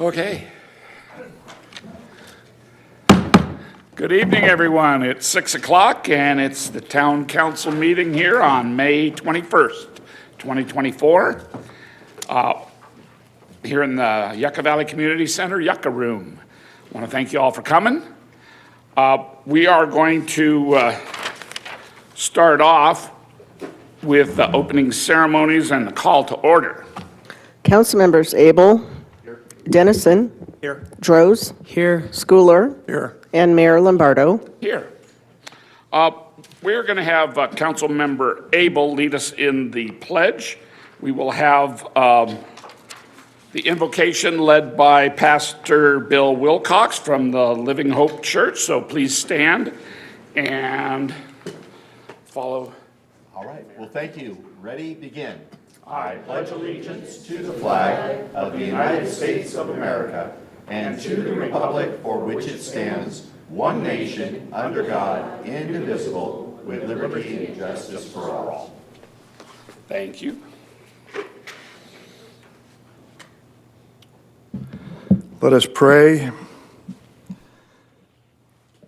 Okay. Good evening, everyone. It's 6 o'clock, and it's the town council meeting here on May 21st, 2024, here in the Yucca Valley Community Center, Yucca Room. I want to thank you all for coming. We are going to start off with the opening ceremonies and the call to order. Council members Abel, Dennison, Here. Droz, Here. Schooler, Here. and Mayor Lombardo. Here. We're going to have Council Member Abel lead us in the pledge. We will have the invocation led by Pastor Bill Wilcox from the Living Hope Church. So please stand and follow. All right, well, thank you. Ready, begin. I pledge allegiance to the flag of the United States of America and to the republic for which it stands, one nation, under God, indivisible, with liberty and justice for all. Thank you. Let us pray.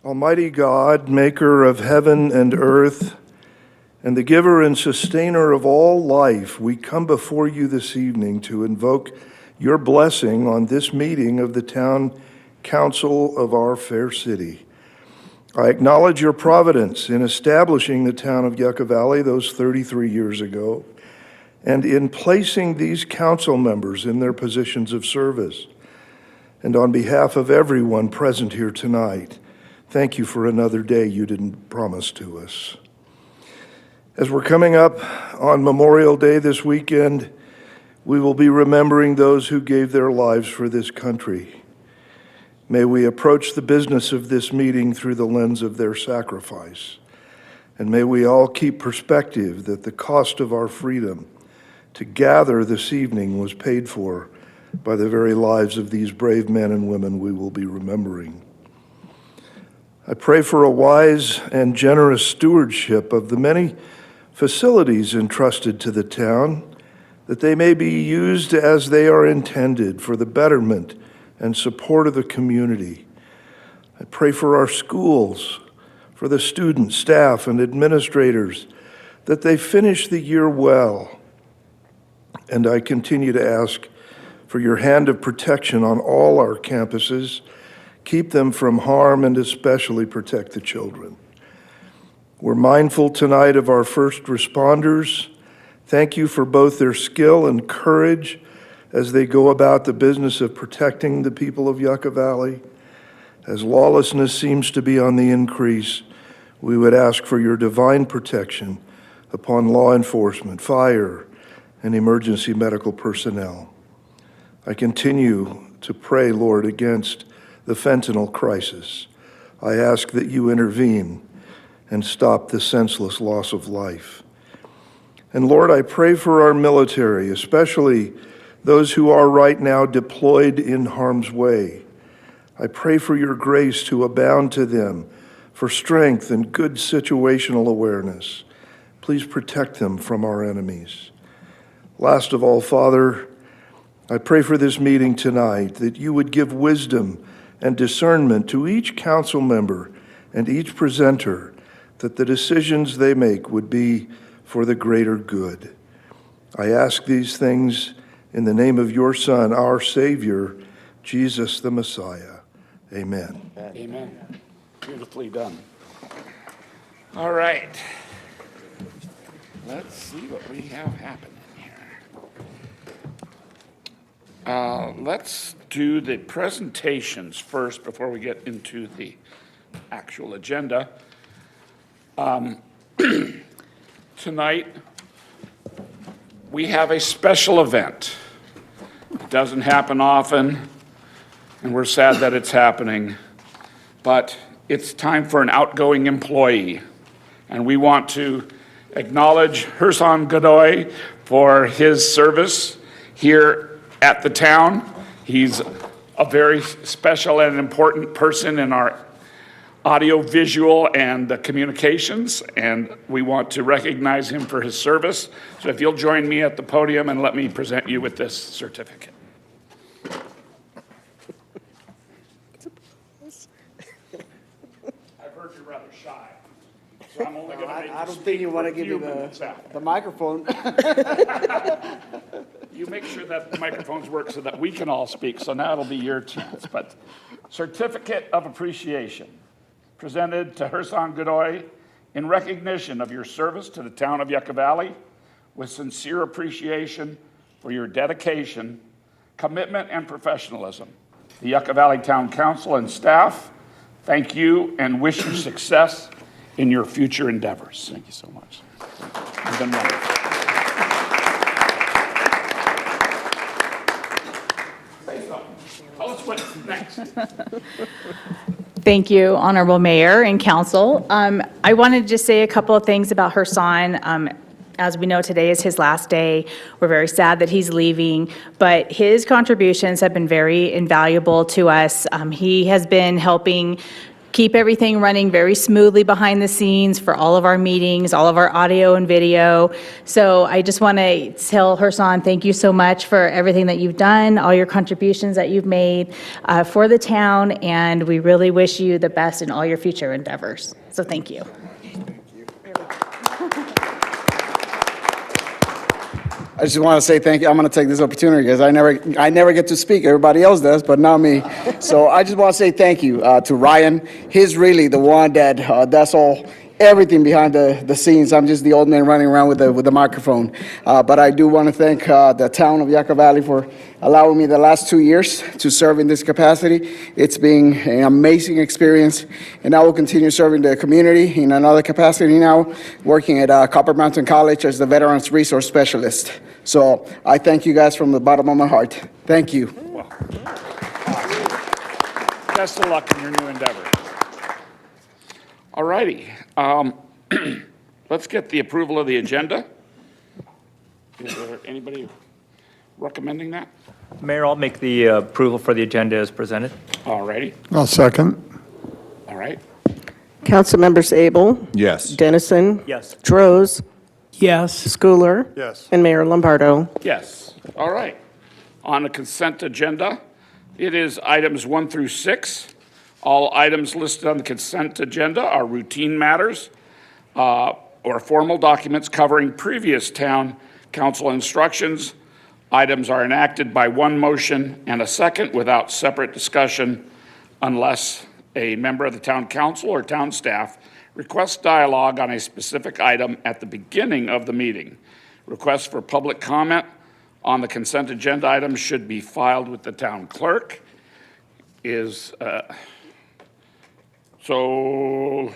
Almighty God, maker of heaven and earth, and the giver and sustainer of all life, we come before you this evening to invoke your blessing on this meeting of the town council of our fair city. I acknowledge your providence in establishing the town of Yucca Valley those 33 years ago, and in placing these council members in their positions of service. And on behalf of everyone present here tonight, thank you for another day you didn't promise to us. As we're coming up on Memorial Day this weekend, we will be remembering those who gave their lives for this country. May we approach the business of this meeting through the lens of their sacrifice. And may we all keep perspective that the cost of our freedom to gather this evening was paid for by the very lives of these brave men and women we will be remembering. I pray for a wise and generous stewardship of the many facilities entrusted to the town, that they may be used as they are intended for the betterment and support of the community. I pray for our schools, for the students, staff, and administrators, that they finish the year well. And I continue to ask for your hand of protection on all our campuses. Keep them from harm and especially protect the children. We're mindful tonight of our first responders. Thank you for both their skill and courage as they go about the business of protecting the people of Yucca Valley. As lawlessness seems to be on the increase, we would ask for your divine protection upon law enforcement, fire, and emergency medical personnel. I continue to pray, Lord, against the fentanyl crisis. I ask that you intervene and stop the senseless loss of life. And Lord, I pray for our military, especially those who are right now deployed in harm's way. I pray for your grace to abound to them, for strength and good situational awareness. Please protect them from our enemies. Last of all, Father, I pray for this meeting tonight that you would give wisdom and discernment to each council member and each presenter, that the decisions they make would be for the greater good. I ask these things in the name of your Son, our Savior, Jesus the Messiah. Amen. Amen. Beautifully done. All right. Let's see what we have happening here. Let's do the presentations first before we get into the actual agenda. Tonight, we have a special event. It doesn't happen often, and we're sad that it's happening, but it's time for an outgoing employee. And we want to acknowledge Herson Godoy for his service here at the town. He's a very special and important person in our audio, visual, and communications, and we want to recognize him for his service. So if you'll join me at the podium and let me present you with this certificate. shy. So I'm only going to make I you don't speak think you for want a to give few me minutes after. the microphone. You make sure that the microphones work so that we can all speak, so now it'll be your chance. But certificate of appreciation presented to Hersan Godoy in recognition of your service to the town of Yucca Valley with sincere appreciation for your dedication, commitment, and professionalism. The Yucca Valley Town Council and staff thank you and wish you success in your future endeavors. Thank you so much. You've been wonderful. Tell us what's next. Thank you, Honorable Mayor and Council. I wanted to just say a couple of things about Hersan. As we know, today is his last day. We're very sad that he's leaving, but his contributions have been very invaluable to us. He has been helping keep everything running very smoothly behind the scenes for all of our meetings, all of our audio and video. So I just want to tell Hersan, thank you so much for everything that you've done, all your contributions that you've made for the town, and we really wish you the best in all your future endeavors. So thank you. I just want to say thank you. I'm going to take this opportunity because I never get to speak. Everybody else does, but not me. So I just want to say thank you to Ryan. He's really the one that does everything behind the scenes. I'm just the old man running around with the microphone. But I do want to thank the town of Yucca Valley for allowing me the last 2 years to serve in this capacity. It's been an amazing experience, and I will continue serving the community in another capacity now, working at Copper Mountain College as the Veterans Resource Specialist. So I thank you guys from the bottom of my heart. Thank you. Best of luck in your new endeavor. All righty. Let's get the approval of the agenda. Is there anybody recommending that? Mayor, I'll make the approval for the agenda as presented. All righty. I'll second. All right. Council members Abel, Yes. Dennison, Yes. Droz, Yes. Schooler, Yes. and Mayor Lombardo. Yes. All right. On the consent agenda, it is items 1 through 6. All items listed on the consent agenda are routine matters or formal documents covering previous town council instructions. Items are enacted by one motion and a second without separate discussion unless a member of the town council or town staff requests dialogue on a specific item at the beginning of the meeting. Requests for public comment on the consent agenda items should be filed with the town clerk. So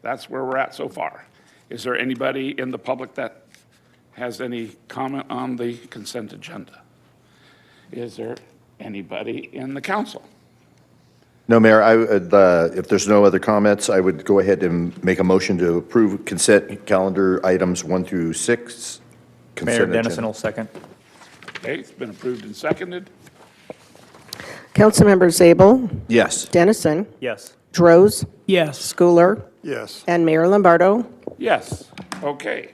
that's where we're at so far. Is there anybody in the public that has any comment on the consent agenda? Is there anybody in the council? No, Mayor, if there's no other comments, I would go ahead and make a motion to approve consent calendar items 1 through 6. Mayor Consent Dennison agenda. will second. Okay, it's been approved and seconded. Council members Abel, Yes. Dennison, Yes. Droz, Yes. Schooler, Yes. and Mayor Lombardo. Yes, okay.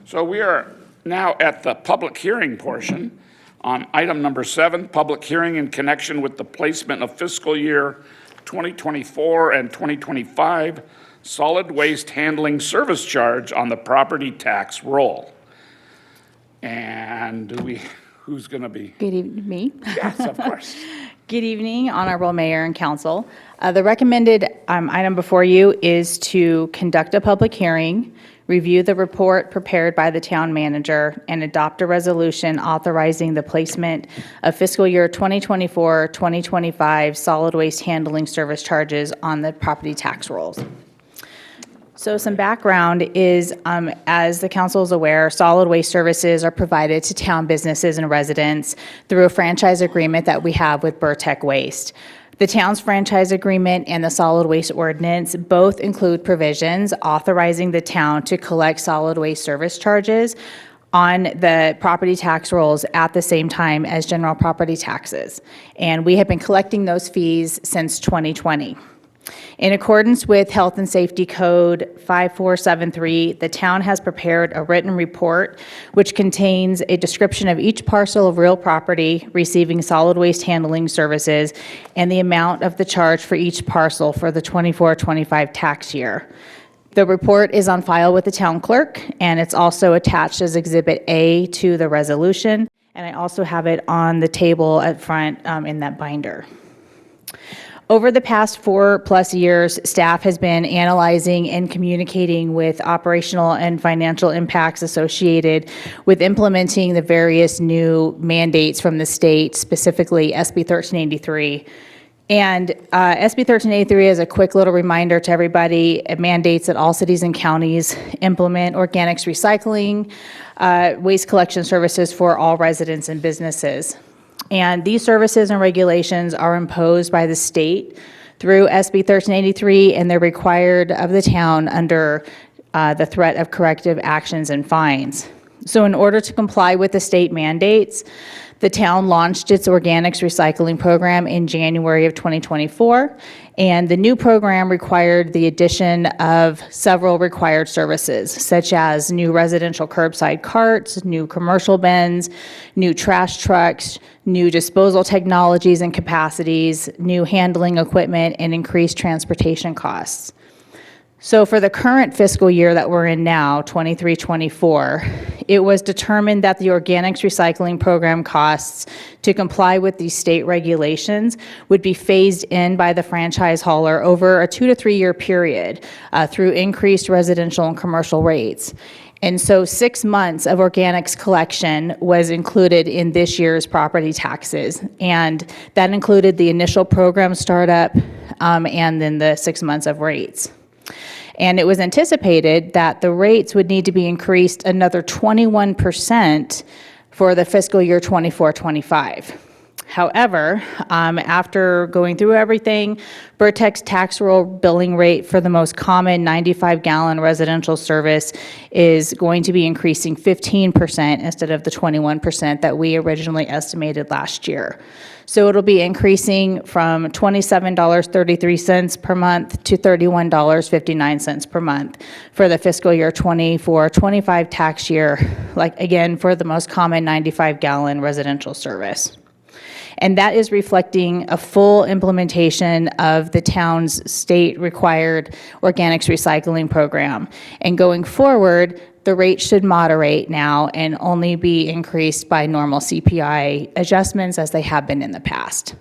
So we are now at the public hearing portion on item number 7, public hearing in connection with the placement of fiscal year 2024 and 2025 solid waste handling service charge on the property tax roll. And who's going to be? Good evening, me. Yes, of course. Good evening, Honorable Mayor and Council. The recommended item before you is to conduct a public hearing, review the report prepared by the town manager, and adopt a resolution authorizing the placement of fiscal year 2024-2025 solid waste handling service charges on the property tax rolls. So some background is, as the council is aware, solid waste services are provided to town businesses and residents through a franchise agreement that we have with Burtech Waste. The town's franchise agreement and the solid waste ordinance both include provisions authorizing the town to collect solid waste service charges on the property tax rolls at the same time as general property taxes. And we have been collecting those fees since 2020. In accordance with Health and Safety Code 5473, the town has prepared a written report which contains a description of each parcel of real property receiving solid waste handling services and the amount of the charge for each parcel for the 24-25 tax year. The report is on file with the town clerk, and it's also attached as Exhibit A to the resolution, and I also have it on the table at front in that binder. Over the past 4+ years, staff has been analyzing and communicating with operational and financial impacts associated with implementing the various new mandates from the state, specifically SB 1383. And SB 1383, as a quick little reminder to everybody, it mandates that all cities and counties implement organics recycling, waste collection services for all residents and businesses. And these services and regulations are imposed by the state through SB 1383, and they're required of the town under the threat of corrective actions and fines. So in order to comply with the state mandates, the town launched its organics recycling program in January of 2024, and the new program required the addition of several required services, such as new residential curbside carts, new commercial bins, new trash trucks, new disposal technologies and capacities, new handling equipment, and increased transportation costs. So for the current fiscal year that we're in now, 23-24, it was determined that the organics recycling program costs to comply with these state regulations would be phased in by the franchise hauler over a 2 to 3 year period through increased residential and commercial rates. And so 6 months of organics collection was included in this year's property taxes. And that included the initial program startup and then the 6 months of rates. And it was anticipated that the rates would need to be increased another 21% for the fiscal year 24-25. However, after going through everything, Vertex tax roll billing rate for the most common 95-gallon residential service is going to be increasing 15% instead of the 21% that we originally estimated last year. So it'll be increasing from $27.33 per month to $31.59 per month for the fiscal year 24-25 tax year, like again, for the most common 95-gallon residential service. And that is reflecting a full implementation of the town's state-required organics recycling program. And going forward, the rate should moderate now and only be increased by normal CPI adjustments as they have been in the past.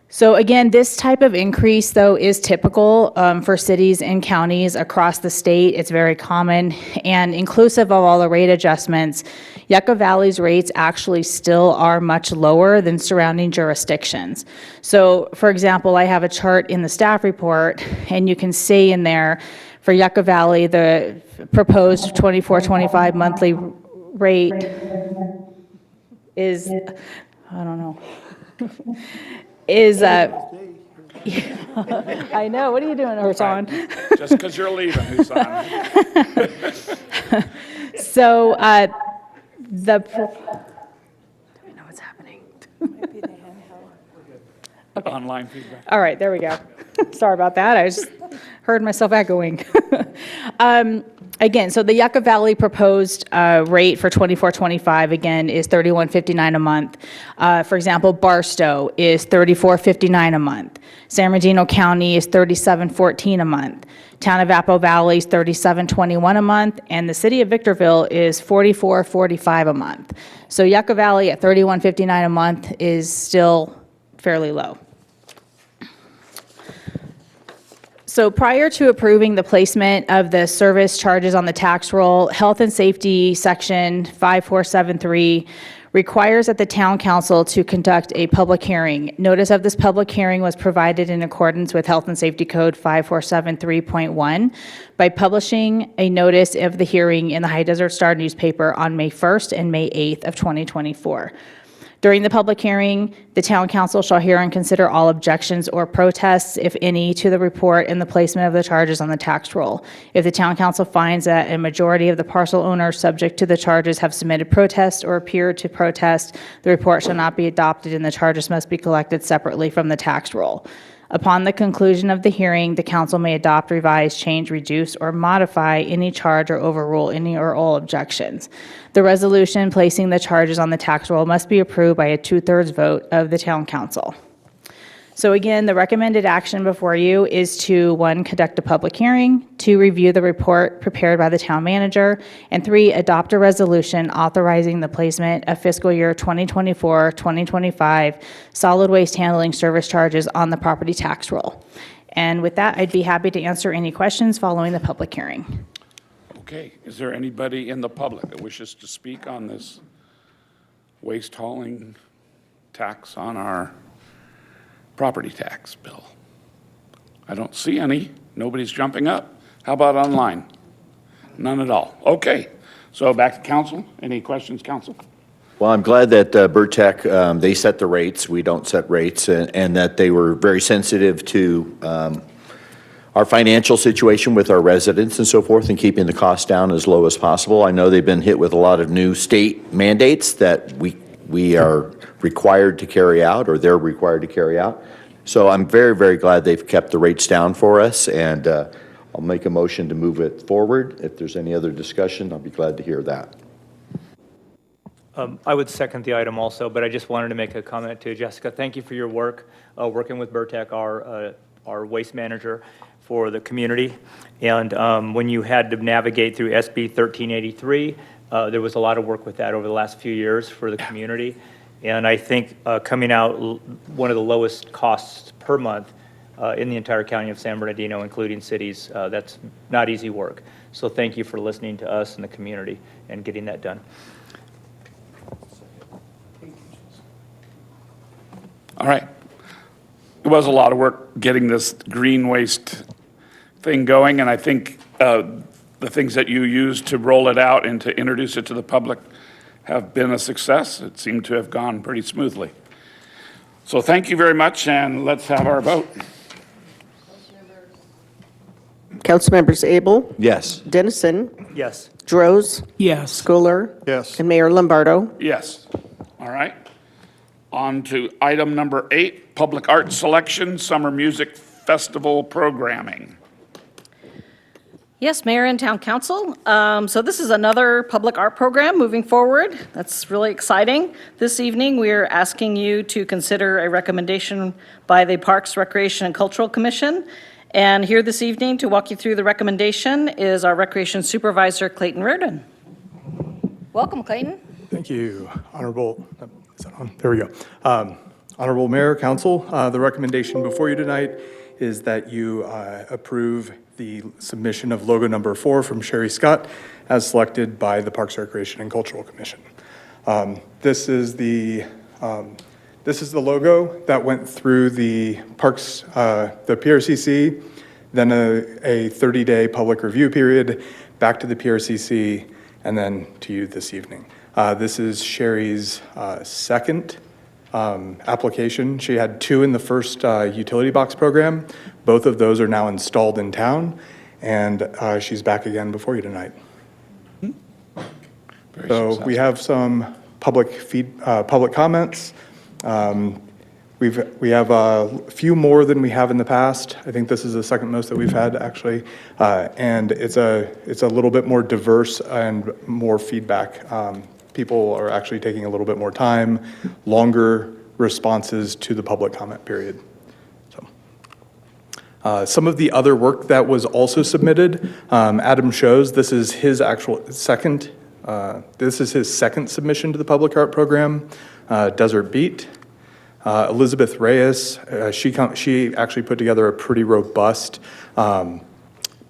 So again, this type of increase, though, is typical for cities and counties across the state. It's very common, and inclusive of all the rate adjustments, Yucca Valley's rates actually still are much lower than surrounding jurisdictions. So, for example, I have a chart in the staff report, and you can see in there, for Yucca Valley, the proposed 24-25 monthly rate is, I don't know, is, I know, what are you doing, Hassan? Just because you're leaving, Husan. So, do we know what's happening? Online feedback. All right, there we go. Sorry about that. I just heard myself echoing. Again, so the Yucca Valley proposed rate for 24-25, again, is $31.59 a month. For example, Barstow is $34.59 a month. San Bernardino County is $37.14 a month. Town of Apple Valley is $37.21 a month, and the city of Victorville is $44.45 a month. So Yucca Valley at $31.59 a month is still fairly low. So prior to approving the placement of the service charges on the tax roll, Health and Safety Section 5473 requires that the town council to conduct a public hearing. Notice of this public hearing was provided in accordance with Health and Safety Code 5473.1 by publishing a notice of the hearing in the High Desert Star newspaper on May 1st and May 8th of 2024. During the public hearing, the town council shall hear and consider all objections or protests, if any, to the report and the placement of the charges on the tax roll. If the town council finds that a majority of the parcel owners subject to the charges have submitted protests or appear to protest, the report shall not be adopted and the charges must be collected separately from the tax roll. Upon the conclusion of the hearing, the council may adopt, revise, change, reduce, or modify any charge or overrule any or all objections. The resolution placing the charges on the tax roll must be approved by a 2/3 vote of the town council. So again, the recommended action before you is to, 1, conduct a public hearing, 2, review the report prepared by the town manager, and 3, adopt a resolution authorizing the placement of fiscal year 2024-2025 solid waste handling service charges on the property tax roll. And with that, I'd be happy to answer any questions following the public hearing. Okay, is there anybody in the public that wishes to speak on this waste hauling tax on our property tax bill? I don't see any. Nobody's jumping up. How about online? None at all. Okay, so back to council. Any questions, council? Well, I'm glad that Burtech, they set the rates, we don't set rates, and that they were very sensitive to our financial situation with our residents and so forth, and keeping the cost down as low as possible. I know they've been hit with a lot of new state mandates that we are required to carry out, or they're required to carry out. So I'm very, very glad they've kept the rates down for us, and I'll make a motion to move it forward. If there's any other discussion, I'll be glad to hear that. I would second the item also, but I just wanted to make a comment to Jessica. Thank you for your work, working with Burtech, our waste manager for the community. And when you had to navigate through SB 1383, there was a lot of work with that over the last few years for the community. And I think coming out one of the lowest costs per month in the entire county of San Bernardino, including cities, that's not easy work. So thank you for listening to us and the community and getting that done. All right. It was a lot of work getting this green waste thing going, and I think the things that you used to roll it out and to introduce it to the public have been a success. It seemed to have gone pretty smoothly. So thank you very much, and let's have our vote. Councilmembers Abel, Yes. Dennison, Yes. Droz, Yes. Schooler, Yes. and Mayor Lombardo. Yes. All right. On to item number 8, Public Art Selection, Summer Music Festival Programming. Yes, Mayor and Town Council. So this is another public art program moving forward. That's really exciting. This evening, we are asking you to consider a recommendation by the Parks, Recreation, and Cultural Commission. And here this evening to walk you through the recommendation is our Recreation Supervisor, Clayton Reardon. Welcome, Clayton. Thank you, Honorable, is that on? There we go. Honorable Mayor, Council, the recommendation before you tonight is that you approve the submission of logo number 4 from Sherry Scott as selected by the Parks, Recreation, and Cultural Commission. This is the logo that went through the Parks, the PRCC, then a 30-day public review period, back to the PRCC, and then to you this evening. This is Sherry's second application. She had 2 in the first utility box program. Both of those are now installed in town, and she's back again before you tonight. So we have some public comments. We have a few more than we have in the past. I think this is the second most that we've had, actually, and it's a little bit more diverse and more feedback. People are actually taking a little bit more time, longer responses to the public comment period. So, some of the other work that was also submitted, Adam shows this is his actual second. This is his second submission to the public art program. Desert Beat. Elizabeth Reyes, she actually put together a pretty robust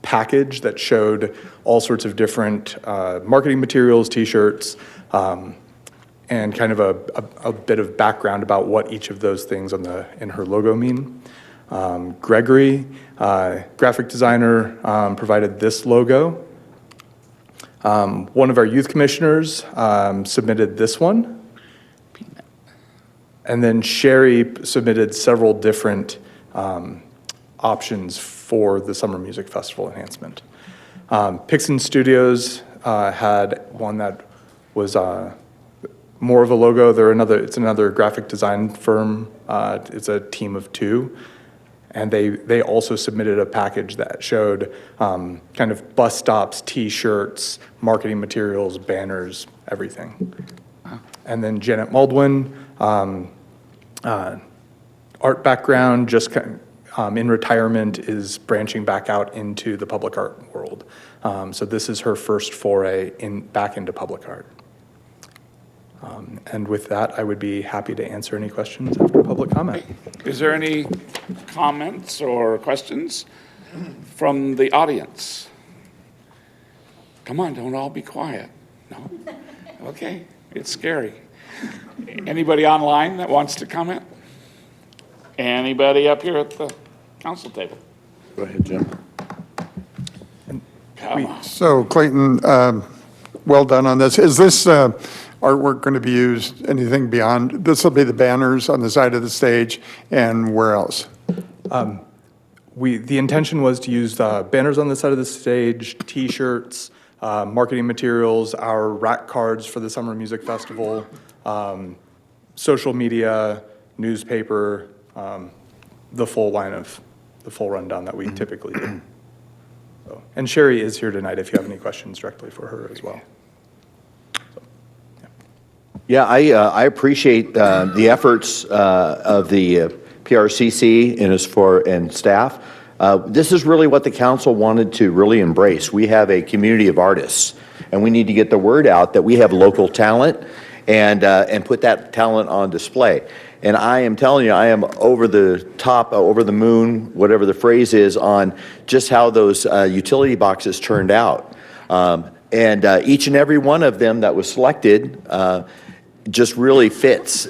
package that showed all sorts of different marketing materials, t-shirts, and kind of a bit of background about what each of those things in her logo mean. Gregory, graphic designer, provided this logo. One of our youth commissioners submitted this one. And then Sherry submitted several different options for the Summer Music Festival enhancement. Pixon Studios had one that was more of a logo. It's another graphic design firm. It's a team of 2. And they also submitted a package that showed kind of bus stops, T-shirts, marketing materials, banners, everything. And then Janet Maldwin, art background, just in retirement, is branching back out into the public art world. So this is her first foray back into public art. And with that, I would be happy to answer any questions after public comment. Is there any comments or questions from the audience? Come on, don't all be quiet. No? Okay, it's scary. Anybody online that wants to comment? Anybody up here at the council table? Go ahead, Jim. Come on. So Clayton, well done on this. Is this artwork going to be used anything beyond? This will be the banners on the side of the stage, and where else? The intention was to use banners on the side of the stage, T-shirts, marketing materials, our rack cards for the Summer Music Festival, social media, newspaper, the full rundown that we typically do. So, and Sherry is here tonight if you have any questions directly for her as well. Yeah, I appreciate the efforts of the PRCC and staff. This is really what the council wanted to really embrace. We have a community of artists, and we need to get the word out that we have local talent and put that talent on display. And I am telling you, I am over the top, over the moon, whatever the phrase is, on just how those utility boxes turned out. And each and every one of them that was selected just really fits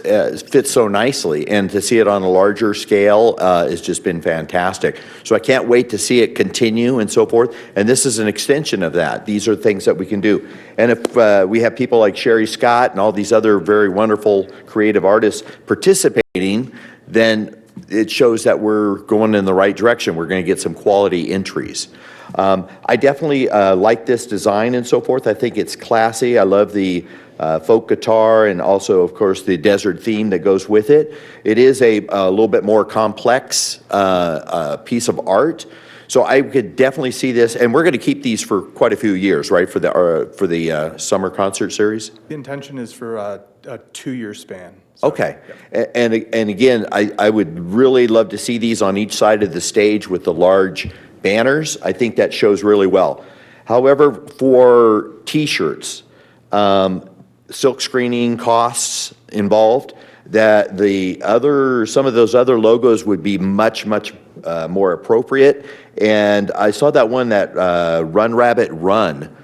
so nicely, and to see it on a larger scale has just been fantastic. So I can't wait to see it continue and so forth, and this is an extension of that. These are things that we can do. And if we have people like Sherry Scott and all these other very wonderful creative artists participating, then it shows that we're going in the right direction. We're going to get some quality entries. I definitely like this design and so forth. I think it's classy. I love the folk guitar, and also, of course, the desert theme that goes with it. It is a little bit more complex piece of art. So I could definitely see this, and we're going to keep these for quite a few years, right, for the summer concert series? The intention is for a 2-year span. So, okay. yeah. And again, I would really love to see these on each side of the stage with the large banners. I think that shows really well. However, for T-shirts, silk screening costs involved, that some of those other logos would be much more appropriate. And I saw that one, that Run Rabbit Run,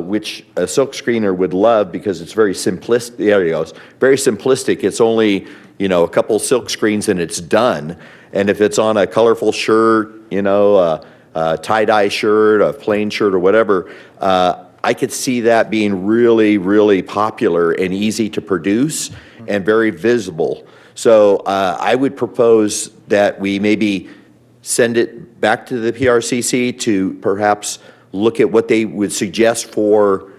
which a silk screener would love because it's very simplistic. There he goes. Very simplistic. It's only, a couple silk screens and it's done. And if it's on a colorful shirt, a tie-dye shirt, a plain shirt or whatever, I could see that being really, really popular and easy to produce and very visible. So I would propose that we maybe send it back to the PRCC to perhaps look at what they would suggest for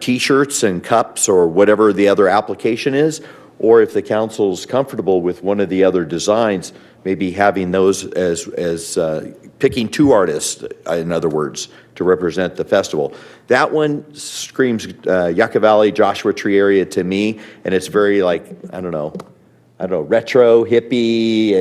T-shirts and cups or whatever the other application is, or if the council's comfortable with one of the other designs, maybe having those as picking 2 artists, in other words, to represent the festival. That one screams Yucca Valley, Joshua Tree area to me, and it's very I don't know, retro, hippie.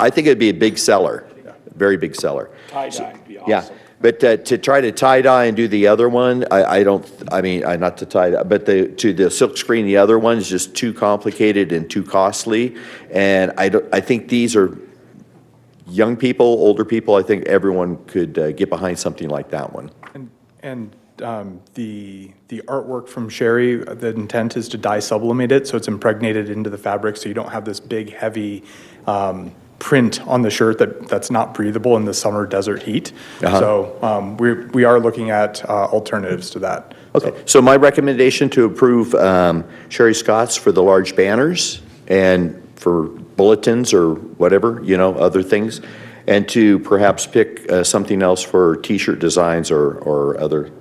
I think it'd be a big seller, very big seller. Tie-dye would be awesome. Yeah, but to try to tie-dye and do the other one, not to tie-dye, but to the silk screen, the other one is just too complicated and too costly. And I think these are young people, older people. I think everyone could get behind something like that one. And the artwork from Sherry, the intent is to dye sublimate it, so it's impregnated into the fabric, so you don't have this big, heavy print on the shirt that's not breathable in the summer desert heat. Uh-huh. So we are looking at alternatives to that. Okay, so my recommendation to approve Sherry Scott's for the large banners and for bulletins or whatever, other things, and to perhaps pick something else for T-shirt designs or other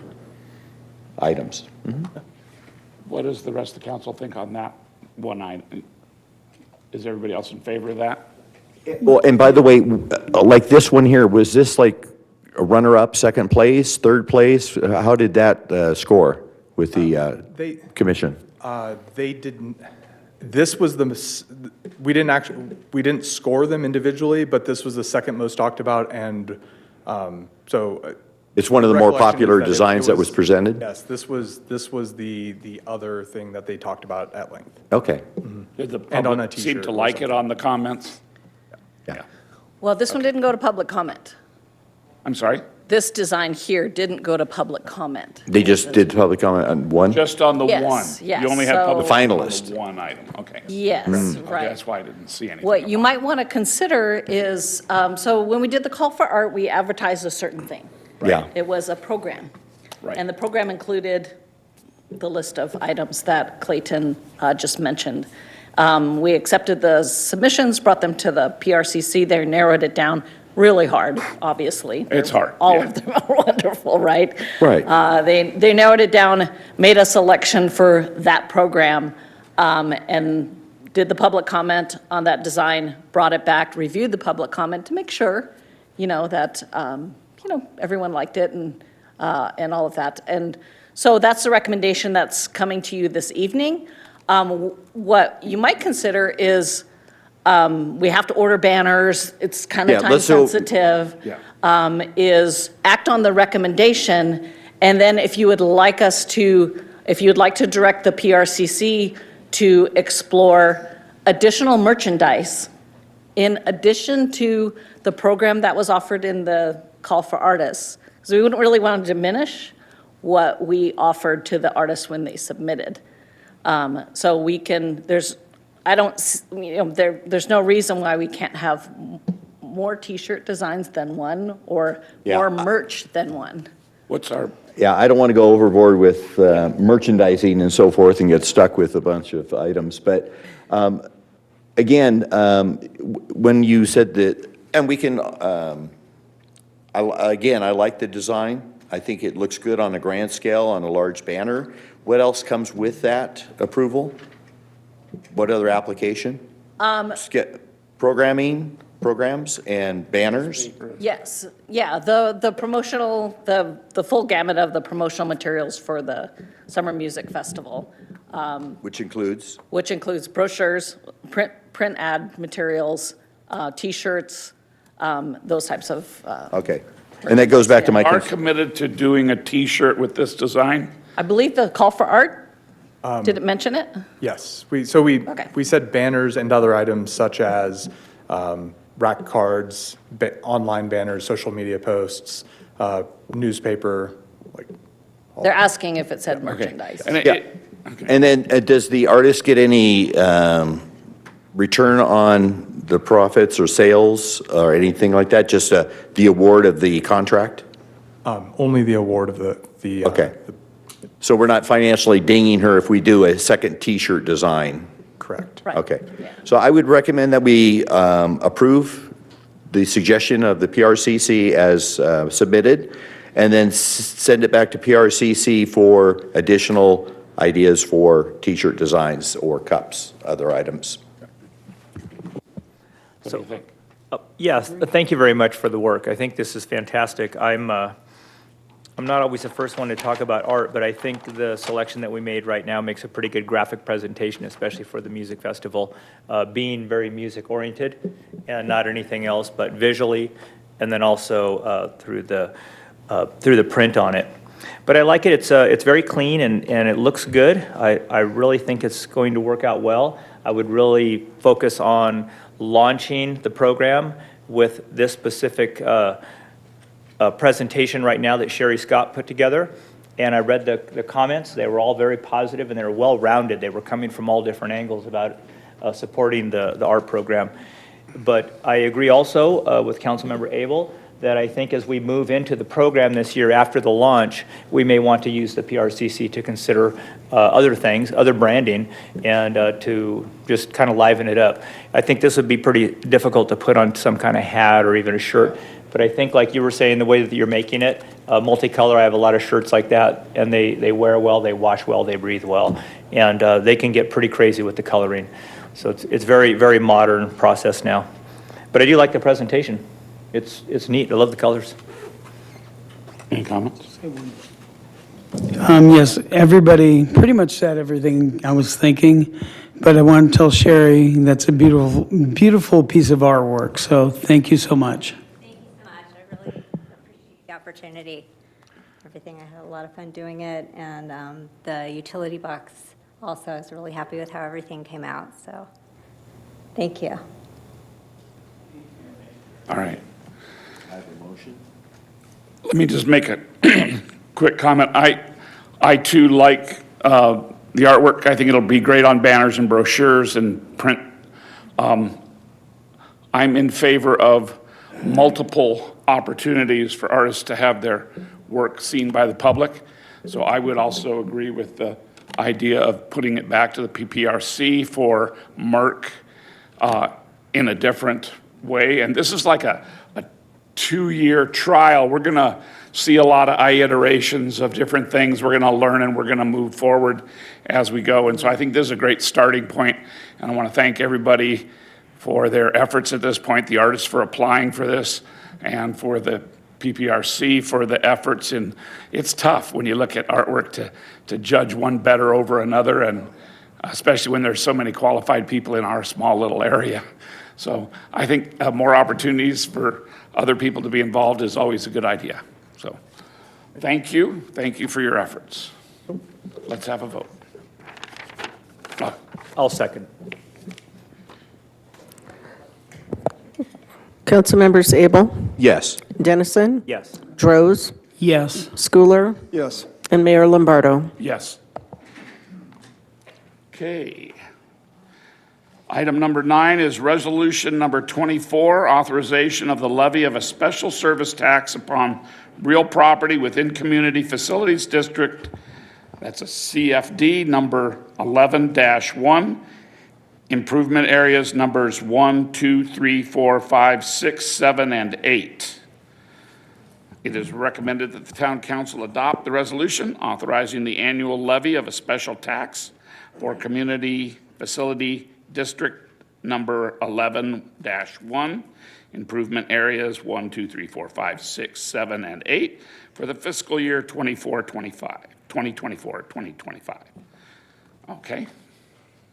items. Mm-hmm. What does the rest of the council think on that one item? Is everybody else in favor of that? Well, and by the way, like this one here, was this like a runner-up, second place, third place? How did that score with the commission? They didn't, this was we didn't score them individually, but this was the second most talked about, and so. It's one of the more recollection is popular that it designs that was presented? Yes, this was the other thing that they talked about at length. Okay. Did the And on a public seem t-shirt to or like it something. on the comments? Yeah. Well, this one didn't go to public comment. I'm sorry? This design here didn't go to public comment. They just did public comment on one? Just on the one? Yes, yes, You only had so- public comment on Finalist. the one item, okay. Yes, Okay, right. that's why I didn't see anything. What you about might want to consider is, so when we did the call for art, we advertised a certain thing. Yeah. It was a program. Right. And the program included the list of items that Clayton just mentioned. We accepted the submissions, brought them to the PRCC. They narrowed it down really hard, obviously. It's hard, All yeah. of them are wonderful, right? Right. They narrowed it down, made a selection for that program, and did the public comment on that design, brought it back, reviewed the public comment to make sure, that, everyone liked it and all of that. And so that's the recommendation that's coming to you this evening. What you might consider is, we have to order banners, it's kind Yeah, of time let's do- sensitive. Yeah. Is act on the recommendation, and then if you would like to direct the PRCC to explore additional merchandise in addition to the program that was offered in the call for artists. Because we wouldn't really want to diminish what we offered to the artists when they submitted. So we can, there's no reason why we can't have more T-shirt designs than one, or Yeah, more merch than one. What's our, Yeah, I don't want to go overboard with merchandising and so forth and get stuck with a bunch of items. But again, when you said that, and we can, I like the design. I think it looks good on a grand scale, on a large banner. What else comes with that approval? What other application? Programming, programs and banners? Yes, yeah, the promotional, the full gamut of the promotional materials for the Summer Music Festival, Which includes? which includes brochures, print ad materials, T-shirts, those types of, Okay. And that goes back to my, are committed to doing a T-shirt with this design? I believe the call for art, did it mention it? Yes, Okay. we said banners and other items such as rack cards, online banners, social media posts, newspaper, like, They're asking if it said merchandise. And Yeah. And then does the artist get any return on the profits or sales or anything like that? Just the award of the contract? only the award of the. Okay. So we're not financially dinging her if we do a second T-shirt design? Correct. Right. Okay. Yeah. So I would recommend that we approve the suggestion of the PRCC as submitted, and then send it back to PRCC for additional ideas for T-shirt designs or cups, other items. What do you think? Yes, thank you very much for the work. I think this is fantastic. I'm not always the first one to talk about art, but I think the selection that we made right now makes a pretty good graphic presentation, especially for the music festival, being very music-oriented and not anything else, but visually, and then also through the print on it. But I like it. It's very clean and it looks good. I really think it's going to work out well. I would really focus on launching the program with this specific presentation right now that Sherry Scott put together. And I read the comments. They were all very positive and they were well-rounded. They were coming from all different angles about supporting the art program. But I agree also with Councilmember Abel that I think as we move into the program this year after the launch, we may want to use the PRCC to consider other things, other branding, and to just kind of liven it up. I think this would be pretty difficult to put on some kind of hat or even a shirt. But I think, like you were saying, the way that you're making it, multicolor, I have a lot of shirts like that, and they wear well, they wash well, they breathe well, and they can get pretty crazy with the coloring. So it's very, very modern process now. But I do like the presentation. It's neat. I love the colors. Any comments? Yes, everybody pretty much said everything I was thinking, but I want to tell Sherry that's a beautiful, beautiful piece of artwork, so thank you so much. Thank you so much. I really appreciate the opportunity. Everything, I had a lot of fun doing it, and the utility box also, I was really happy with how everything came out, so thank you. All right. I have a motion. Let me just make a quick comment. I too like the artwork. I think it'll be great on banners and brochures and print. I'm in favor of multiple opportunities for artists to have their work seen by the public. So I would also agree with the idea of putting it back to the PPRC for Merck in a different way. And this is like a 2-year trial. We're going to see a lot of iterations of different things. We're going to learn and we're going to move forward as we go. And so I think this is a great starting point. And I want to thank everybody for their efforts at this point, the artists for applying for this, and for the PPRC for the efforts. And it's tough when you look at artwork to judge one better over another, and especially when there's so many qualified people in our small little area. So I think more opportunities for other people to be involved is always a good idea. So thank you. Thank you for your efforts. Let's have a vote. I'll second. Councilmembers Abel, Yes. Dennison, Yes. Droz, Yes. Schooler, Yes. and Mayor Lombardo. Yes. Okay. Item number 9 is resolution number 24, authorization of the levy of a special service tax upon real property within Community Facilities District. That's a CFD number 11-1. Improvement areas numbers 1, 2, 3, 4, 5, 6, 7, and 8. It is recommended that the Town Council adopt the resolution authorizing the annual levy of a special tax for Community Facility District number 11-1, improvement areas 1, 2, 3, 4, 5, 6, 7, and 8 for the fiscal year 2024-2025. Okay.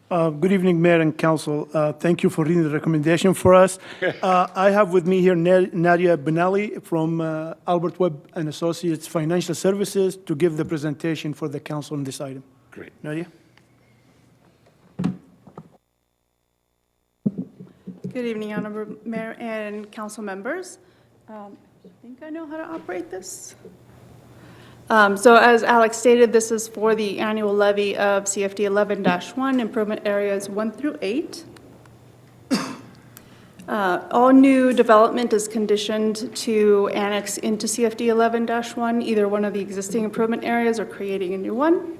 Good evening, Mayor and Council. Thank you for reading the recommendation for us. I have with me here Nadia Benelli from Albert Webb and Associates Financial Services to give the presentation for the council on this item. Great. Nadia? Good evening, Honorable Mayor and council members. I think I know how to operate this. So as Alex stated, this is for the annual levy of CFD 11-1, improvement areas 1 through 8. All new development is conditioned to annex into CFD 11-1, either one of the existing improvement areas or creating a new one.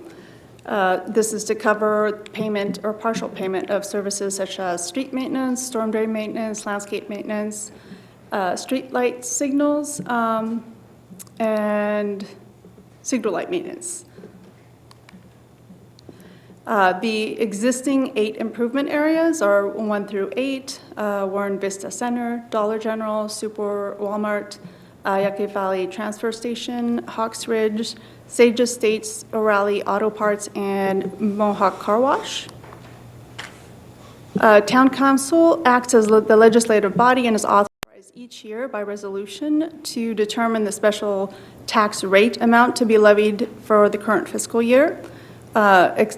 This is to cover payment or partial payment of services such as street maintenance, storm drain maintenance, landscape maintenance, street light signals, and signal light maintenance. The existing 8 improvement areas are 1 through 8, Warren Vista Center, Dollar General, Super Walmart, Yucca Valley Transfer Station, Hawks Ridge, Sage Estates, O'Reilly Auto Parts, and Mohawk Car Wash. Town Council acts as the legislative body and is authorized each year by resolution to determine the special tax rate amount to be levied for the current fiscal year, as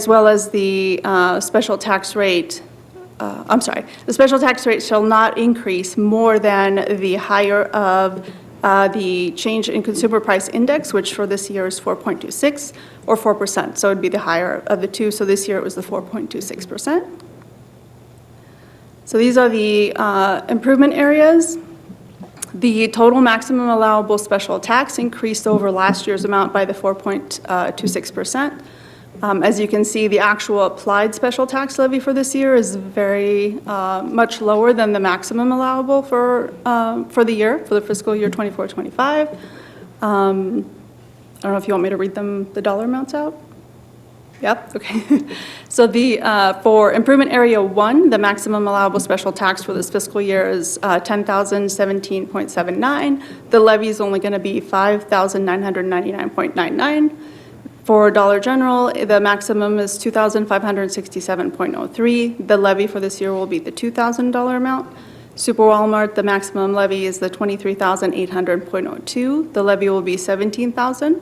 well as the special tax rate. The special tax rate shall not increase more than the higher of the change in consumer price index, which for this year is 4.26 or 4%. So it would be the higher of the two. So this year it was the 4.26%. So these are the improvement areas. The total maximum allowable special tax increased over last year's amount by the 4.26%. As you can see, the actual applied special tax levy for this year is very much lower than the maximum allowable for the year, for the fiscal year 24-25. I don't know if you want me to read the dollar amounts out. Yep, okay. So for improvement area 1, the maximum allowable special tax for this fiscal year is $10,017.79. The levy is only going to be $5,999.99. For Dollar General, the maximum is $2,567.03. The levy for this year will be the $2,000 amount. Super Walmart, the maximum levy is the $23,800.02. The levy will be $17,000.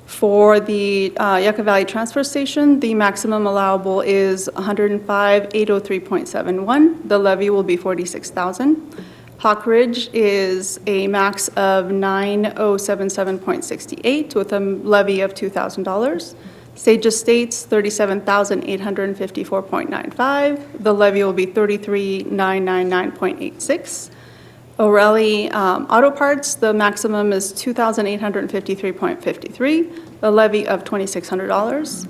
For the Yucca Valley Transfer Station, the maximum allowable is $105,803.71. The levy will be $46,000. Hawk Ridge is a max of $9,077.68 with a levy of $2,000. Sage Estates, $37,854.95. The levy will be $33,999.86. O'Reilly Auto Parts, the maximum is $2,853.53, a levy of $2,600.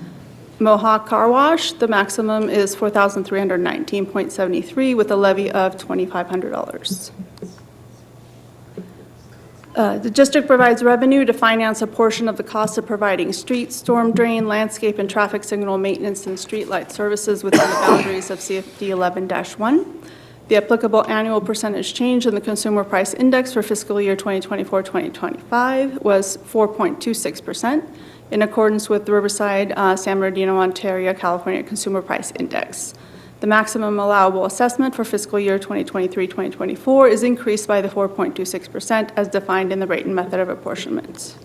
Mohawk Car Wash, the maximum is $4,319.73 with a levy of $2,500. The district provides revenue to finance a portion of the cost of providing street, storm drain, landscape, and traffic signal maintenance and streetlight services within the boundaries of CFD 11-1. The applicable annual percentage change in the Consumer Price Index for fiscal year 2024-2025 was 4.26%, in accordance with the Riverside, San Bernardino, Ontario, California Consumer Price Index. The maximum allowable assessment for fiscal year 2023-2024 is increased by the 4.26% as defined in the rate and method of apportionment.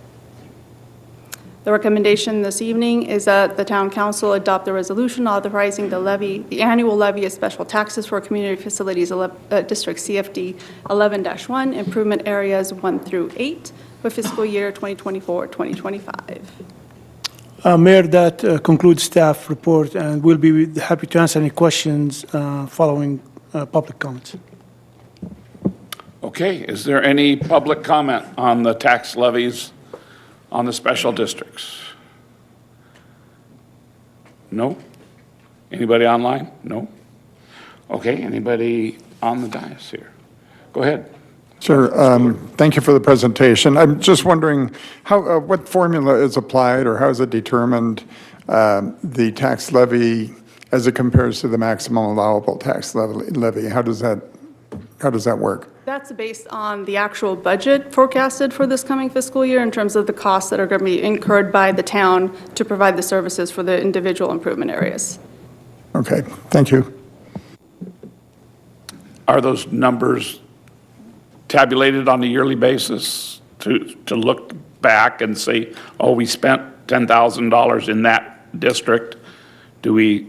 The recommendation this evening is that the Town Council adopt the resolution authorizing the annual levy of special taxes for Community Facilities District CFD 11-1, improvement areas 1 through 8 for fiscal year 2024-2025. Mayor, that concludes staff report, and we'll be happy to answer any questions following public comments. Okay, is there any public comment on the tax levies on the special districts? No? Anybody online? No? Okay, anybody on the dais here? Go ahead. Sure. Thank you for the presentation. I'm just wondering what formula is applied or how is it determined, the tax levy as it compares to the maximum allowable tax levy? How does that work? That's based on the actual budget forecasted for this coming fiscal year in terms of the costs that are going to be incurred by the town to provide the services for the individual improvement areas. Okay, thank you. Are those numbers tabulated on a yearly basis to look back and say, oh, we spent $10,000 in that district? Do we?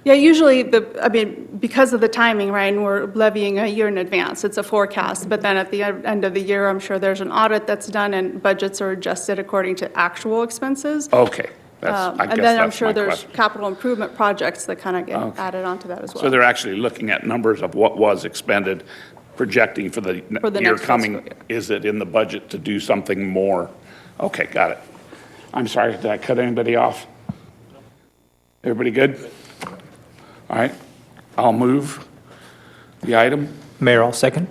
Yeah, usually because of the timing, right, and we're levying a year in advance, it's a forecast, but then at the end of the year, I'm sure there's an audit that's done and budgets are adjusted according to actual expenses. Okay. And then I'm sure there's capital improvement projects that kind of get added onto that as well. So they're actually looking at numbers of what was expended, projecting for the year coming. Is it in the budget to do something more? Okay, got it. I'm sorry, did I cut anybody off? Everybody good? All right, I'll move the item. Mayor, I'll second.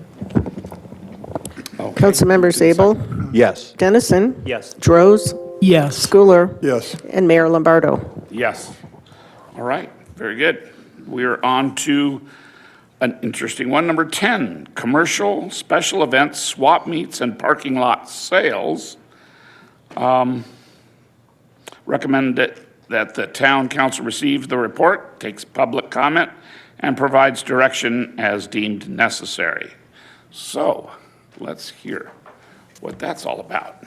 Okay. Councilmembers Abel, Yes. Dennison, Yes. Droz, Yes. Schooler, Yes. and Mayor Lombardo. Yes. All right, very good. We're on to an interesting one. Number 10, commercial special events, swap meets, and parking lot sales. Recommend that the town council receives the report, takes public comment, and provides direction as deemed necessary. So let's hear what that's all about.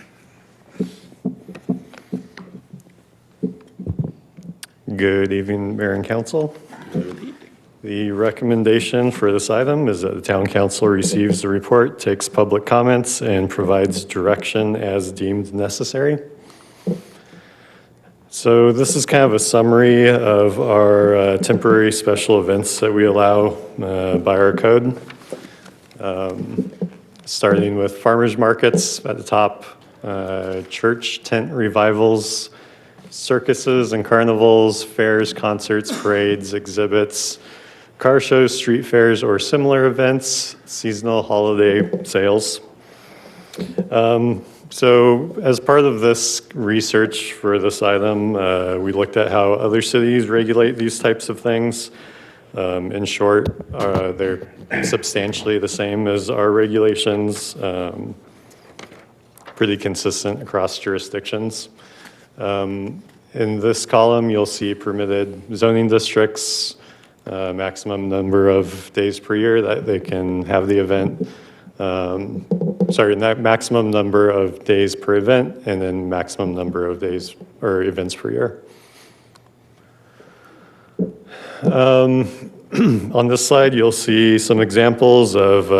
Good evening, Mayor and Council. The recommendation for this item is that the Town Council receives the report, takes public comments, and provides direction as deemed necessary. So this is kind of a summary of our temporary special events that we allow by our code. Starting with farmers markets at the top, church tent revivals, circuses and carnivals, fairs, concerts, parades, exhibits, car shows, street fairs, or similar events, seasonal holiday sales. So as part of this research for this item, we looked at how other cities regulate these types of things. In short, they're substantially the same as our regulations, pretty consistent across jurisdictions. In this column, you'll see permitted zoning districts, maximum number of days per year that they can have the event. Maximum number of days per event, and then maximum number of days or events per year. On this slide, you'll see some examples of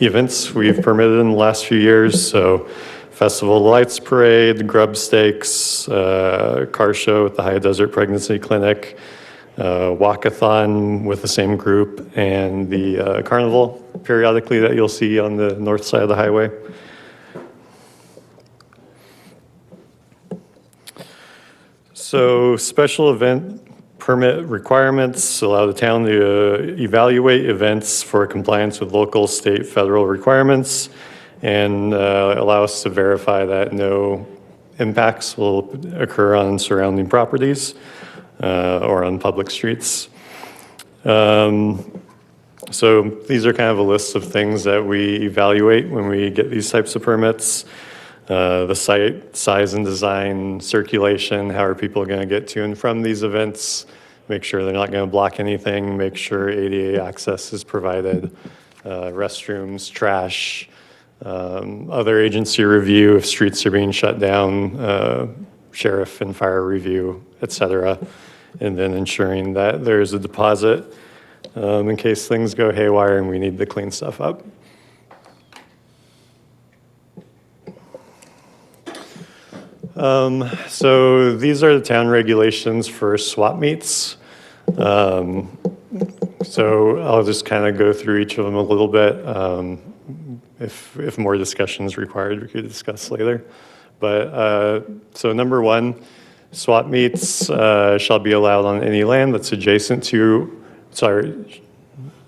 events we've permitted in the last few years. So Festival of Lights Parade, Grub Stakes, car show at the High Desert Pregnancy Clinic, walkathon with the same group, and the carnival periodically that you'll see on the north side of the highway. So special event permit requirements allow the town to evaluate events for compliance with local, state, federal requirements, and allow us to verify that no impacts will occur on surrounding properties or on public streets. So these are kind of a list of things that we evaluate when we get these types of permits. The site, size and design, circulation, how are people going to get to and from these events, make sure they're not going to block anything, make sure ADA access is provided, restrooms, trash, other agency review if streets are being shut down, sheriff and fire review, et cetera, and then ensuring that there's a deposit in case things go haywire and we need to clean stuff up. So these are the town regulations for swap meets. So I'll just kind of go through each of them a little bit. If more discussion is required, we could discuss later. But so number one, swap meets shall be allowed on any land that's adjacent to,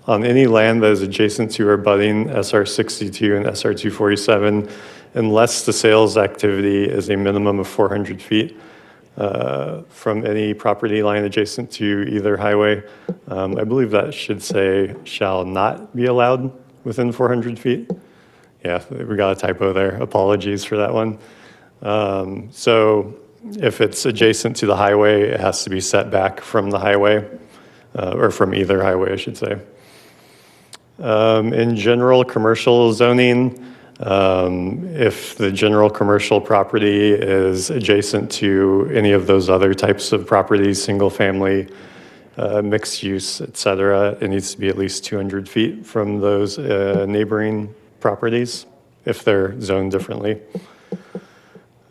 on any land that is adjacent to or abutting SR 62 and SR 247, unless the sales activity is a minimum of 400 feet from any property line adjacent to either highway. I believe that should say shall not be allowed within 400 feet. Yeah, we got a typo there. Apologies for that one. So if it's adjacent to the highway, it has to be set back from the highway, or from either highway, I should say. In general commercial zoning, if the general commercial property is adjacent to any of those other types of properties, single family, mixed use, et cetera, it needs to be at least 200 feet from those neighboring properties if they're zoned differently.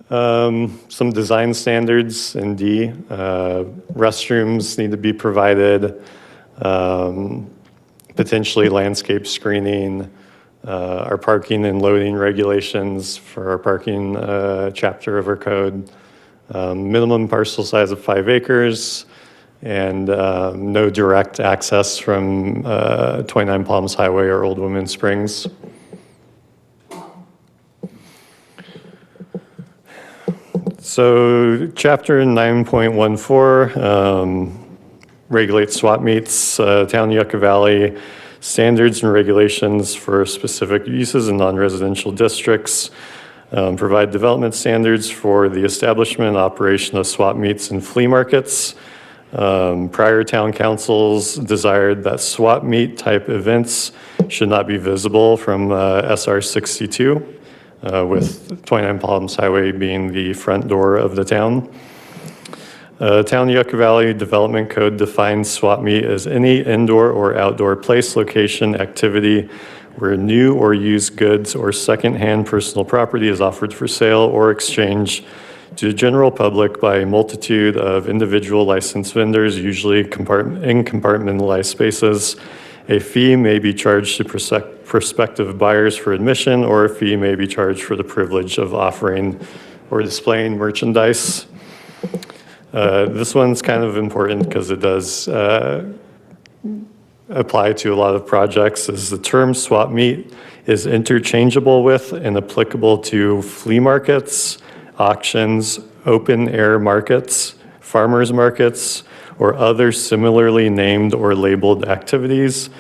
Some design standards in D, restrooms need to be provided, potentially landscape screening, our parking and loading regulations for our parking chapter of our code, minimum parcel size of 5 acres, and no direct access from 29 Palms Highway or Old Women Springs. So chapter 9.14 regulates swap meets, town Yucca Valley, standards and regulations for specific uses in non-residential districts, provide development standards for the establishment and operation of swap meets and flea markets. Prior town councils desired that swap meet type events should not be visible from SR 62. With 29 Palms Highway being the front door of the town. Town Yucca Valley Development Code defines swap meet as any indoor or outdoor place, location, activity where new or used goods or secondhand personal property is offered for sale or exchange to the general public by a multitude of individual licensed vendors, usually in compartmentalized spaces. A fee may be charged to prospective buyers for admission, or a fee may be charged for the privilege of offering or displaying merchandise. This one's kind of important because it does apply to a lot of projects, as the term swap meet is interchangeable with and applicable to flea markets, auctions, open-air markets, farmers markets, or other similarly named or labeled activities,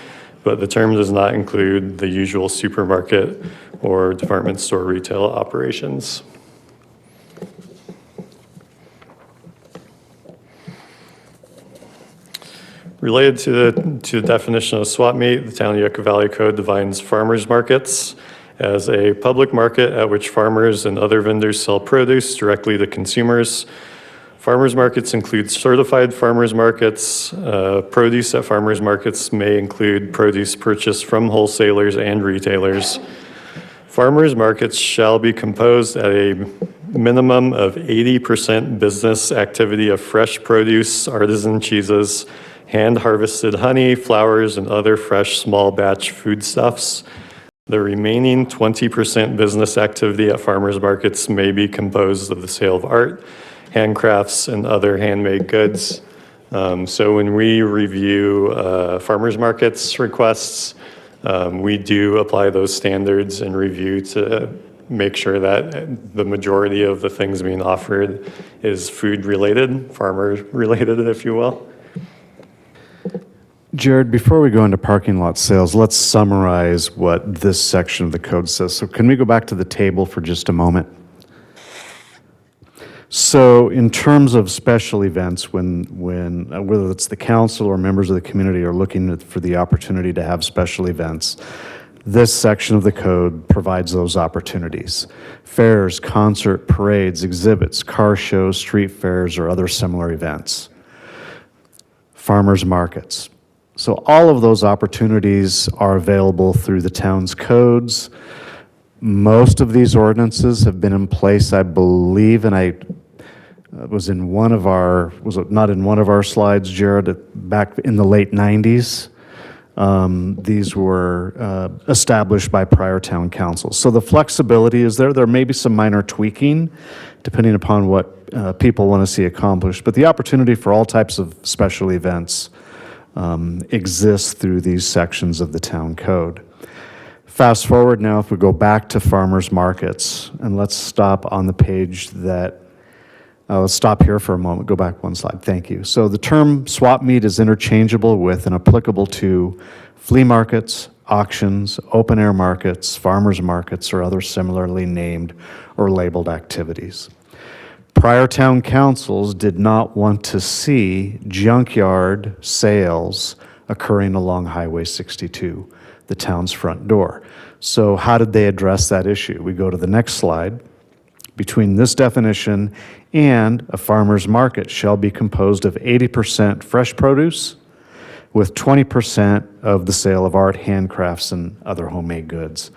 but the term does not include the usual supermarket or department store retail operations. Related to the definition of swap meet, the Town of Yucca Valley Code defines farmers markets as a public market at which farmers and other vendors sell produce directly to consumers. Farmers markets include certified farmers markets. Produce at farmers markets may include produce purchased from wholesalers and retailers. Farmers markets shall be composed at a minimum of 80% business activity of fresh produce, artisan cheeses, hand-harvested honey, flowers, and other fresh small batch foodstuffs. The remaining 20% business activity at farmers markets may be composed of the sale of art, handcrafts, and other handmade goods. So when we review farmers markets requests, we do apply those standards and review to make sure that the majority of the things being offered is food-related, farmer-related, if you will. Jared, before we go into parking lot sales, let's summarize what this section of the code says. So can we go back to the table for just a moment? So in terms of special events, when whether it's the council or members of the community are looking for the opportunity to have special events, this section of the code provides those opportunities. Fairs, concert, parades, exhibits, car shows, street fairs, or other similar events. Farmers markets. So all of those opportunities are available through the town's codes. Most of these ordinances have been in place, I believe, and I was in one of our, was it not in one of our slides, Jared, back in the late 90s. These were established by prior town councils. So the flexibility is there. There may be some minor tweaking depending upon what people want to see accomplished, but the opportunity for all types of special events exists through these sections of the town code. Fast forward now, if we go back to farmers markets, and let's stop on the page that, let's stop here for a moment, go back one slide, thank you. So the term swap meet is interchangeable with and applicable to flea markets, auctions, open air markets, farmers markets, or other similarly named or labeled activities. Prior town councils did not want to see junkyard sales occurring along Highway 62, the town's front door. So how did they address that issue? We go to the next slide. Between this definition and a farmer's market shall be composed of 80% fresh produce with 20% of the sale of art, handcrafts, and other homemade goods.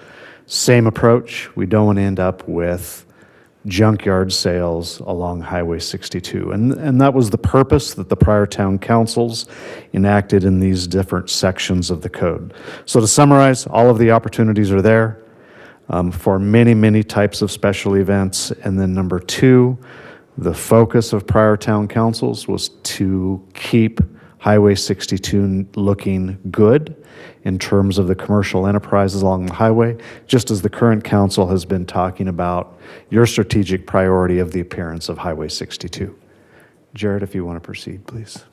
Same approach. We don't want to end up with junkyard sales along Highway 62. And that was the purpose that the prior town councils enacted in these different sections of the code. So to summarize, all of the opportunities are there for many, many types of special events. And then number two, the focus of prior town councils was to keep Highway 62 looking good in terms of the commercial enterprises along the highway, just as the current council has been talking about your strategic priority of the appearance of Highway 62. Jared, if you want to proceed, please.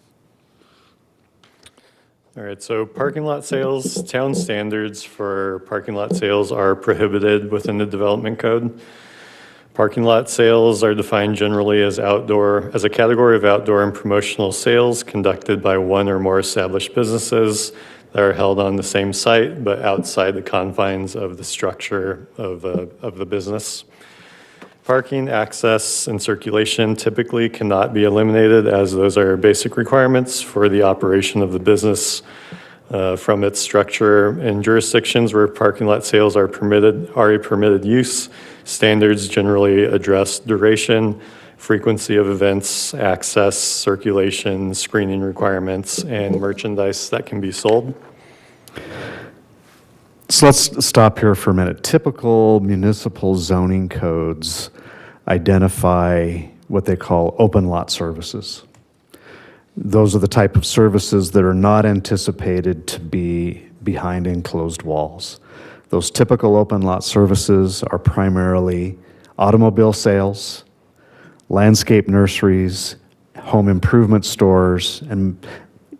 All right, so parking lot sales, town standards for parking lot sales are prohibited within the development code. Parking lot sales are defined generally as as a category of outdoor and promotional sales conducted by one or more established businesses that are held on the same site but outside the confines of the structure of the business. Parking, access, and circulation typically cannot be eliminated, as those are basic requirements for the operation of the business from its structure. In jurisdictions where parking lot sales are a permitted use, standards generally address duration, frequency of events, access, circulation, screening requirements, and merchandise that can be sold. So let's stop here for a minute. Typical municipal zoning codes identify what they call open lot services. Those are the type of services that are not anticipated to be behind enclosed walls. Those typical open lot services are primarily automobile sales, landscape nurseries, home improvement stores, and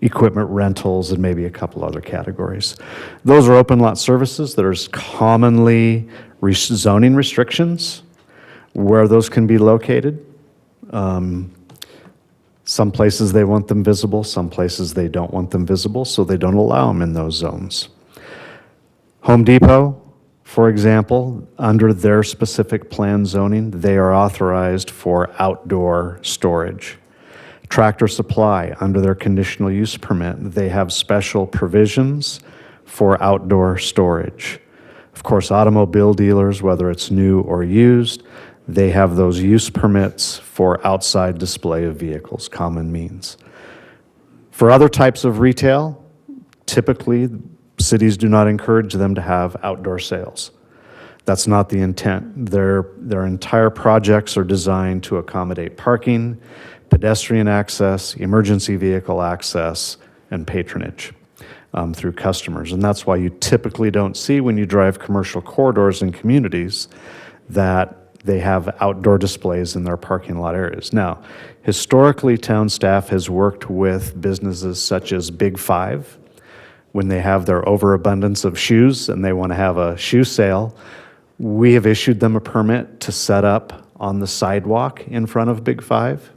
equipment rentals, and maybe a couple other categories. Those are open lot services. There's commonly zoning restrictions where those can be located. Some places they want them visible, some places they don't want them visible, so they don't allow them in those zones. Home Depot, for example, under their specific plan zoning, they are authorized for outdoor storage. Tractor Supply, under their conditional use permit, they have special provisions for outdoor storage. Of course, automobile dealers, whether it's new or used, they have those use permits for outside display of vehicles, common means. For other types of retail, typically, cities do not encourage them to have outdoor sales. That's not the intent. Their entire projects are designed to accommodate parking, pedestrian access, emergency vehicle access, and patronage through customers. And that's why you typically don't see, when you drive commercial corridors in communities, that they have outdoor displays in their parking lot areas. Now, historically, town staff has worked with businesses such as Big Five when they have their overabundance of shoes and they want to have a shoe sale. We have issued them a permit to set up on the sidewalk in front of Big Five.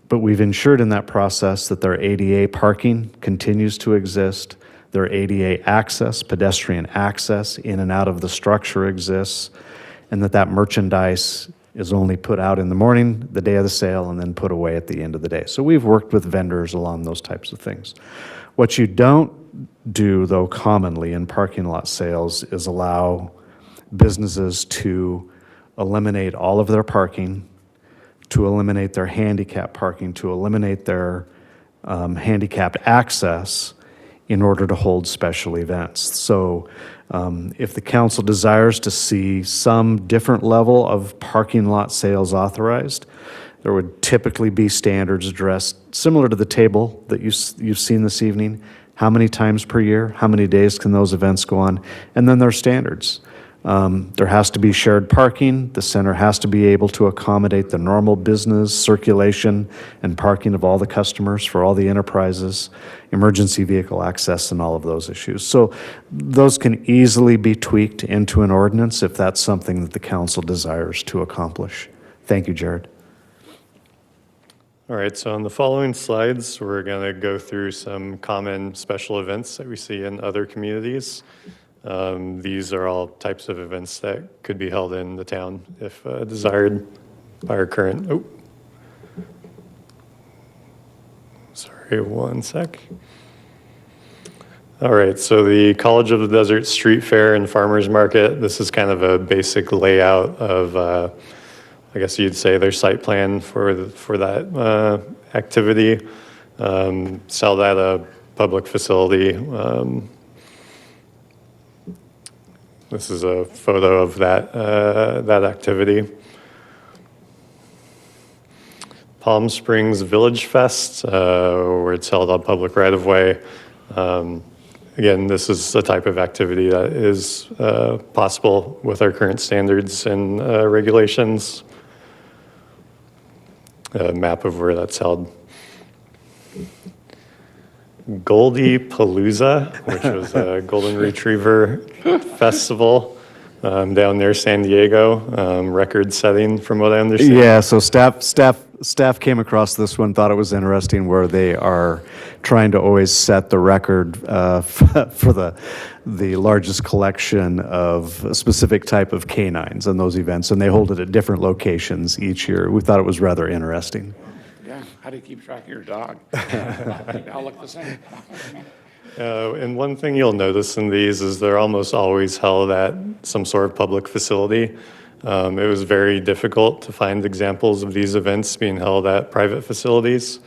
But we've ensured in that process that their ADA parking continues to exist, their ADA access, pedestrian access in and out of the structure exists, and that merchandise is only put out in the morning, the day of the sale, and then put away at the end of the day. So we've worked with vendors along those types of things. What you don't do, though, commonly in parking lot sales is allow businesses to eliminate all of their parking, to eliminate their handicap parking, to eliminate their handicapped access in order to hold special events. So if the council desires to see some different level of parking lot sales authorized, there would typically be standards addressed similar to the table that you've seen this evening. How many times per year? How many days can those events go on? And then there are standards. There has to be shared parking. The center has to be able to accommodate the normal business, circulation, and parking of all the customers for all the enterprises, emergency vehicle access, and all of those issues. So those can easily be tweaked into an ordinance if that's something that the council desires to accomplish. Thank you, Jared. All right, so on the following slides, we're going to go through some common special events that we see in other communities. These are all types of events that could be held in the town if desired by our current, sorry, one sec. All right, so the College of the Desert Street Fair and Farmers Market, this is kind of a basic layout of, I guess you'd say, their site plan for that activity. It's held at a public facility. This is a photo of that activity. Palm Springs Village Fest, where it's held on public right-of-way. Again, this is a type of activity that is possible with our current standards and regulations. A map of where that's held. Goldie Palooza, which was a golden retriever festival down near San Diego, record setting from what I understand. Yeah, so staff came across this one, thought it was interesting, where they are trying to always set the record for the largest collection of a specific type of canines in those events, and they hold it at different locations each year. We thought it was rather interesting. Yeah, how do you keep track of your dog? They all look the same. And one thing you'll notice in these is they're almost always held at some sort of public facility. It was very difficult to find examples of these events being held at private facilities.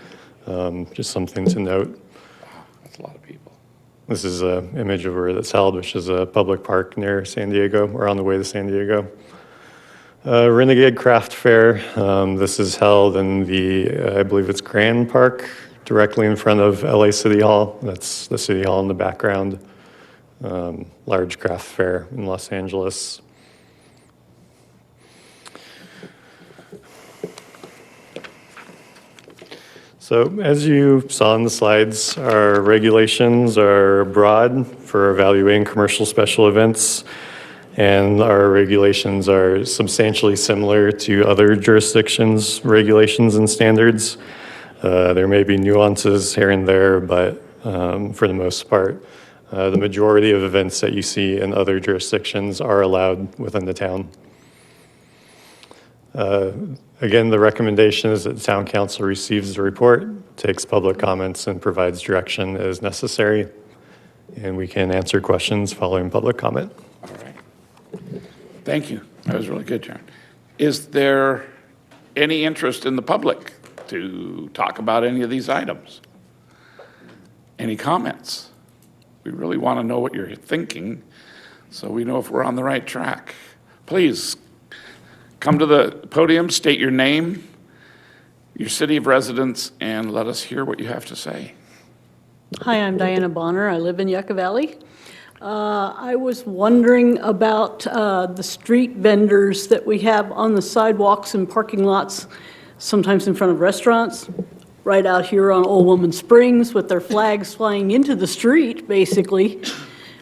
Just something to note. Wow, that's a lot of people. This is an image of where that's held, which is a public park near San Diego, or on the way to San Diego. Renegade Craft Fair. This is held in the, I believe it's Grand Park, directly in front of LA City Hall. That's the City Hall in the background. large craft fair in Los Angeles. So as you saw in the slides, our regulations are broad for evaluating commercial special events, and our regulations are substantially similar to other jurisdictions' regulations and standards. There may be nuances here and there, but for the most part, the majority of events that you see in other jurisdictions are allowed within the town. Again, the recommendation is that the town council receives the report, takes public comments, and provides direction as necessary. And we can answer questions following public comment. All right. Thank you. That was really good, John. Is there any interest in the public to talk about any of these items? Any comments? We really want to know what you're thinking so we know if we're on the right track. Please come to the podium, state your name, your city of residence, and let us hear what you have to say. Hi, I'm Diana Bonner. I live in Yucca Valley. I was wondering about the street vendors that we have on the sidewalks and parking lots, sometimes in front of restaurants, right out here on Old Woman Springs with their flags flying into the street, basically.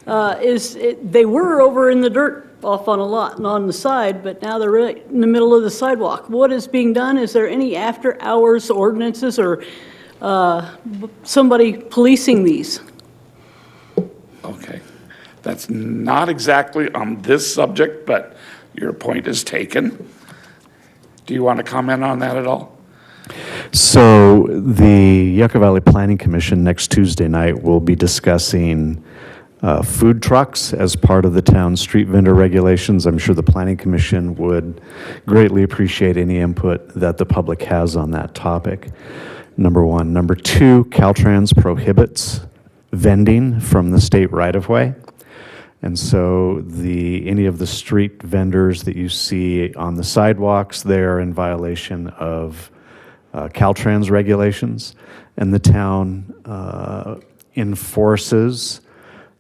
They were over in the dirt off on a lot and on the side, but now they're right in the middle of the sidewalk. What is being done? Is there any after-hours ordinances or somebody policing these? Okay. That's not exactly on this subject, but your point is taken. Do you want to comment on that at all? So the Yucca Valley Planning Commission next Tuesday night will be discussing food trucks as part of the town's street vendor regulations. I'm sure the Planning Commission would greatly appreciate any input that the public has on that topic, number one. Number two, Caltrans prohibits vending from the state right-of-way. And so any of the street vendors that you see on the sidewalks, they are in violation of Caltrans regulations. And the town enforces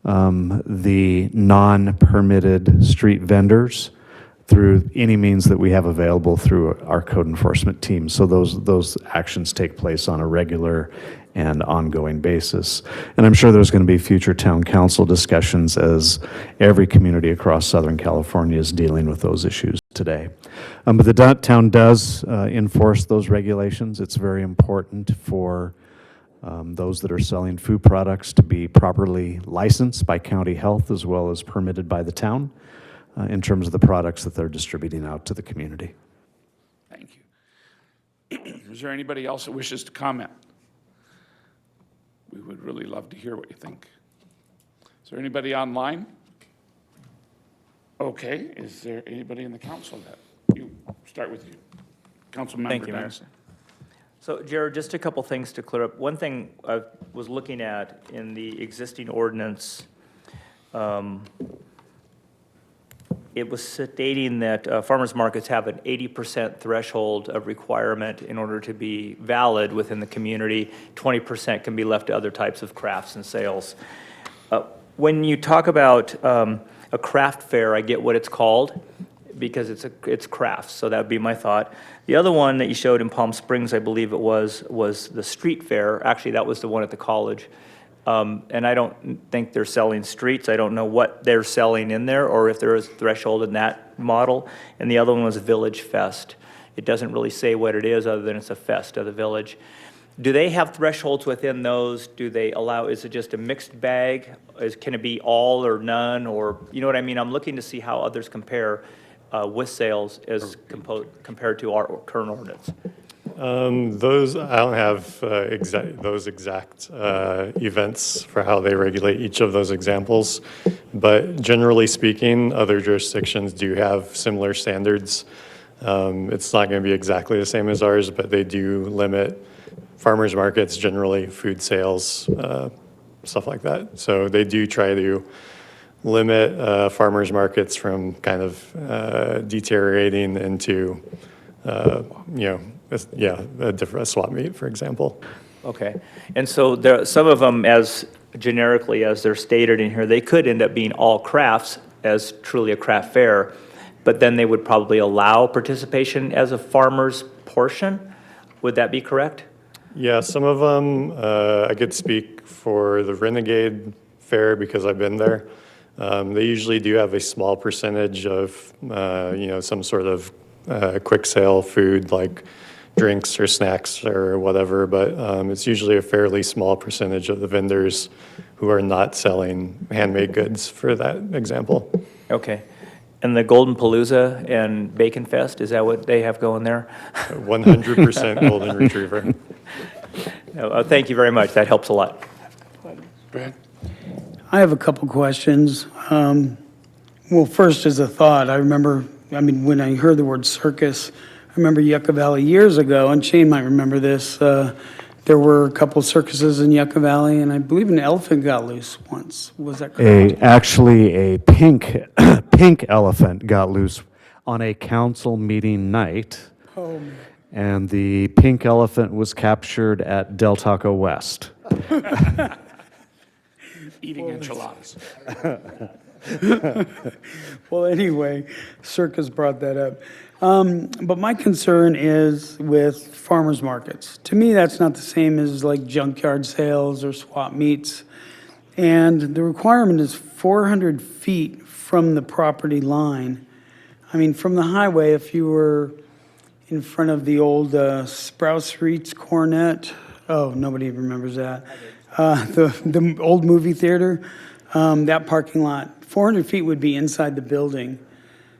the non-permitted street vendors through any means that we have available through our code enforcement team. So those actions take place on a regular and ongoing basis. And I'm sure there's going to be future town council discussions as every community across Southern California is dealing with those issues today. But the town does enforce those regulations. It's very important for those that are selling food products to be properly licensed by county health as well as permitted by the town in terms of the products that they're distributing out to the community. Thank you. Is there anybody else that wishes to comment? We would really love to hear what you think. Is there anybody online? Okay, is there anybody in the council that you start with you? Councilmember Thank you, Mayor. Dennison. So, Jared, just a couple things to clear up. One thing I was looking at in the existing ordinance, it was stating that farmers markets have an 80% threshold of requirement in order to be valid within the community. 20% can be left to other types of crafts and sales. When you talk about a craft fair, I get what it's called because it's crafts, so that would be my thought. The other one that you showed in Palm Springs, I believe it was the street fair. Actually, that was the one at the college. And I don't think they're selling streets. I don't know what they're selling in there or if there is a threshold in that model. And the other one was Village Fest. It doesn't really say what it is other than it's a fest of the village. Do they have thresholds within those? Do they allow, is it just a mixed bag? Can it be all or none? Or, you know what I mean? I'm looking to see how others compare with sales as compared to our current ordinance. Those, I don't have those exact events for how they regulate each of those examples, but generally speaking, other jurisdictions do have similar standards. It's not going to be exactly the same as ours, but they do limit farmers markets, generally food sales, stuff like that. So they do try to limit farmers markets from kind of deteriorating into, a swap meet, for example. Okay, and so there, some of them, as generically, as they're stated in here, they could end up being all crafts as truly a craft fair, but then they would probably allow participation as a farmer's portion. Would that be correct? Yeah, some of them, I could speak for the Renegade Fair because I've been there. They usually do have a small percentage of, some sort of quick sale food like drinks or snacks or whatever, but it's usually a fairly small percentage of the vendors who are not selling handmade goods for that example. Okay. And the Golden Palooza and Bacon Fest, is that what they have going there? 100% golden retriever. No, thank you very much. That helps a lot. Brad? I have a couple questions. Well, first, as a thought, when I heard the word circus, I remember Yucca Valley years ago, and Shane might remember this. There were a couple circuses in Yucca Valley, and I believe an elephant got loose once. Was that correct? Actually, a pink elephant got loose on a council meeting night. Oh, man. And the pink elephant was captured at Del Taco West. Eating enchiladas. Well, anyway, circus brought that up. But my concern is with farmers markets. To me, that's not the same as like junkyard sales or swap meets. And the requirement is 400 feet from the property line. I mean, from the highway, if you were in front of the old Sprouse Reeds Cornet, oh, nobody remembers that. The old movie theater, that parking lot, 400 feet would be inside the building.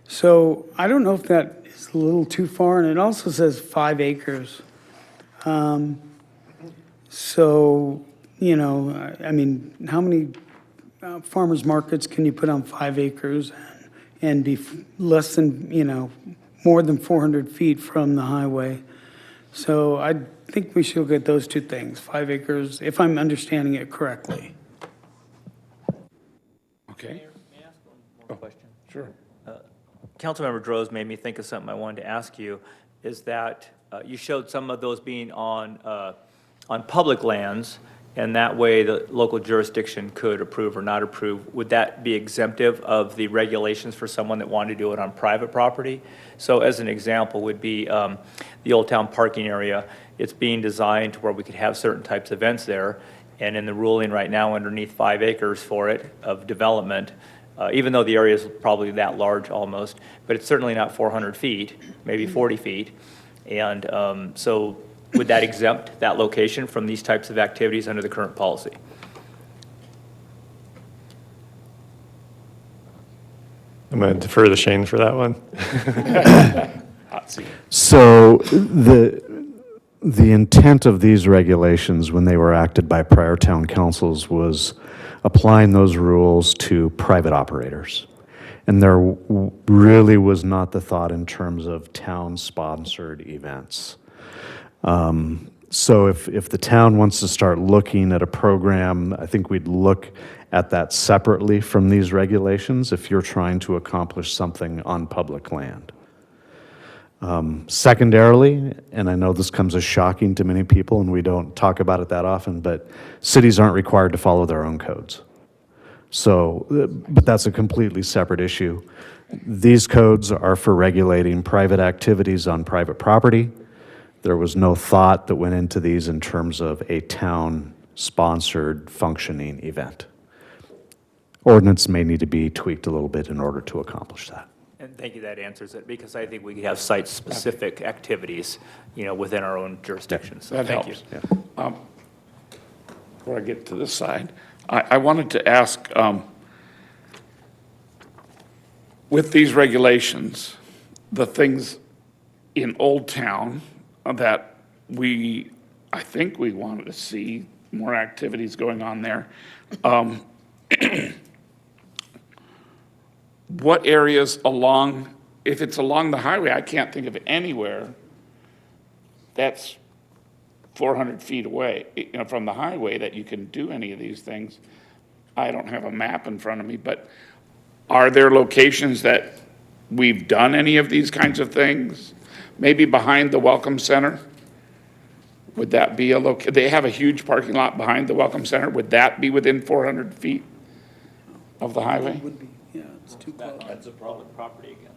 So I don't know if that is a little too far, and it also says 5 acres. So, I mean, how many farmers markets can you put on 5 acres and be less than, more than 400 feet from the highway? So I think we should look at those two things, 5 acres, if I'm understanding it correctly. Okay. May I ask one more question? Sure. Councilmember Droz made me think of something I wanted to ask you, is that you showed some of those being on public lands, and that way the local jurisdiction could approve or not approve. Would that be exemptive of the regulations for someone that wanted to do it on private property? So as an example would be the Old Town parking area. It's being designed to where we could have certain types of events there, and in the ruling right now underneath 5 acres for it of development, even though the area is probably that large almost, but it's certainly not 400 feet, maybe 40 feet. And so would that exempt that location from these types of activities under the current policy? I'm going to defer to Shane for that one. Hot seat. So the intent of these regulations when they were acted by prior town councils was applying those rules to private operators. And there really was not the thought in terms of town-sponsored events. So if the town wants to start looking at a program, I think we'd look at that separately from these regulations if you're trying to accomplish something on public land. Secondarily, and I know this comes as shocking to many people and we don't talk about it that often, but cities aren't required to follow their own codes. So, but that's a completely separate issue. These codes are for regulating private activities on private property. There was no thought that went into these in terms of a town-sponsored functioning event. Ordinance may need to be tweaked a little bit in order to accomplish that. And thank you, that answers it, because I think we could have site-specific activities, within our own jurisdictions. So That thank helps. you. Before I get to this side, I wanted to ask, with these regulations, the things in Old Town that I think we wanted to see more activities going on there. What areas if it's along the highway, I can't think of anywhere that's 400 feet away, from the highway that you can do any of these things. I don't have a map in front of me, but are there locations that we've done any of these kinds of things? Maybe behind the Welcome Center, Would that be they have a huge parking lot behind the Welcome Center. Would that be within 400 feet of the highway? Yeah, it's too close. That's a public property again,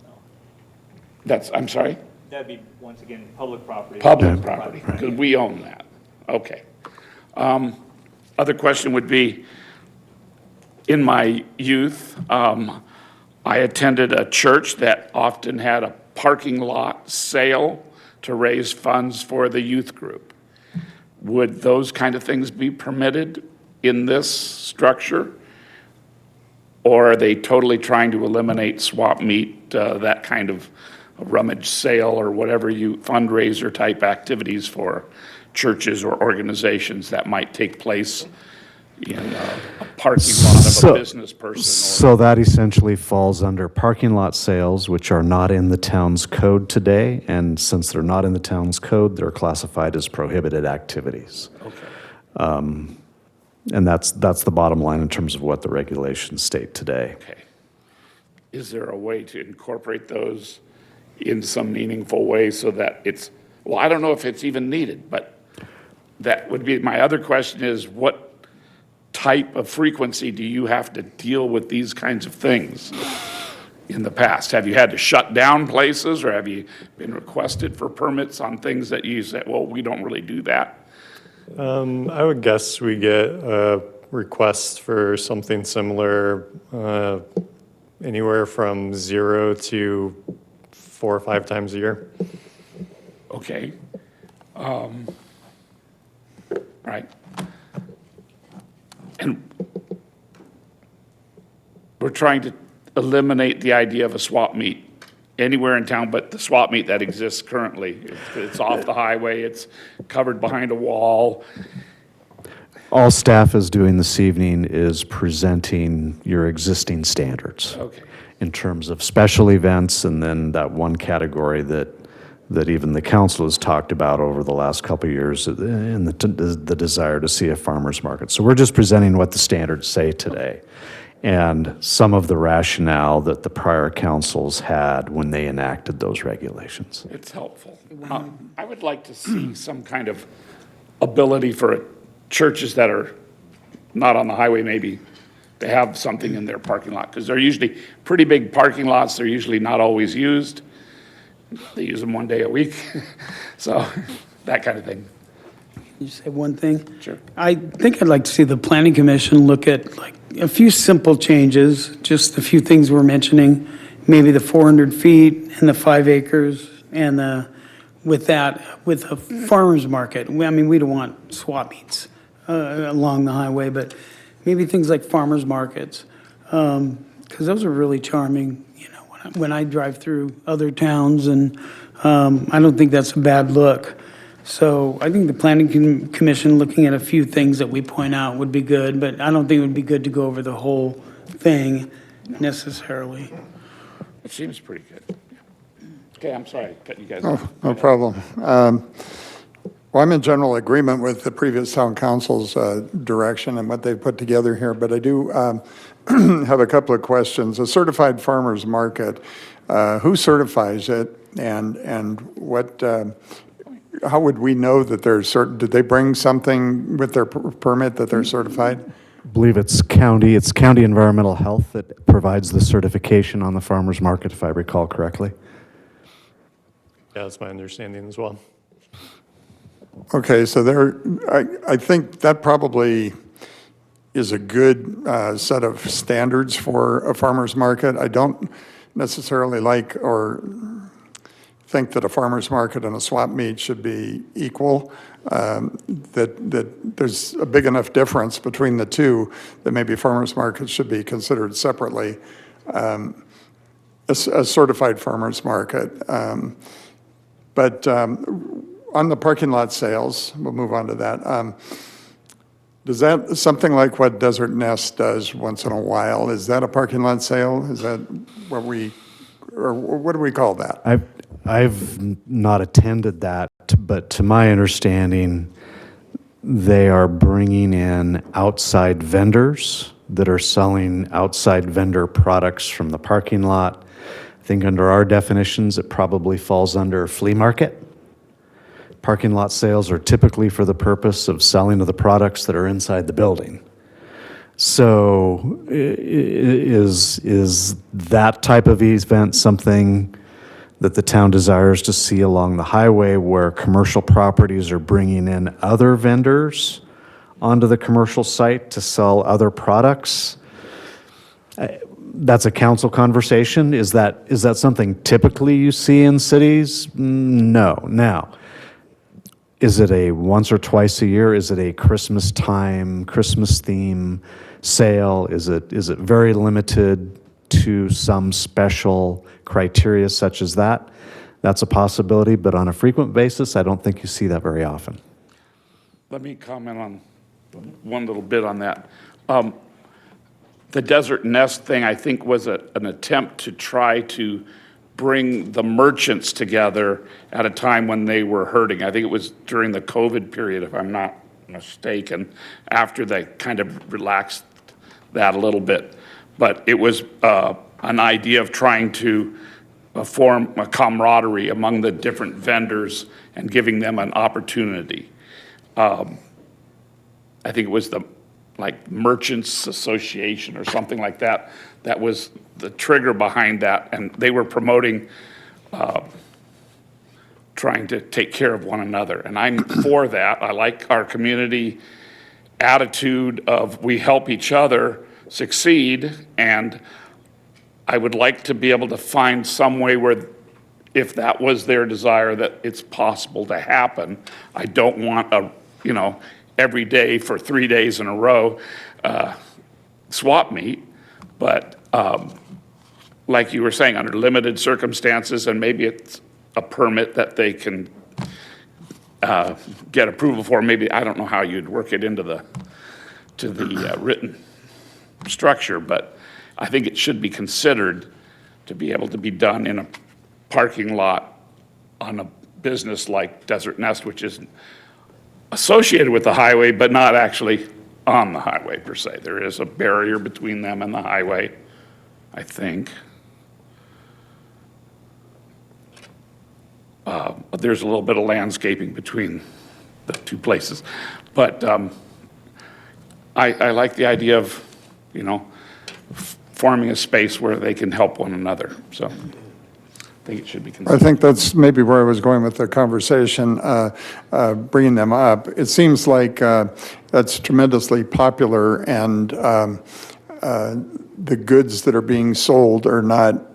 though. I'm sorry? That'd be, once again, public property. Public property, because we own that. Okay. Other question would be, in my youth, I attended a church that often had a parking lot sale to raise funds for the youth group. Would those kind of things be permitted in this structure? Or are they totally trying to eliminate swap meet, that kind of rummage sale or whatever fundraiser type activities for churches or organizations that might take place in a parking lot of a business person? So that essentially falls under parking lot sales, which are not in the town's code today, and since they're not in the town's code, they're classified as prohibited activities. Okay. And that's the bottom line in terms of what the regulations state today. Okay. Is there a way to incorporate those in some meaningful way so that well, I don't know if it's even needed, but that would be my other question is, what type of frequency do you have to deal with these kinds of things in the past? Have you had to shut down places, or have you been requested for permits on things that you said, well, we don't really do that? I would guess we get requests for something similar, anywhere from 0 to 4 or 5 times a year. Okay. Right. And we're trying to eliminate the idea of a swap meet anywhere in town but the swap meet that exists currently. It's off the highway, it's covered behind a wall. All staff is doing this evening is presenting your existing standards. Okay. In terms of special events, and then that one category that even the council has talked about over the last couple of years, and the desire to see a farmer's market. So we're just presenting what the standards say today, and some of the rationale that the prior councils had when they enacted those regulations. It's helpful. I would like to see some kind of ability for churches that are not on the highway maybe to have something in their parking lot, because they're usually pretty big parking lots. They're usually not always used. They use them one day a week. So that kind of thing. You say one thing? Sure. I think I'd like to see the planning commission look at like a few simple changes, just a few things we're mentioning, maybe the 400 feet and the 5 acres, and with a farmer's market. I mean, we don't want swap meets along the highway, but maybe things like farmer's markets, because those are really charming, when I drive through other towns, and I don't think that's a bad look. So I think the planning commission looking at a few things that we point out would be good, but I don't think it would be good to go over the whole thing necessarily. It seems pretty good. Okay, I'm sorry, cut you guys Oh, off. no problem. Well, I'm in general agreement with the previous town council's direction and what they've put together here, but I do have a couple of questions. A certified farmer's market, who certifies it, and what, how would we know that they're did they bring something with their permit that they're certified? I believe it's county environmental health that provides the certification on the farmer's market, if I recall correctly. Yeah, that's my understanding as well. Okay, so I think that probably is a good set of standards for a farmer's market. I don't necessarily like or think that a farmer's market and a swap meet should be equal, that there's a big enough difference between the two that maybe farmer's markets should be considered separately. A certified farmer's market. But on the parking lot sales, we'll move on to that. Does that, something like what Desert Nest does once in a while, is that a parking lot sale? Is that what what do we call that? I've not attended that, but to my understanding, they are bringing in outside vendors that are selling outside vendor products from the parking lot. I think under our definitions, it probably falls under flea market. Parking lot sales are typically for the purpose of selling of the products that are inside the building. So is that type of event something that the town desires to see along the highway where commercial properties are bringing in other vendors onto the commercial site to sell other products? That's a council conversation. Is that something typically you see in cities? No. Now, is it a once or twice a year? Is it a Christmas time, Christmas theme sale? Is it very limited to some special criteria such as that? That's a possibility, but on a frequent basis, I don't think you see that very often. Let me comment on one little bit on that. The Desert Nest thing, I think, was an attempt to try to bring the merchants together at a time when they were hurting. I think it was during the COVID period, if I'm not mistaken, after they kind of relaxed that a little bit. But it was an idea of trying to form a camaraderie among the different vendors and giving them an opportunity. I think it was the Merchants Association or something like that. That was the trigger behind that, and they were promoting trying to take care of one another. And I'm for that. I like our community attitude of we help each other succeed, and I would like to be able to find some way where, if that was their desire, that it's possible to happen. I don't want every day for 3 days in a row swap meet, but like you were saying, under limited circumstances, and maybe it's a permit that they can get approval for. Maybe, I don't know how you'd work it into the written structure, but I think it should be considered to be able to be done in a parking lot on a business like Desert Nest, which is associated with the highway, but not actually on the highway per se. There is a barrier between them and the highway, I think. But there's a little bit of landscaping between the two places. But I like the idea of, forming a space where they can help one another. So I think it should be considered. I think that's maybe where I was going with the conversation, bringing them up. It seems like that's tremendously popular, and the goods that are being sold are not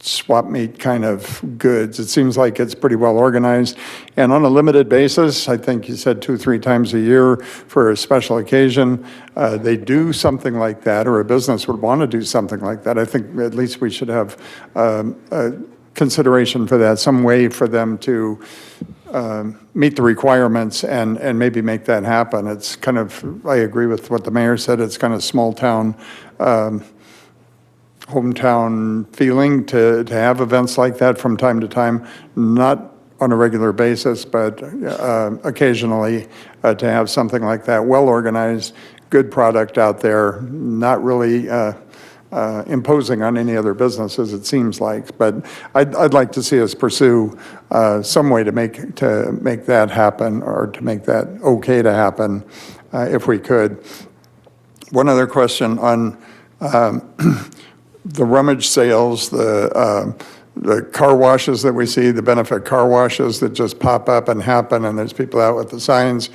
swap meet kind of goods. It seems like it's pretty well organized. And on a limited basis, I think you said 2-3 times a year for a special occasion, they do something like that, or a business would want to do something like that. I think at least we should have a consideration for that, some way for them to meet the requirements and maybe make that happen. It's kind of, I agree with what the mayor said, it's kind of small town, hometown feeling to have events like that from time to time, not on a regular basis, but occasionally to have something like that, well organized, good product out there, not really imposing on any other businesses, it seems like. But I'd like to see us pursue some way to make that happen, or to make that okay to happen, if we could. One other question on the rummage sales, the car washes that we see, the benefit car washes that just pop up and happen, and there's people out with the signs.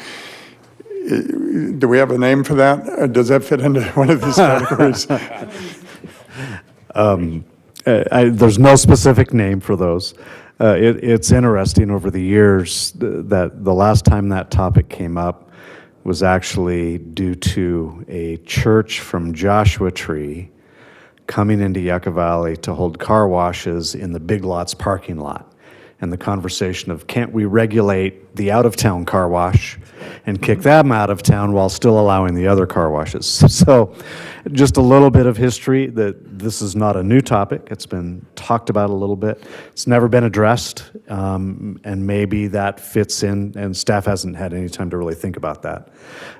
Do we have a name for that? Does that fit into one of these categories? There's no specific name for those. It's interesting over the years that the last time that topic came up was actually due to a church from Joshua Tree coming into Yucca Valley to hold car washes in the Big Lots parking lot. And the conversation of, can't we regulate the out-of-town car wash and kick them out of town while still allowing the other car washes? So just a little bit of history, that this is not a new topic. It's been talked about a little bit. It's never been addressed, and maybe that fits in, and staff hasn't had any time to really think about that.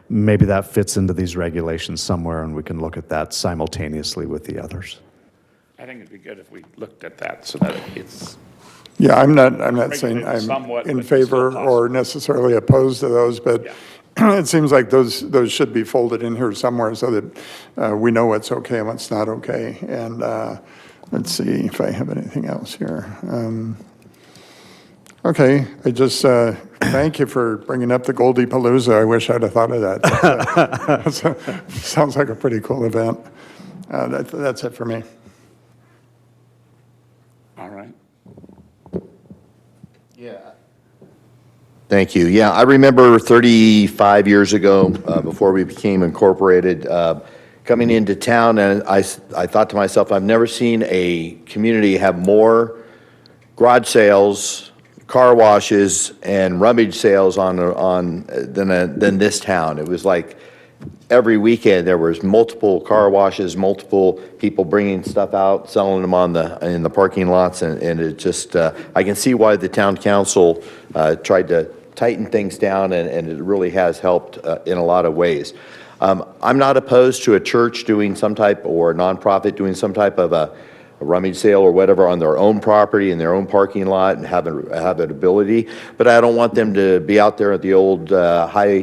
Maybe that fits into these regulations somewhere, and we can look at that simultaneously with the others. I think it'd be good if we looked at that so that it's Yeah, I'm not saying Regulated I'm somewhat, in but still favor possible. or necessarily opposed to those, but it seems like those should be folded in here somewhere so that we know what's okay and what's not okay. And let's see if I have anything else here. Okay, I just thank you for bringing up the Goldie Palooza. I wish I'd have thought of that. Sounds like a pretty cool event. That's it for me. All right. Thank you. Yeah, I remember 35 years ago, before we became incorporated, coming into town, and I thought to myself, I've never seen a community have more garage sales, car washes, and rummage sales than this town. It was like every weekend there was multiple car washes, multiple people bringing stuff out, selling them in the parking lots, and it just I can see why the town council tried to tighten things down, and it really has helped in a lot of ways. I'm not opposed to a church doing some type, or a nonprofit doing some type of a rummage sale or whatever on their own property, in their own parking lot, and have an ability, but I don't want them to be out there at the old High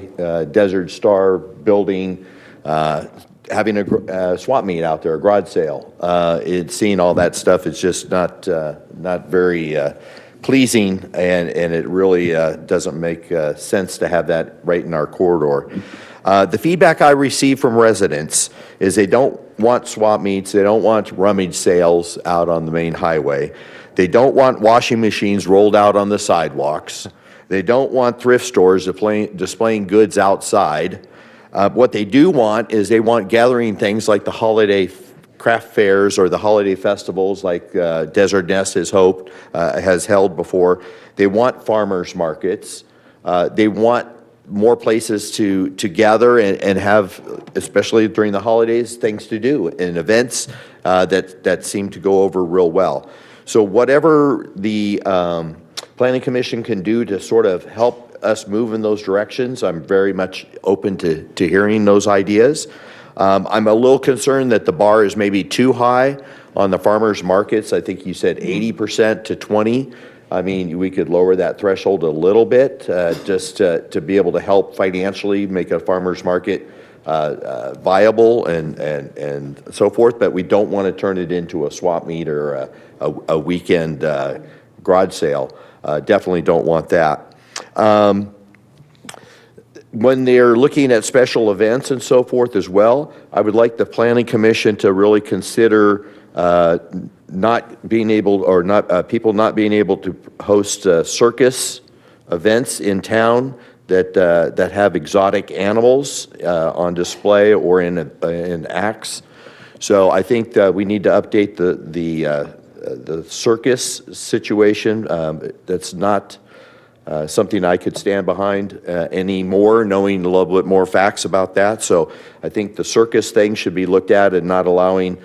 Desert Star building having a swap meet out there, a garage sale. Seeing all that stuff is just not very pleasing, and it really doesn't make sense to have that right in our corridor. The feedback I receive from residents is they don't want swap meets, they don't want rummage sales out on the main highway. They don't want washing machines rolled out on the sidewalks. They don't want thrift stores displaying goods outside. What they do want is they want gathering things like the holiday craft fairs or the holiday festivals like Desert Nest has held before. They want farmers markets. They want more places to gather and have, especially during the holidays, things to do and events that seem to go over real well. So whatever the Planning Commission can do to sort of help us move in those directions, I'm very much open to hearing those ideas. I'm a little concerned that the bar is maybe too high on the farmers markets. I think you said 80% to 20%. I mean, we could lower that threshold a little bit just to be able to help financially make a farmer's market viable and so forth, but we don't want to turn it into a swap meet or a weekend garage sale. Definitely don't want that. When they're looking at special events and so forth as well, I would like the Planning Commission to really consider not being able, or not people not being able to host circus events in town that have exotic animals on display or in acts. So I think that we need to update the circus situation. That's not something I could stand behind anymore, knowing a little bit more facts about that. So I think the circus thing should be looked at, and not allowing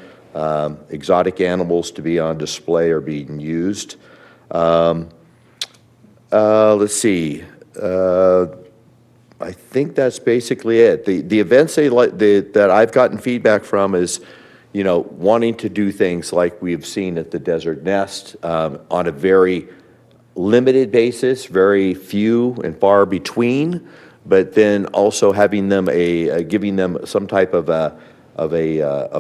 exotic animals to be on display or being used. Let's see. I think that's basically it. The events that I've gotten feedback from is, wanting to do things like we've seen at the Desert Nest on a very limited basis, very few and far between, but then also having them giving them some type of a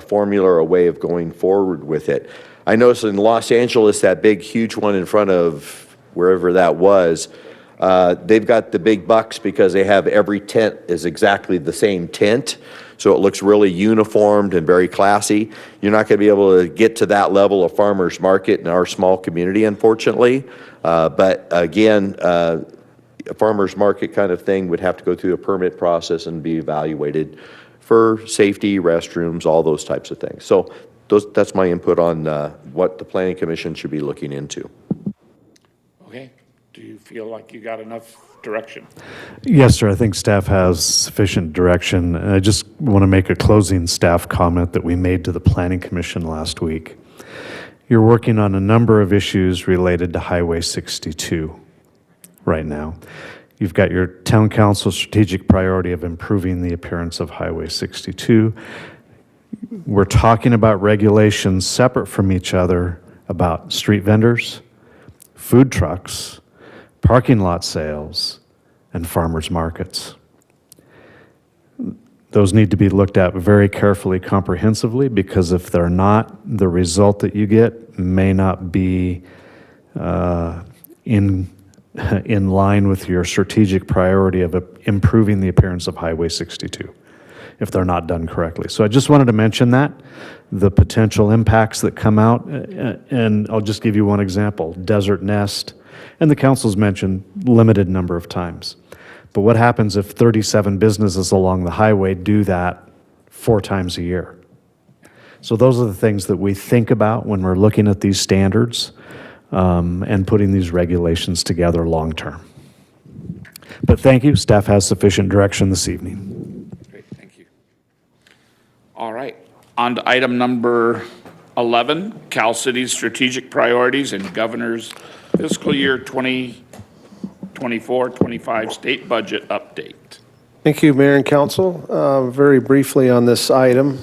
formula or a way of going forward with it. I noticed in Los Angeles, that big, huge one in front of wherever that was, they've got the big bucks because they have every tent is exactly the same tent. So it looks really uniformed and very classy. You're not going to be able to get to that level of farmers market in our small community, unfortunately. But again, a farmers market kind of thing would have to go through a permit process and be evaluated for safety, restrooms, all those types of things. So that's my input on what the Planning Commission should be looking into. Okay. Do you feel like you got enough direction? Yes, sir. I think staff has sufficient direction. And I just want to make a closing staff comment that we made to the Planning Commission last week. You're working on a number of issues related to Highway 62 right now. You've got your town council strategic priority of improving the appearance of Highway 62. We're talking about regulations separate from each other about street vendors, food trucks, parking lot sales, and farmers markets. Those need to be looked at very carefully, comprehensively, because if they're not, the result that you get may not be in line with your strategic priority of improving the appearance of Highway 62, if they're not done correctly. So I just wanted to mention that, the potential impacts that come out, and I'll just give you one example, Desert Nest, and the council's mentioned limited number of times. But what happens if 37 businesses along the highway do that 4 times a year? So those are the things that we think about when we're looking at these standards and putting these regulations together long term. But thank you. Staff has sufficient direction this evening. Great, thank you. All right, on to item number 11, Cal City's strategic priorities and governor's fiscal year 2024-25 state budget update. Thank you, Mayor and Council. Very briefly on this item,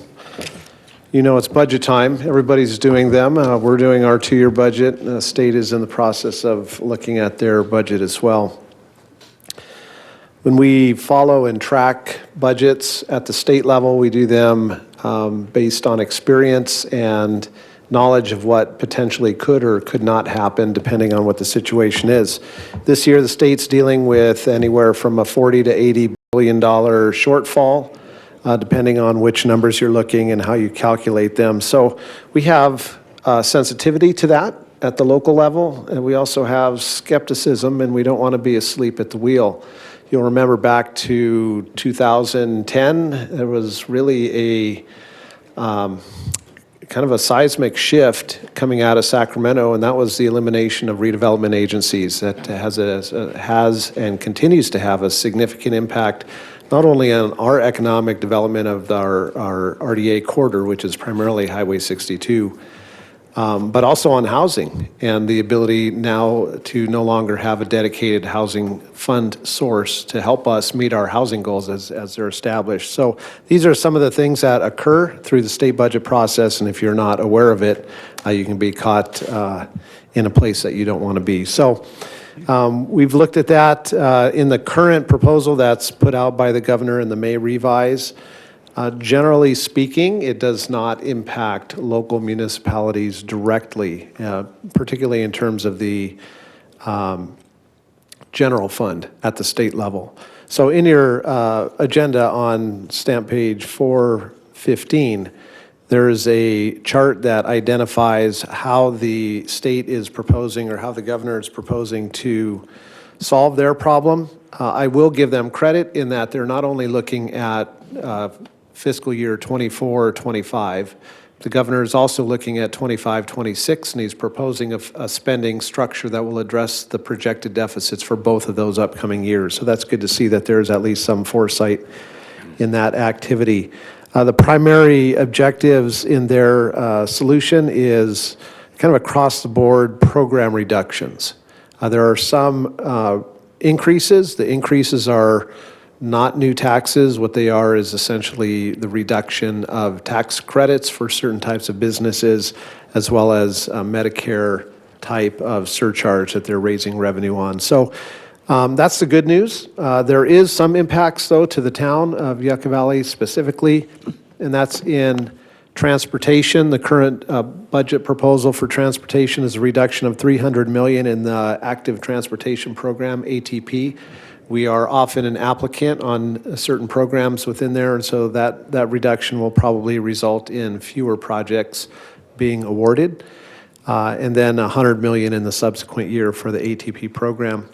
you know it's budget time. Everybody's doing them. We're doing our 2-year budget. The state is in the process of looking at their budget as well. When we follow and track budgets at the state level, we do them based on experience and knowledge of what potentially could or could not happen depending on what the situation is. This year, the state's dealing with anywhere from a $40 to $80 billion shortfall, depending on which numbers you're looking and how you calculate them. So we have sensitivity to that at the local level, and we also have skepticism, and we don't want to be asleep at the wheel. You'll remember back to 2010, there was really a kind of a seismic shift coming out of Sacramento, and that was the elimination of redevelopment agencies. That has and continues to have a significant impact, not only on our economic development of our RDA corridor, which is primarily Highway 62, but also on housing and the ability now to no longer have a dedicated housing fund source to help us meet our housing goals as they're established. So these are some of the things that occur through the state budget process, and if you're not aware of it, you can be caught in a place that you don't want to be. So we've looked at that in the current proposal that's put out by the governor in the May revise. Generally speaking, it does not impact local municipalities directly, particularly in terms of the general fund at the state level. So in your agenda on stamp page 415, there is a chart that identifies how the state is proposing or how the governor is proposing to solve their problem. I will give them credit in that they're not only looking at fiscal year 24-25. The governor is also looking at 25-26, and he's proposing a spending structure that will address the projected deficits for both of those upcoming years. So that's good to see that there's at least some foresight in that activity. The primary objectives in their solution is kind of across-the-board program reductions. There are some increases. The increases are not new taxes. What they are is essentially the reduction of tax credits for certain types of businesses, as well as a Medicare type of surcharge that they're raising revenue on. So that's the good news. There is some impacts, though, to the town of Yucca Valley specifically, and that's in transportation. The current budget proposal for transportation is a reduction of $300 million in the active transportation program, ATP. We are often an applicant on certain programs within there, and so that reduction will probably result in fewer projects being awarded, and then $100 million in the subsequent year for the ATP program.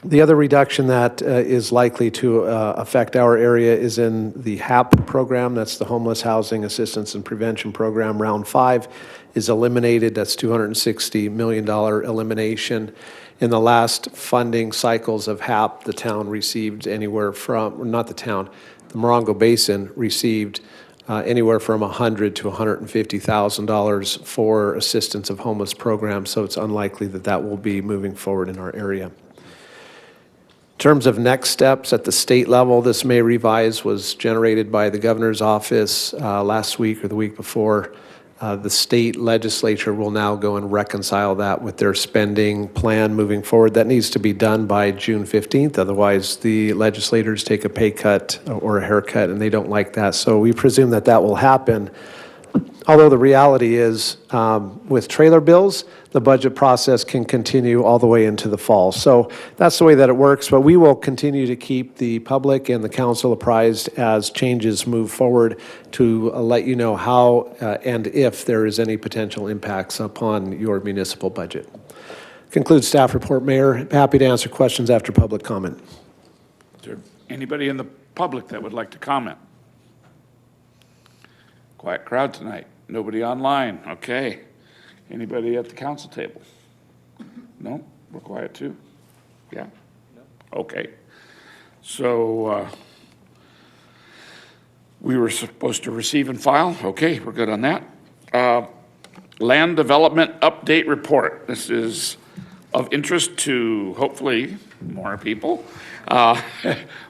The other reduction that is likely to affect our area is in the HAP program. That's the Homeless Housing Assistance and Prevention Program. Round 5 is eliminated. That's $260 million elimination. In the last funding cycles of HAP, the town received anywhere from, not the town, the Morongo Basin received anywhere from $100,000 to $150,000 for assistance of homeless programs, so it's unlikely that that will be moving forward in our area. In terms of next steps at the state level, this May revise was generated by the governor's office last week or the week before. The state legislature will now go and reconcile that with their spending plan moving forward. That needs to be done by June 15th. Otherwise, the legislators take a pay cut or a haircut, and they don't like that. So we presume that that will happen. Although the reality is, with trailer bills, the budget process can continue all the way into the fall. So that's the way that it works, but we will continue to keep the public and the council apprised as changes move forward to let you know how and if there is any potential impacts upon your municipal budget. Concludes staff report, Mayor. Happy to answer questions after public comment. Is there anybody in the public that would like to comment? Quiet crowd tonight. Nobody online. Okay. Anybody at the council table? No? We're quiet too? Yeah? Okay. So we were supposed to receive and file. Okay, we're good on that. Land development update report. This is of interest to hopefully more people.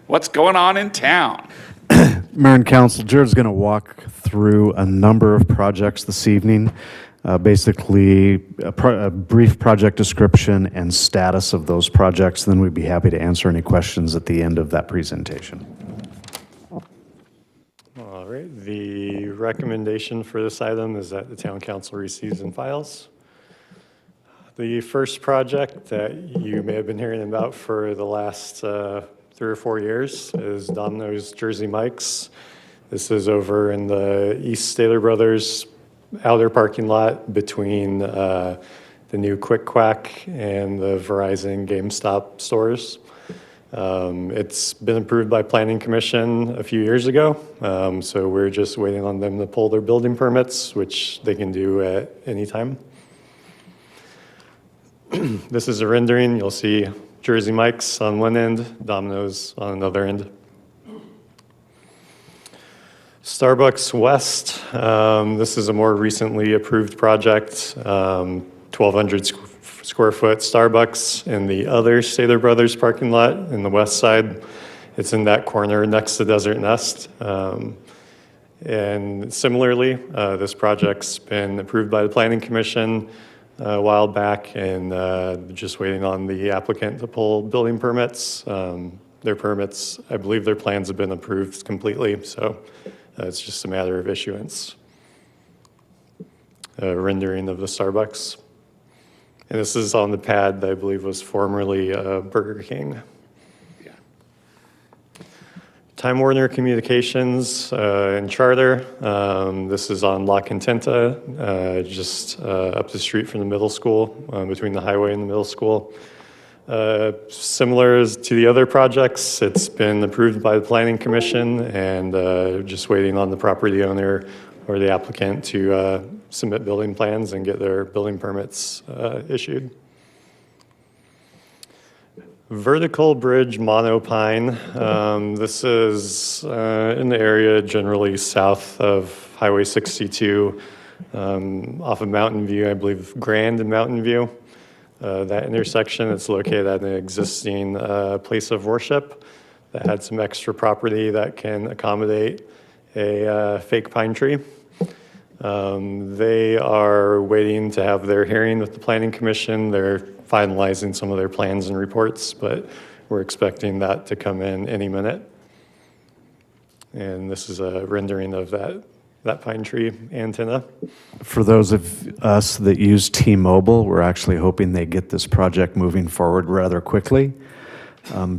What's going on in town? Mayor and Council, Jared's going to walk through a number of projects this evening. Basically, a brief project description and status of those projects. Then we'd be happy to answer any questions at the end of that presentation. All right, the recommendation for this item is that the town council receives and files. The first project that you may have been hearing about for the last 3 or 4 years is Domino's Jersey Mike's. This is over in the East Stater Brothers outer parking lot between the new Quick Quack and the Verizon GameStop stores. It's been approved by Planning Commission a few years ago, so we're just waiting on them to pull their building permits, which they can do at any time. This is a rendering. You'll see Jersey Mike's on one end, Domino's on another end. Starbucks West, this is a more recently approved project, 1,200 square foot Starbucks in the other Stater Brothers parking lot in the west side. It's in that corner next to Desert Nest. And similarly, this project's been approved by the Planning Commission a while back, and just waiting on the applicant to pull building permits. Their permits, I believe their plans have been approved completely, so it's just a matter of issuance. Rendering of the Starbucks. And this is on the pad that I believe was formerly Burger King. Yeah. Time Warner Communications and Charter. This is on La Contenta, just up the street from the middle school, between the highway and the middle school. Similar to the other projects, it's been approved by the Planning Commission and just waiting on the property owner or the applicant to submit building plans and get their building permits issued. Vertical Bridge Monopine. This is in the area generally south of Highway 62, off of Mountain View, I believe Grand and Mountain View. That intersection, it's located at an existing place of worship that had some extra property that can accommodate a fake pine tree. They are waiting to have their hearing with the Planning Commission. They're finalizing some of their plans and reports, but we're expecting that to come in any minute. And this is a rendering of that pine tree antenna. For those of us that use T-Mobile, we're actually hoping they get this project moving forward rather quickly.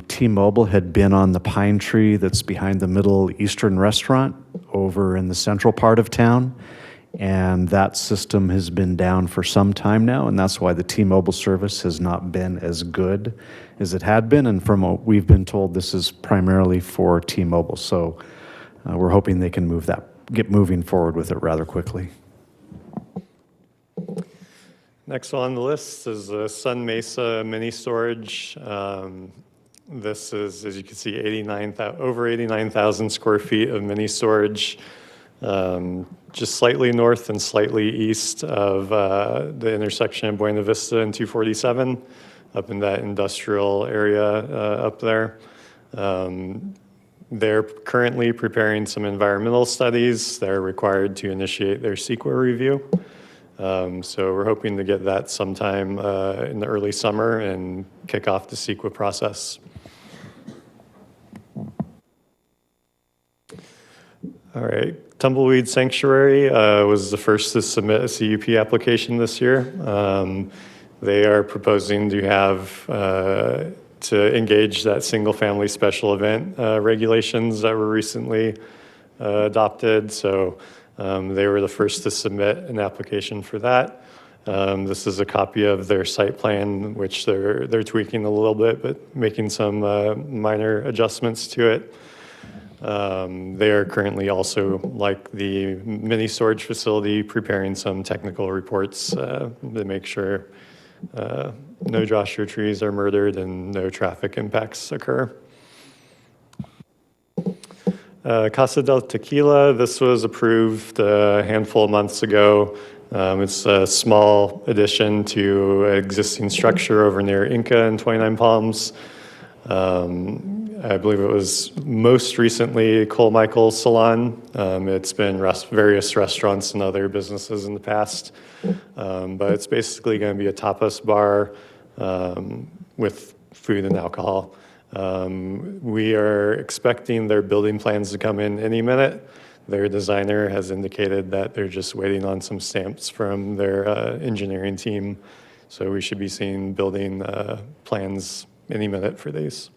T-Mobile had been on the pine tree that's behind the Middle Eastern restaurant over in the central part of town, and that system has been down for some time now, and that's why the T-Mobile service has not been as good as it had been, and from what we've been told, this is primarily for T-Mobile, so we're hoping they can get moving forward with it rather quickly. Next on the list is the Sun Mesa mini storage. This is, as you can see, over 89,000 square feet of mini storage, just slightly north and slightly east of the intersection of Buena Vista and 247, up in that industrial area up there. They're currently preparing some environmental studies that are required to initiate their CEQA review. So we're hoping to get that sometime in the early summer and kick off the CEQA process. All right, Tumbleweed Sanctuary was the first to submit a CUP application this year. They are proposing to have to engage that single-family special event regulations that were recently adopted. So they were the first to submit an application for that. This is a copy of their site plan, which they're tweaking a little bit, but making some minor adjustments to it. They are currently also, like the mini storage facility, preparing some technical reports to make sure no Joshua trees are murdered and no traffic impacts occur. Casa del Tequila, this was approved a handful of months ago. It's a small addition to an existing structure over near Inca and 29 Palms. I believe it was most recently Cole Michael's Salon. It's been various restaurants and other businesses in the past. But it's basically going to be a tapas bar with food and alcohol. We are expecting their building plans to come in any minute. Their designer has indicated that they're just waiting on some stamps from their engineering team. So we should be seeing building plans any minute for these.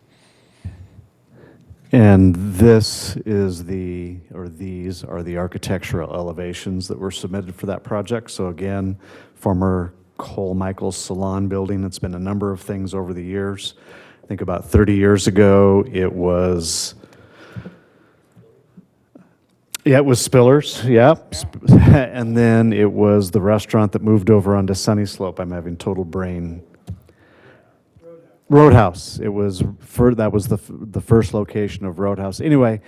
And this is these are the architectural elevations that were submitted for that project. So again, former Cole Michael's Salon building. It's been a number of things over the years. I think about 30 years ago, it was Spillers, yeah. And then it was the restaurant that moved over onto Sunny Slope. I'm having total brain. Roadhouse. That was the first location of Roadhouse. Anyway,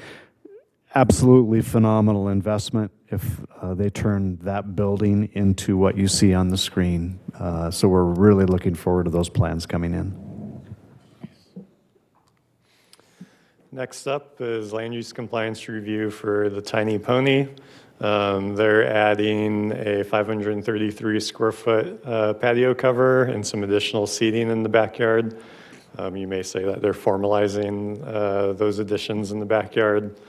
absolutely phenomenal investment if they turn that building into what you see on the screen. So we're really looking forward to those plans coming in. Next up is land use compliance review for the Tiny Pony. They're adding a 533 square foot patio cover and some additional seating in the backyard. You may say that they're formalizing those additions in the backyard.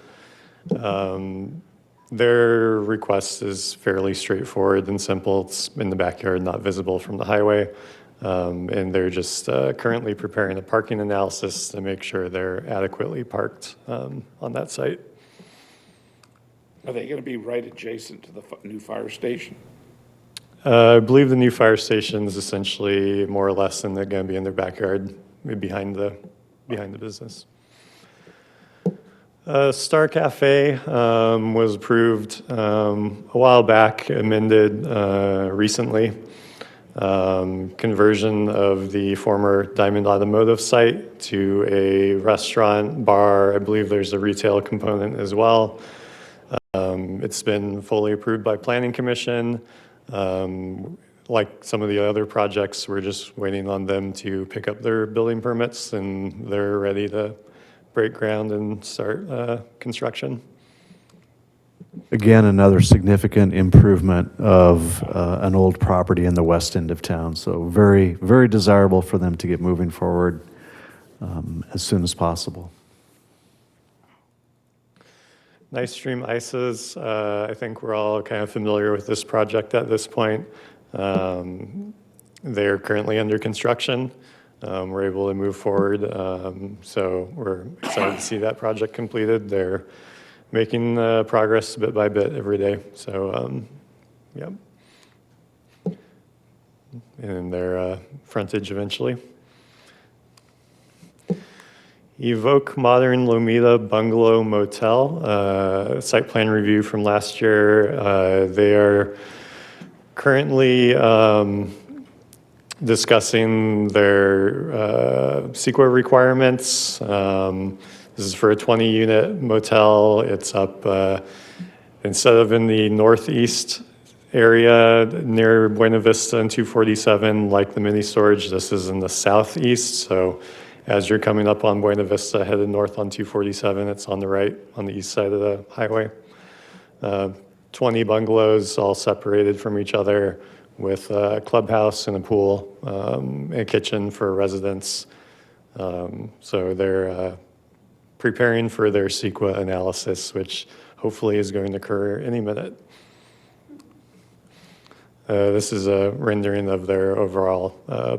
Their request is fairly straightforward and simple. It's in the backyard, not visible from the highway. And they're just currently preparing a parking analysis to make sure they're adequately parked on that site. Are they going to be right adjacent to the new fire station? I believe the new fire station is essentially more or less, and they're going to be in their backyard, behind the business. Star Cafe was approved a while back, amended recently. Conversion of the former Diamond Automotive site to a restaurant, bar. I believe there's a retail component as well. It's been fully approved by Planning Commission. Like some of the other projects, we're just waiting on them to pick up their building permits, and they're ready to break ground and start construction. Again, another significant improvement of an old property in the west end of town. So very, very desirable for them to get moving forward as soon as possible. Nice Stream Ices, I think we're all kind of familiar with this project at this point. They're currently under construction. We're able to move forward, so we're excited to see that project completed. They're making progress bit by bit every day, so yeah. And their frontage eventually. Evoke Modern Lomita Bungalow Motel, site plan review from last year. They are currently discussing their CEQA requirements. This is for a 20-unit motel. It's up, instead of in the northeast area near Buena Vista and 247, like the mini storage, this is in the southeast. So as you're coming up on Buena Vista, headed north on 247. It's on the right, on the east side of the highway. 20 bungalows all separated from each other with a clubhouse and a pool, a kitchen for residents. So they're preparing for their CEQA analysis, which hopefully is going to occur any minute. This is a rendering of their overall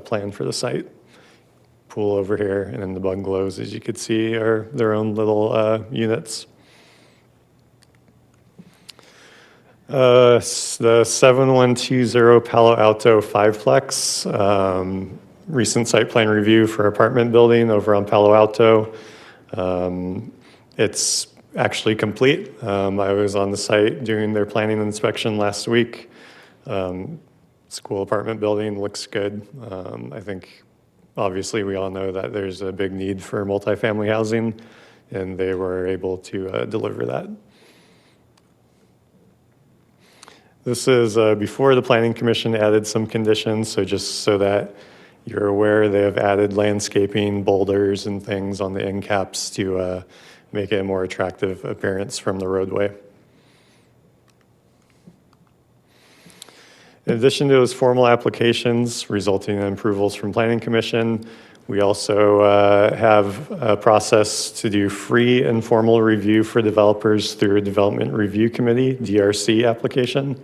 plan for the site. Pool over here, and then the bungalows, as you can see, are their own little units. The 7120 Palo Alto fiveplex, recent site plan review for apartment building over on Palo Alto. It's actually complete. I was on the site doing their planning inspection last week. School apartment building looks good. I think obviously we all know that there's a big need for multifamily housing, and they were able to deliver that. This is before the Planning Commission added some conditions, so just so that you're aware, they have added landscaping, boulders, and things on the end caps to make it a more attractive appearance from the roadway. In addition to those formal applications resulting in approvals from Planning Commission, we also have a process to do free informal review for developers through a Development Review Committee, DRC application.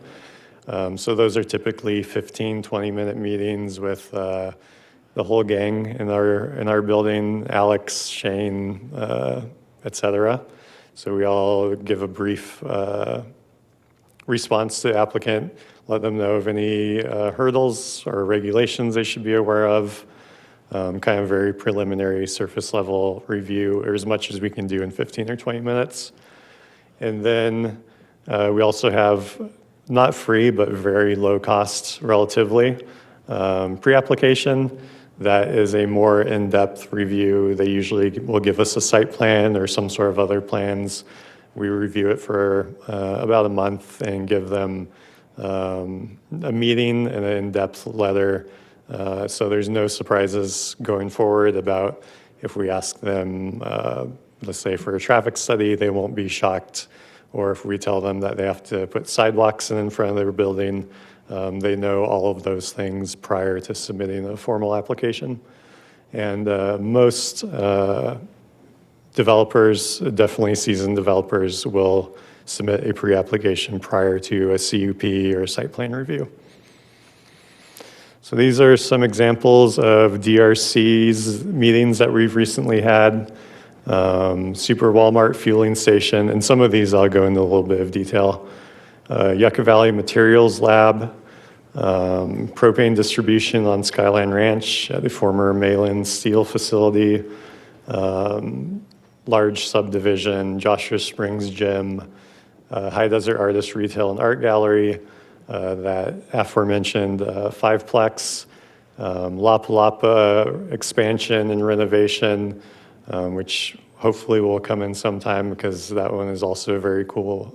So those are typically 15, 20-minute meetings with the whole gang in our building, Alex, Shane, et cetera. So we all give a brief response to the applicant, let them know of any hurdles or regulations they should be aware of, kind of very preliminary surface level review, or as much as we can do in 15 or 20 minutes. And then we also have, not free, but very low cost relatively, pre-application. That is a more in-depth review. They usually will give us a site plan or some sort of other plans. We review it for about a month and give them a meeting and an in-depth letter. So there's no surprises going forward about if we ask them, let's say for a traffic study, they won't be shocked. Or if we tell them that they have to put sidewalks in front of their building, they know all of those things prior to submitting a formal application. And most developers, definitely seasoned developers, will submit a pre-application prior to a CUP or a site plan review. So these are some examples of DRC's meetings that we've recently had. Super Walmart fueling station, and some of these I'll go into a little bit of detail. Yucca Valley Materials Lab, propane distribution on Skyline Ranch at the former Malin Steel facility, large subdivision, Joshua Springs Gym, High Desert Artist Retail and Art Gallery, that aforementioned fiveplex, Lapa Lapa expansion and renovation, which hopefully will come in sometime because that one is also a very cool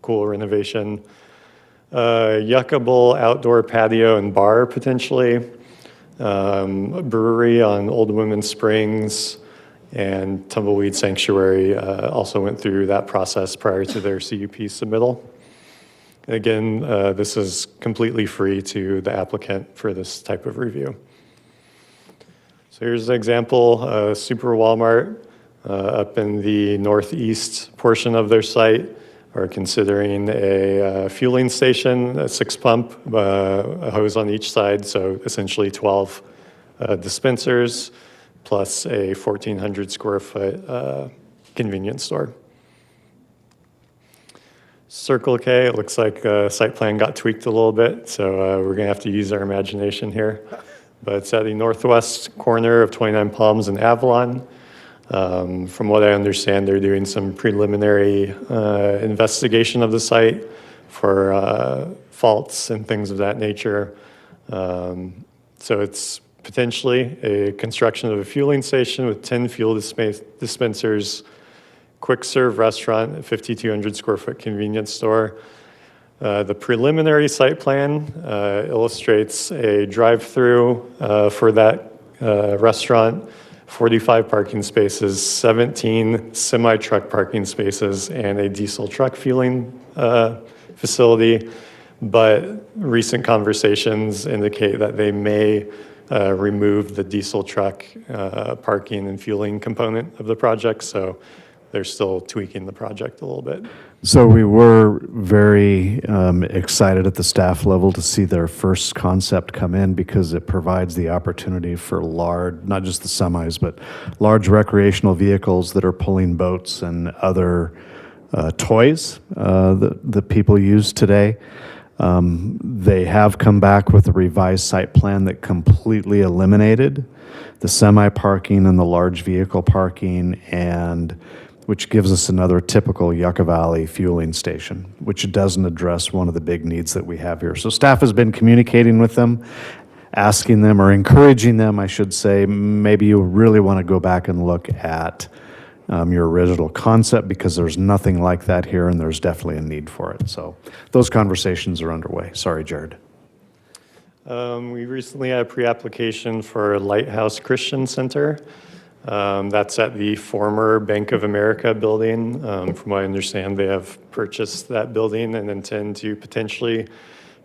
renovation. Yucca Bowl outdoor patio and bar potentially, a brewery on Old Women's Springs, and Tumbleweed Sanctuary also went through that process prior to their CUP submittal. And again, this is completely free to the applicant for this type of review. So here's an example, Super Walmart up in the northeast portion of their site are considering a fueling station, a 6-pump, a hose on each side, so essentially 12 dispensers, plus a 1,400 square foot convenience store. Circle K, it looks like site plan got tweaked a little bit, so we're gonna have to use our imagination here. But it's at the northwest corner of 29 Palms and Avalon. From what I understand, they're doing some preliminary investigation of the site for faults and things of that nature. So it's potentially a construction of a fueling station with 10 fuel dispensers, quick serve restaurant, a 5,200 square foot convenience store. The preliminary site plan illustrates a drive-through for that restaurant, 45 parking spaces, 17 semi-truck parking spaces, and a diesel truck fueling facility. But recent conversations indicate that they may remove the diesel truck parking and fueling component of the project, so they're still tweaking the project a little bit. So we were very excited at the staff level to see their first concept come in because it provides the opportunity for large, not just the semis, but large recreational vehicles that are pulling boats and other toys that people use today. They have come back with a revised site plan that completely eliminated the semi-parking and the large vehicle parking, and which gives us another typical Yucca Valley fueling station, which doesn't address one of the big needs that we have here. So staff has been communicating with them, asking them, or encouraging them, I should say, maybe you really want to go back and look at your original concept, because there's nothing like that here, and there's definitely a need for it. So those conversations are underway. Sorry, Jared. We recently had a pre-application for Lighthouse Christian Center. That's at the former Bank of America building. From what I understand, they have purchased that building and intend to potentially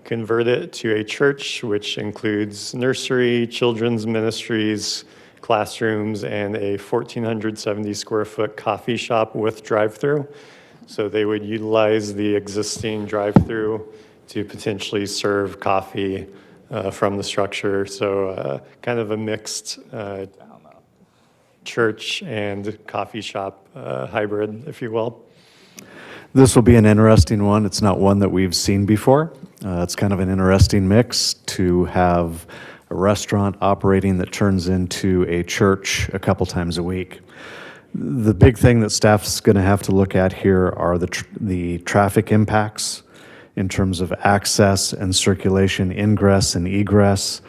convert it to a church, which includes nursery, children's ministries, classrooms, and a 1,470 square foot coffee shop with drive-through. So they would utilize the existing drive-through to potentially serve coffee from the structure. So kind of a mixed church and coffee shop hybrid, if you will. This will be an interesting one. It's not one that we've seen before. It's kind of an interesting mix to have a restaurant operating that turns into a church a couple times a week. The big thing that staff's going to have to look at here are the traffic impacts in terms of access and circulation, ingress and egress.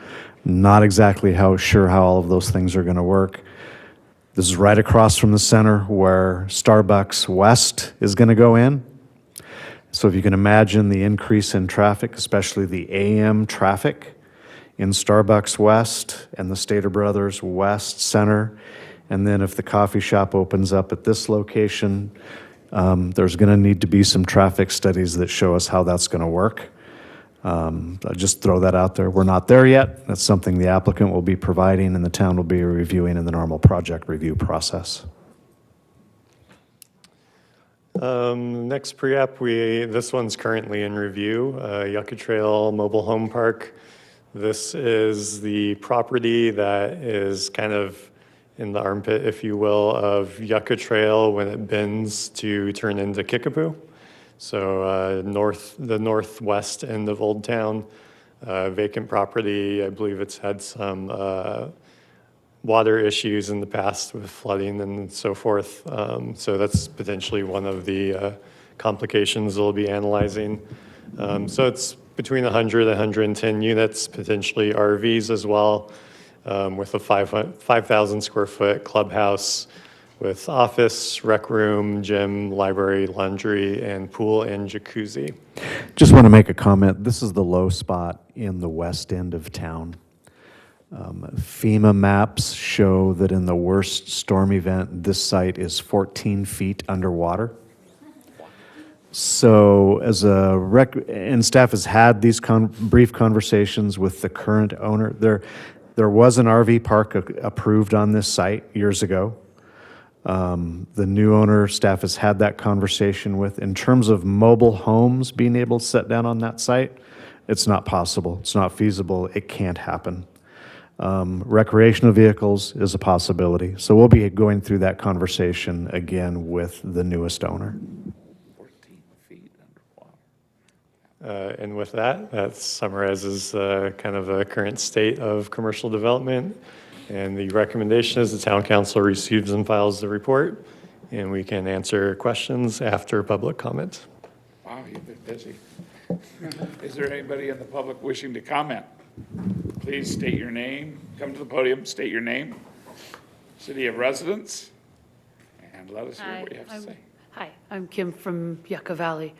Not exactly sure how all of those things are going to work. This is right across from the center where Starbucks West is going to go in. So if you can imagine the increase in traffic, especially the AM traffic in Starbucks West and the Stater Brothers West Center, and then if the coffee shop opens up at this location, there's going to need to be some traffic studies that show us how that's going to work. I'll just throw that out there. We're not there yet. That's something the applicant will be providing and the town will be reviewing in the normal project review process. Next pre-app, this one's currently in review, Yucca Trail Mobile Home Park. This is the property that is kind of in the armpit, if you will, of Yucca Trail when it bends to turn into Kickapoo. So the northwest end of Old Town, vacant property. I believe it's had some water issues in the past with flooding and so forth. So that's potentially one of the complications we'll be analyzing. So it's between 100 and 110 units, potentially RVs as well, with a 5,000 square foot clubhouse with office, rec room, gym, library, laundry, and pool and jacuzzi. Just want to make a comment. This is the low spot in the west end of town. FEMA maps show that in the worst storm event, this site is 14 feet underwater. So as and staff has had these brief conversations with the current owner. There was an RV park approved on this site years ago. The new owner, staff has had that conversation with. In terms of mobile homes being able to set down on that site, it's not possible. It's not feasible. It can't happen. Recreational vehicles is a possibility. So we'll be going through that conversation again with the newest owner. 14 feet underwater. And with that summarizes kind of a current state of commercial development. And the recommendation is the town council receives and files the report, and we can answer questions after public comment. Wow, you've been busy. Is there anybody in the public wishing to comment? Please state your name, come to the podium, state your name, city of residence, and let us hear what you have to say. Hi, I'm Kim from Yucca Valley.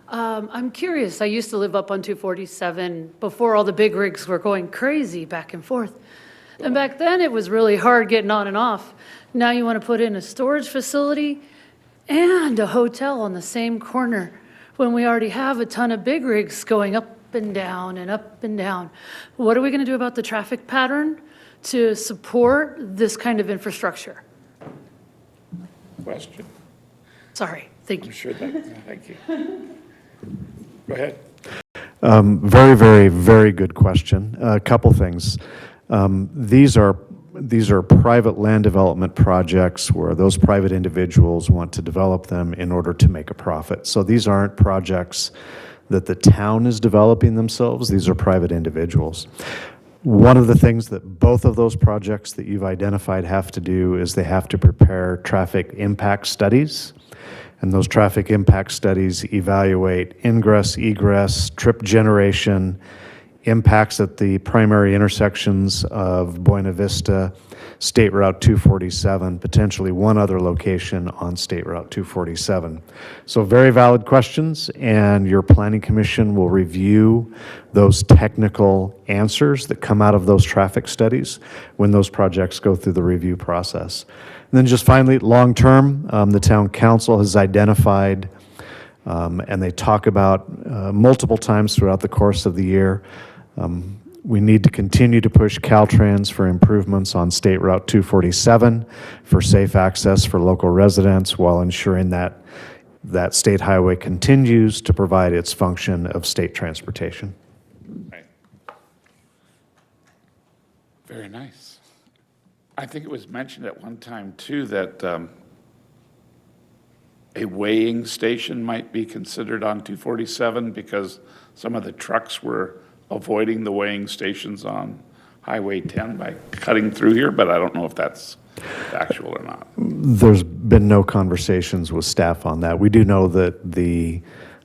I'm curious, I used to live up on 247 before all the big rigs were going crazy back and forth. And back then, it was really hard getting on and off. Now you want to put in a storage facility and a hotel on the same corner when we already have a ton of big rigs going up and down and up and down. What are we going to do about the traffic pattern to support this kind of infrastructure? Question. Sorry, thank you. I'm sure that, thank you. Go ahead. Very, very, very good question. A couple things. These are private land development projects where those private individuals want to develop them in order to make a profit. So these aren't projects that the town is developing themselves. These are private individuals. One of the things that both of those projects that you've identified have to do is they have to prepare traffic impact studies. And those traffic impact studies evaluate ingress, egress, trip generation, impacts at the primary intersections of Buena Vista, State Route 247, potentially one other location on State Route 247. So very valid questions, and your Planning Commission will review those technical answers that come out of those traffic studies when those projects go through the review process. And then just finally, long-term, the Town Council has identified, and they talk about multiple times throughout the course of the year, we need to continue to push Caltrans for improvements on State Route 247 for safe access for local residents while ensuring that that state highway continues to provide its function of state transportation. Right. Very nice. I think it was mentioned at one time, too, that a weighing station might be considered on 247 because some of the trucks were avoiding the weighing stations on Highway 10 by cutting through here, but I don't know if that's factual or not. There's been no conversations with staff on that. We do know that the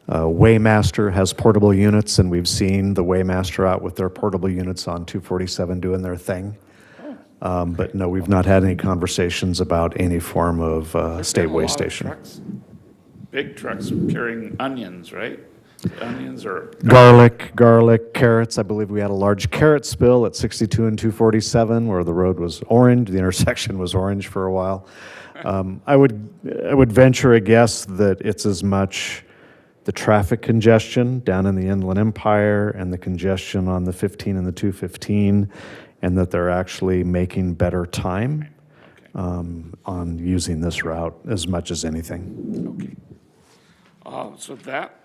Waymaster has portable units, and we've seen the Waymaster out with their portable units on 247 doing their thing. But no, we've not had any conversations about any form of state weigh station. Big trucks carrying onions, right? Onions or Garlic, carrots. I believe we had a large carrot spill at 62 and 247 where the road was orange, the intersection was orange for a while. I would venture a guess that it's as much the traffic congestion down in the Inland Empire and the congestion on the 15 and the 215, and that they're actually making better time on using this route as much as anything. Okay. So that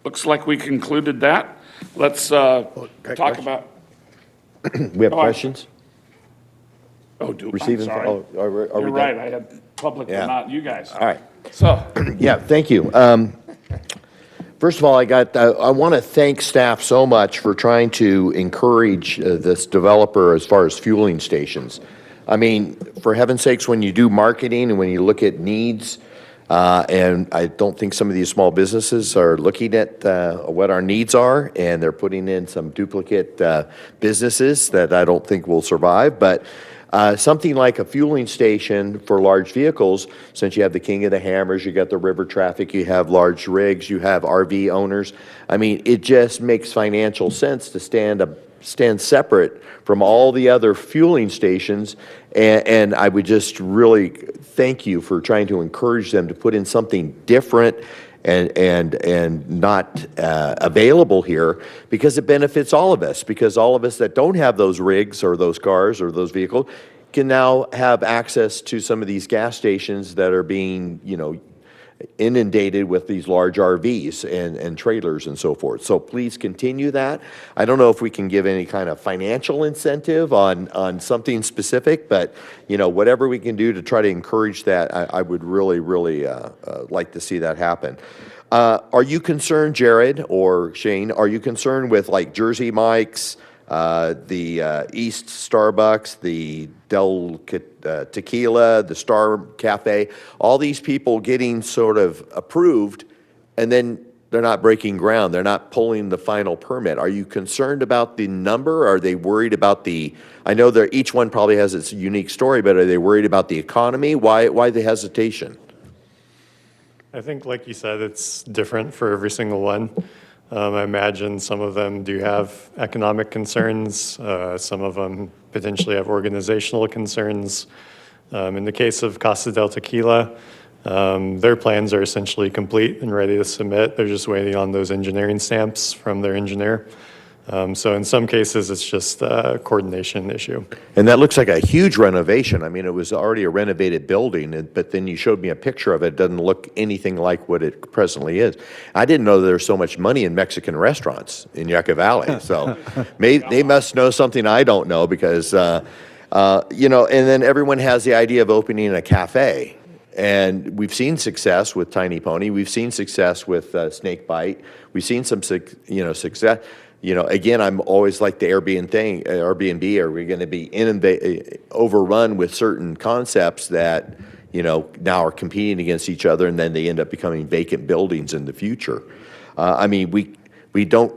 looks like we concluded that. Let's talk about. We have questions? I'm Receiving. sorry. Are we You're done? right. I had public, but not you guys. All right. So. Yeah, thank you. First of all, I want to thank staff so much for trying to encourage this developer as far as fueling stations. I mean, for heaven's sakes, when you do marketing and when you look at needs, and I don't think some of these small businesses are looking at what our needs are, and they're putting in some duplicate businesses that I don't think will survive. But something like a fueling station for large vehicles, since you have the King of the Hammers, you got the river traffic, you have large rigs, you have RV owners. I mean, it just makes financial sense to stand separate from all the other fueling stations. And I would just really thank you for trying to encourage them to put in something different and not available here, because it benefits all of us, because all of us that don't have those rigs or those cars or those vehicles can now have access to some of these gas stations that are being, inundated with these large RVs and trailers and so forth. So please continue that. I don't know if we can give any kind of financial incentive on something specific, but whatever we can do to try to encourage that, I would really, really like to see that happen. Are you concerned, Jared or Shane, are you concerned with like Jersey Mike's, the East Starbucks, the Del Tequila, the Star Cafe, all these people getting sort of approved, and then they're not breaking ground, they're not pulling the final permit? Are you concerned about the number? Are they worried about I know each one probably has its unique story, but are they worried about the economy? Why the hesitation? I think, like you said, it's different for every single one. I imagine some of them do have economic concerns. Some of them potentially have organizational concerns. In the case of Casa del Tequila, their plans are essentially complete and ready to submit. They're just waiting on those engineering stamps from their engineer. So in some cases, it's just a coordination issue. And that looks like a huge renovation. I mean, it was already a renovated building, but then you showed me a picture of it. It doesn't look anything like what it presently is. I didn't know there was so much money in Mexican restaurants in Yucca Valley. So they must know something I don't know because, you know, and then everyone has the idea of opening a cafe. And we've seen success with Tiny Pony. We've seen success with Snake Bite. We've seen some, success. You know, again, I'm always like the Airbnb. Are we going to be overrun with certain concepts that, you know, now are competing against each other, and then they end up becoming vacant buildings in the future? I mean, we don't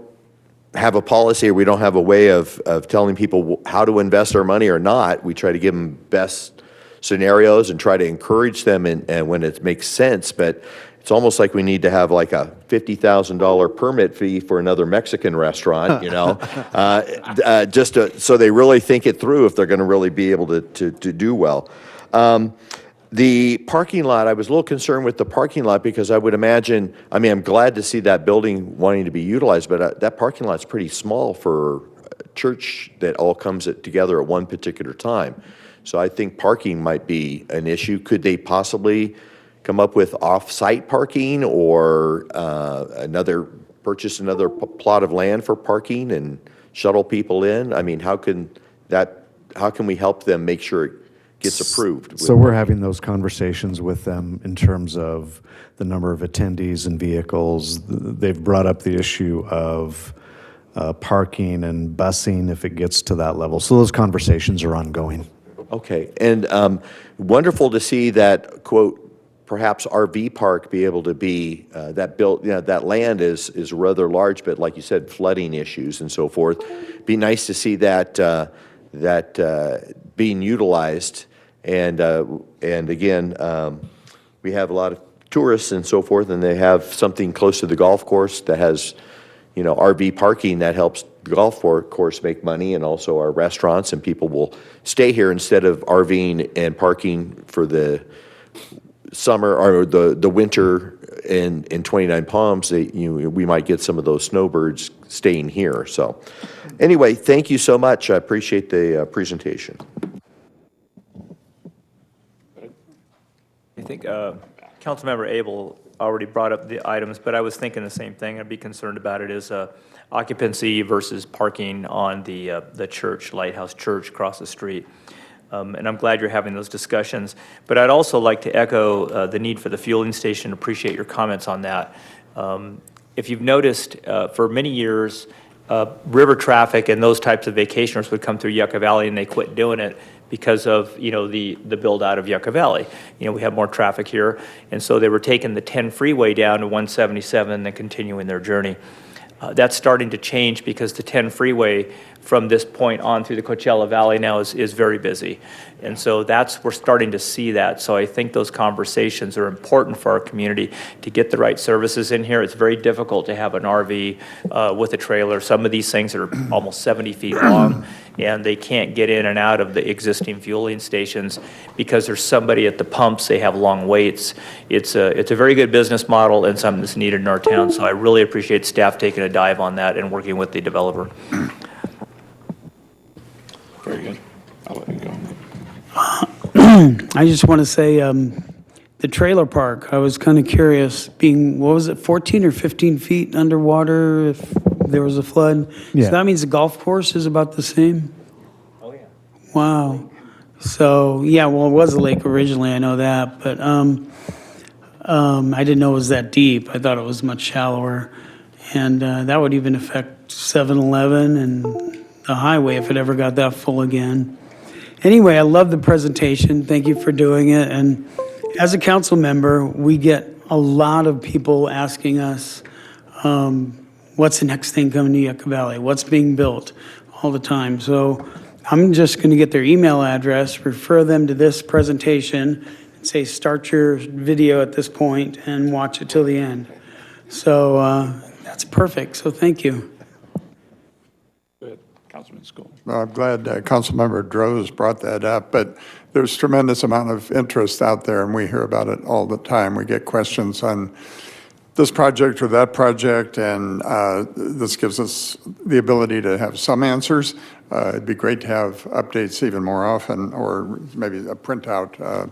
have a policy, or we don't have a way of telling people how to invest our money or not. We try to give them best scenarios and try to encourage them and when it makes sense, but it's almost like we need to have like a $50,000 permit fee for another Mexican restaurant, you know, so they really think it through if they're going to really be able to do well. The parking lot, I was a little concerned with the parking lot because I would imagine, I mean, I'm glad to see that building wanting to be utilized, but that parking lot's pretty small for a church that all comes together at one particular time. So I think parking might be an issue. Could they possibly come up with off-site parking or purchase another plot of land for parking and shuttle people in? I mean, how can we help them make sure it gets approved? So we're having those conversations with them in terms of the number of attendees and vehicles. They've brought up the issue of parking and busing if it gets to that level. So those conversations are ongoing. Okay, and wonderful to see that, quote, perhaps RV park be able to be, that land is rather large, but like you said, flooding issues and so forth. Be nice to see that, being utilized. And again, we have a lot of tourists and so forth, and they have something close to the golf course that has, you know, RV parking that helps the golf course make money, and also our restaurants, and people will stay here instead of RVing and parking for the summer or the winter in 29 Palms. We might get some of those snowbirds staying here. So anyway, thank you so much. I appreciate the presentation. I think Councilmember Abel already brought up the items, but I was thinking the same thing. I'd be concerned about it is occupancy versus parking on the church, Lighthouse Church across the street. And I'm glad you're having those discussions. But I'd also like to echo the need for the fueling station. Appreciate your comments on that. If you've noticed, for many years, river traffic and those types of vacationers would come through Yucca Valley, and they quit doing it because of, you know, the build out of Yucca Valley. You know, we have more traffic here, and so they were taking the 10 freeway down to 177 and then continuing their journey. That's starting to change because the 10 freeway from this point on through the Coachella Valley now is very busy. And so we're starting to see that. So I think those conversations are important for our community to get the right services in here. It's very difficult to have an RV with a trailer. Some of these things are almost 70 feet long, and they can't get in and out of the existing fueling stations because there's somebody at the pumps. They have long waits. It's a very good business model and something that's needed in our town. So I really appreciate staff taking a dive on that and working with the developer. Very good. I'll let you go. I just want to say, the trailer park, I was kind of curious, being, what was it, 14 or 15 feet underwater if there was a flood? Yeah. So that means the golf course is about the same? Oh, yeah. Wow. So, yeah, well, it was a lake originally, I know that, but I didn't know it was that deep. I thought it was much shallower. And that would even affect 7-Eleven and the highway if it ever got that full again. Anyway, I love the presentation. Thank you for doing it. And as a council member, we get a lot of people asking us, what's the next thing coming to Yucca Valley? What's being built all the time? So I'm just going to get their email address, refer them to this presentation, and say, start your video at this point and watch it till the end. So That's perfect, so thank you. Good. Councilman Scholl. Well, I'm glad Councilmember Droz brought that up, but there's tremendous amount of interest out there, and we hear about it all the time. We get questions on this project or that project, and this gives us the ability to have some answers. It'd be great to have updates even more often, or maybe a printout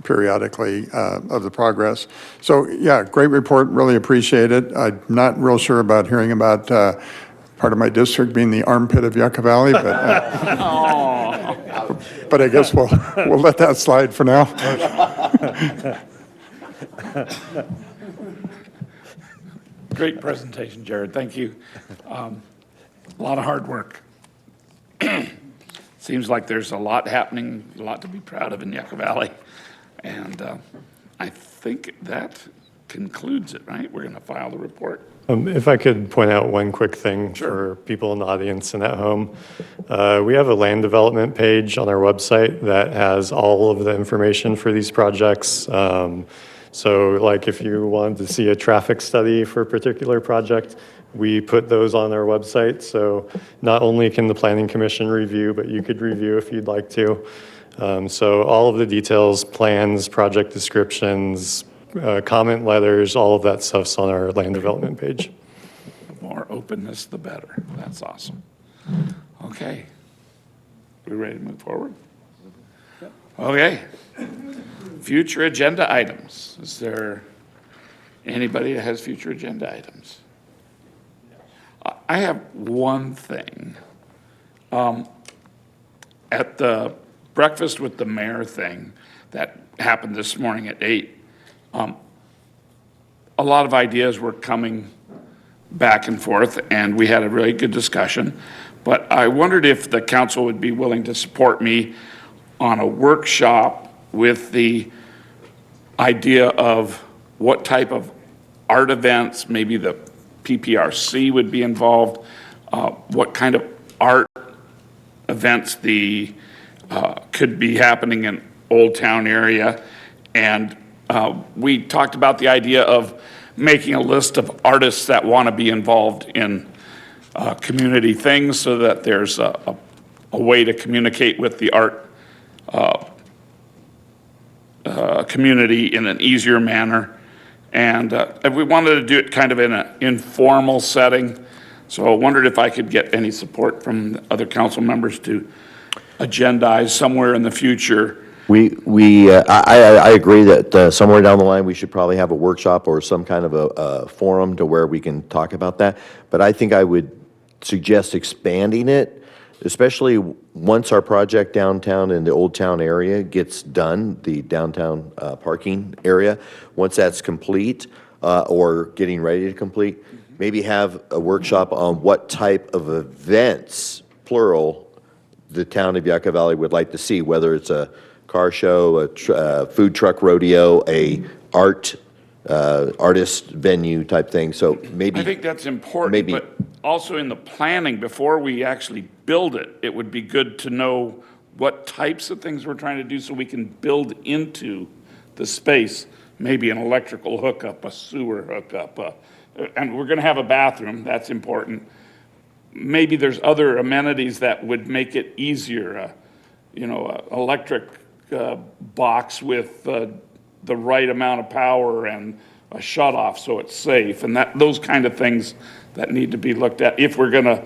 periodically of the progress. So, yeah, great report, really appreciate it. I'm not real sure about hearing about part of my district being the armpit of Yucca Valley, but but I guess we'll let that slide for now. Great presentation, Jared. Thank you. A lot of hard work. Seems like there's a lot happening, a lot to be proud of in Yucca Valley. And I think that concludes it, right? We're going to file the report. If I could point out one quick thing for people in the audience and at home. We have a land development page on our website that has all of the information for these projects. So like if you wanted to see a traffic study for a particular project, we put those on our website. So not only can the Planning Commission review, but you could review if you'd like to. So all of the details, plans, project descriptions, comment letters, all of that stuff's on our land development page. The more openness, the better. That's awesome. Okay. We ready to move forward? Okay. Future agenda items. Is there anybody that has future agenda items? I have one thing. At the breakfast with the mayor thing that happened this morning at 8, a lot of ideas were coming back and forth, and we had a really good discussion. But I wondered if the council would be willing to support me on a workshop with the idea of what type of art events, maybe the PPRC would be involved, what kind of art events could be happening in Old Town area. And we talked about the idea of making a list of artists that want to be involved in community things so that there's a way to communicate with the art community in an easier manner. And we wanted to do it kind of in an informal setting. So I wondered if I could get any support from the other council members to agendize somewhere in the future. I agree that somewhere down the line, we should probably have a workshop or some kind of a forum to where we can talk about that. But I think I would suggest expanding it, especially once our project downtown in the Old Town area gets done, the downtown parking area. Once that's complete or getting ready to complete, maybe have a workshop on what type of events, plural, the town of Yucca Valley would like to see, whether it's a car show, a food truck rodeo, a artist venue type thing. So maybe I think that's important, but also in the planning, before we actually build it, it would be good to know what types of things we're trying to do so we can build into the space, maybe an electrical hookup, a sewer hookup, and we're going to have a bathroom, that's important. Maybe there's other amenities that would make it easier, electric box with the right amount of power and a shut-off so it's safe, and those kind of things that need to be looked at. If we're going to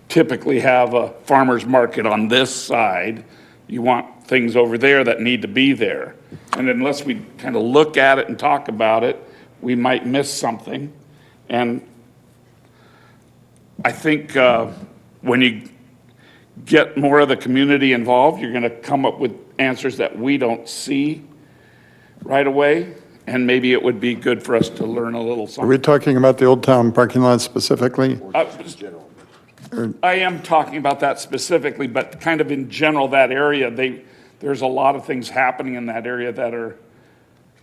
typically have a farmer's market on this side, you want things over there that need to be there. And unless we kind of look at it and talk about it, we might miss something. And I think when you get more of the community involved, you're going to come up with answers that we don't see right away, and maybe it would be good for us to learn a little Are something. we talking about the Old Town parking lot specifically? I am talking about that specifically, but kind of in general, that area, there's a lot of things happening in that area that are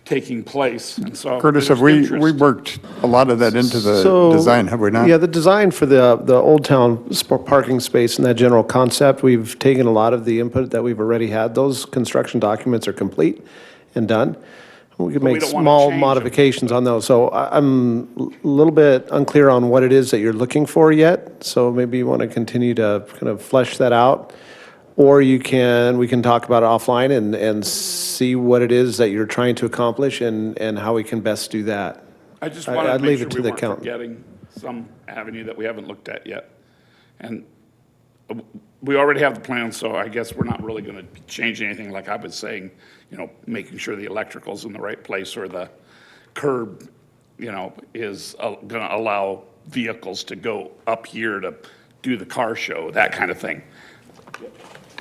taking place, and so Curtis, have there's we worked a lot of that into the So, design, have we not? Yeah, the design for the Old Town parking space and that general concept, we've taken a lot of the input that we've already had. Those construction documents are complete and done. We could But we make don't wanna small change them. modifications on those. So I'm a little bit unclear on what it is that you're looking for yet. So maybe you want to continue to kind of flesh that out. Or we can talk about it offline and see what it is that you're trying to accomplish and how we can best do that. I just wanted to I'd make leave sure it to we the weren't accountant. forgetting some avenue that we haven't looked at yet. And we already have the plan, so I guess we're not really going to change anything like I was saying, making sure the electrical's in the right place or the curb, is going to allow vehicles to go up here to do the car show, that kind of thing.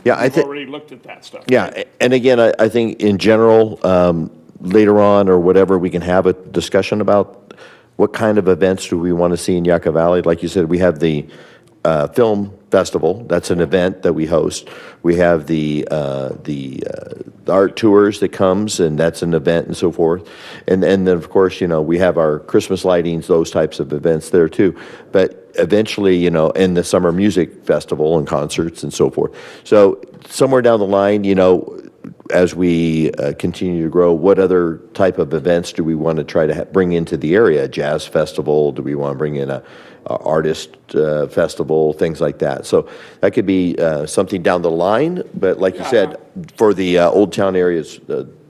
Yeah, I We've think. already looked at that stuff. Yeah, and again, I think in general, later on or whatever, we can have a discussion about what kind of events do we want to see in Yucca Valley. Like you said, we have the film festival. That's an event that we host. We have the art tours that comes, and that's an event and so forth. And then, of course, we have our Christmas lightings, those types of events there too. But eventually, and the summer music festival and concerts and so forth. So somewhere down the line, as we continue to grow, what other type of events do we want to try to bring into the area? A jazz festival? Do we want to bring in a artist festival? Things like that. So that could be something down the line. But like you said, for the Old Town areas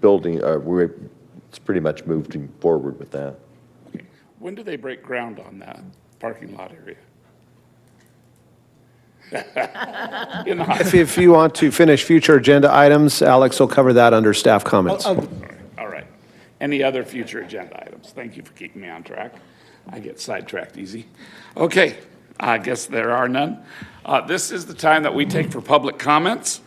building, it's pretty much moving forward with that. When do they break ground on that parking lot area? If you want to finish future agenda items, Alex will cover that under staff comments. All right. Any other future agenda items? Thank you for keeping me on track. I get sidetracked easy. Okay, I guess there are none. This is the time that we take for public comments.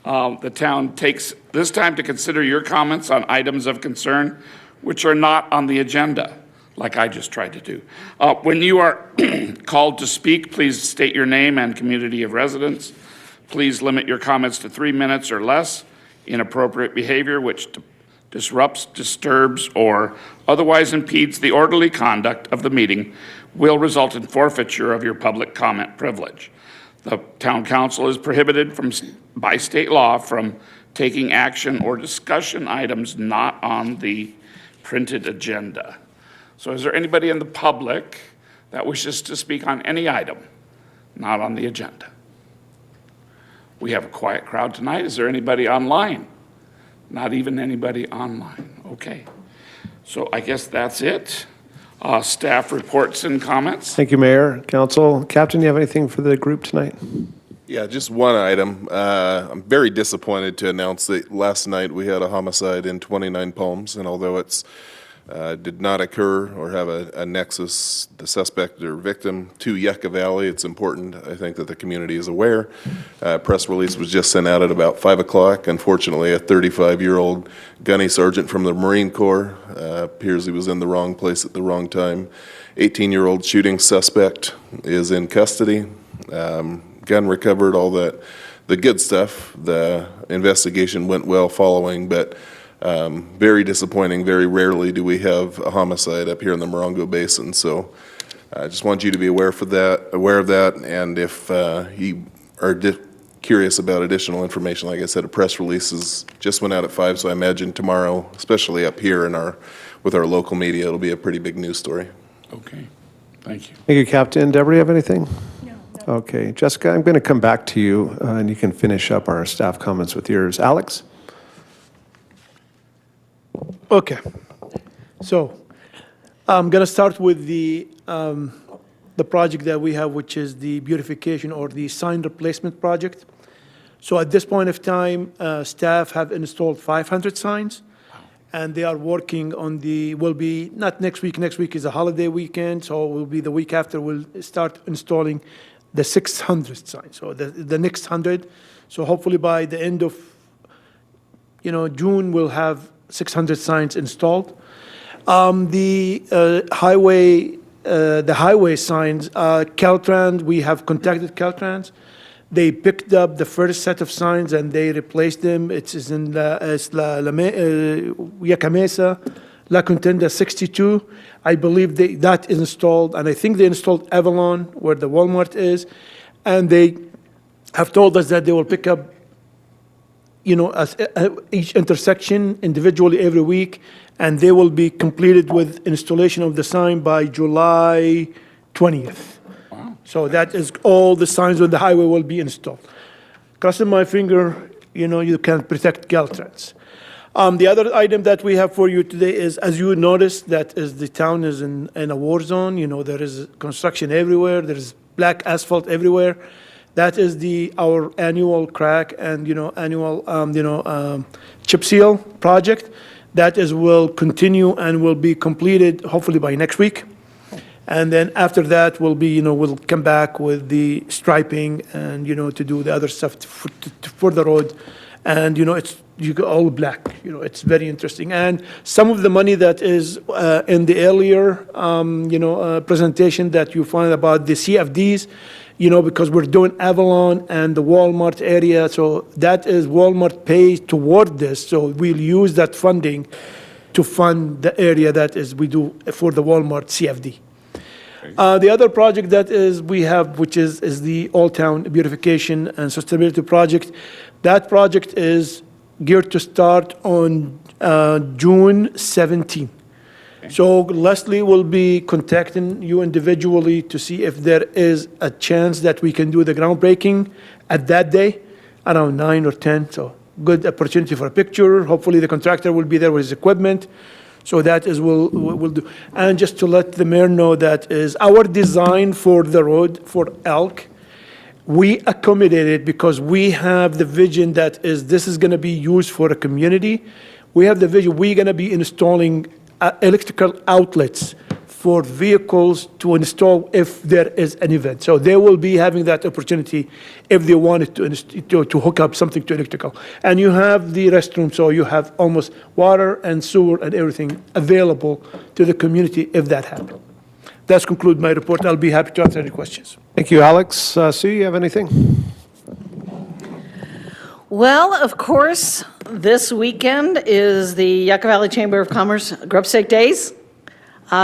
The town takes this time to consider your comments on items of concern which are not on the agenda, like I just tried to do. When you are called to speak, please state your name and community of residence. Please limit your comments to 3 minutes or less. Inappropriate behavior which disrupts, disturbs, or otherwise impedes the orderly conduct of the meeting will result in forfeiture of your public comment privilege. The town council is prohibited by state law from taking action or discussion items not on the printed agenda. So is there anybody in the public that wishes to speak on any item not on the agenda? We have a quiet crowd tonight. Is there anybody online? Not even anybody online. Okay. So I guess that's it. Staff reports and comments. Thank you, Mayor, Council. Captain, you have anything for the group tonight? Yeah, just one item. I'm very disappointed to announce that last night we had a homicide in 29 Palms, and although it's did not occur or have a nexus, the suspect or victim, to Yucca Valley, it's important, I think, that the community is aware. Press release was just sent out at about 5 o'clock. Unfortunately, a 35-year-old gunny sergeant from the Marine Corps appears he was in the wrong place at the wrong time. 18-year-old shooting suspect is in custody. Gun recovered, all that, the good stuff. The investigation went well following, but very disappointing. Very rarely do we have a homicide up here in the Morongo Basin. So I just want you to be aware of that. And if you are curious about additional information, like I said, a press release just went out at 5. So I imagine tomorrow, especially up here with our local media, it'll be a pretty big news story. Okay. Thank you. Thank you, Captain. Deborah, you have anything? No. Okay. Jessica, I'm going to come back to you, and you can finish up our staff comments with yours. Alex? Okay. So I'm going to start with the project that we have, which is the beautification or the sign replacement project. So at this point of time, staff have installed 500 signs, and they are working on will be, not next week is a holiday weekend, so it will be the week after we'll start installing the 600 signs, so the next 100. So hopefully by the end of June, we'll have 600 signs installed. The highway signs, Caltrans, we have contacted Caltrans. They picked up the first set of signs and they replaced them. It's in Yucca Mesa, La Contenda 62. I believe that is installed, and I think they installed Avalon, where the Walmart is, and they have told us that they will pick up each intersection individually every week, and they will be completed with installation of the sign by July 20th. So that is all the signs on the highway will be installed. Crossing my finger, you can protect Caltrans. The other item that we have for you today is, as you noticed, that is the town is in a war zone. There is construction everywhere. There is black asphalt everywhere. That is our annual crack and annual chip seal project. That will continue and will be completed hopefully by next week. And then after that we'll come back with the striping and to do the other stuff for the road. And it's all black. It's very interesting. And some of the money that is in the earlier presentation that you find about the CFDs, because we're doing Avalon and the Walmart area, so that is Walmart pays toward this. So we'll use that funding to fund the area that is we do for the Walmart CFD. The other project that we have, which is the Old Town Beautification and Sustainability Project, that project is geared to start on June 17. So Leslie will be contacting you individually to see if there is a chance that we can do the groundbreaking at that day, around 9 or 10. So good opportunity for a picture. Hopefully the contractor will be there with his equipment. So that is we'll do. And just to let the mayor know, that is our design for the road for Elk. We accommodated because we have the vision that this is going to be used for a community. We have the vision. We're going to be installing electrical outlets for vehicles to install if there is an event. So they will be having that opportunity if they wanted to hook up something to electrical. And you have the restroom, so you have almost water and sewer and everything available to the community if that happens. That's conclude my report. I'll be happy to answer any questions. Thank you, Alex. Sue, you have anything? Well, of course, this weekend is the Yucca Valley Chamber of Commerce Grubstake Days.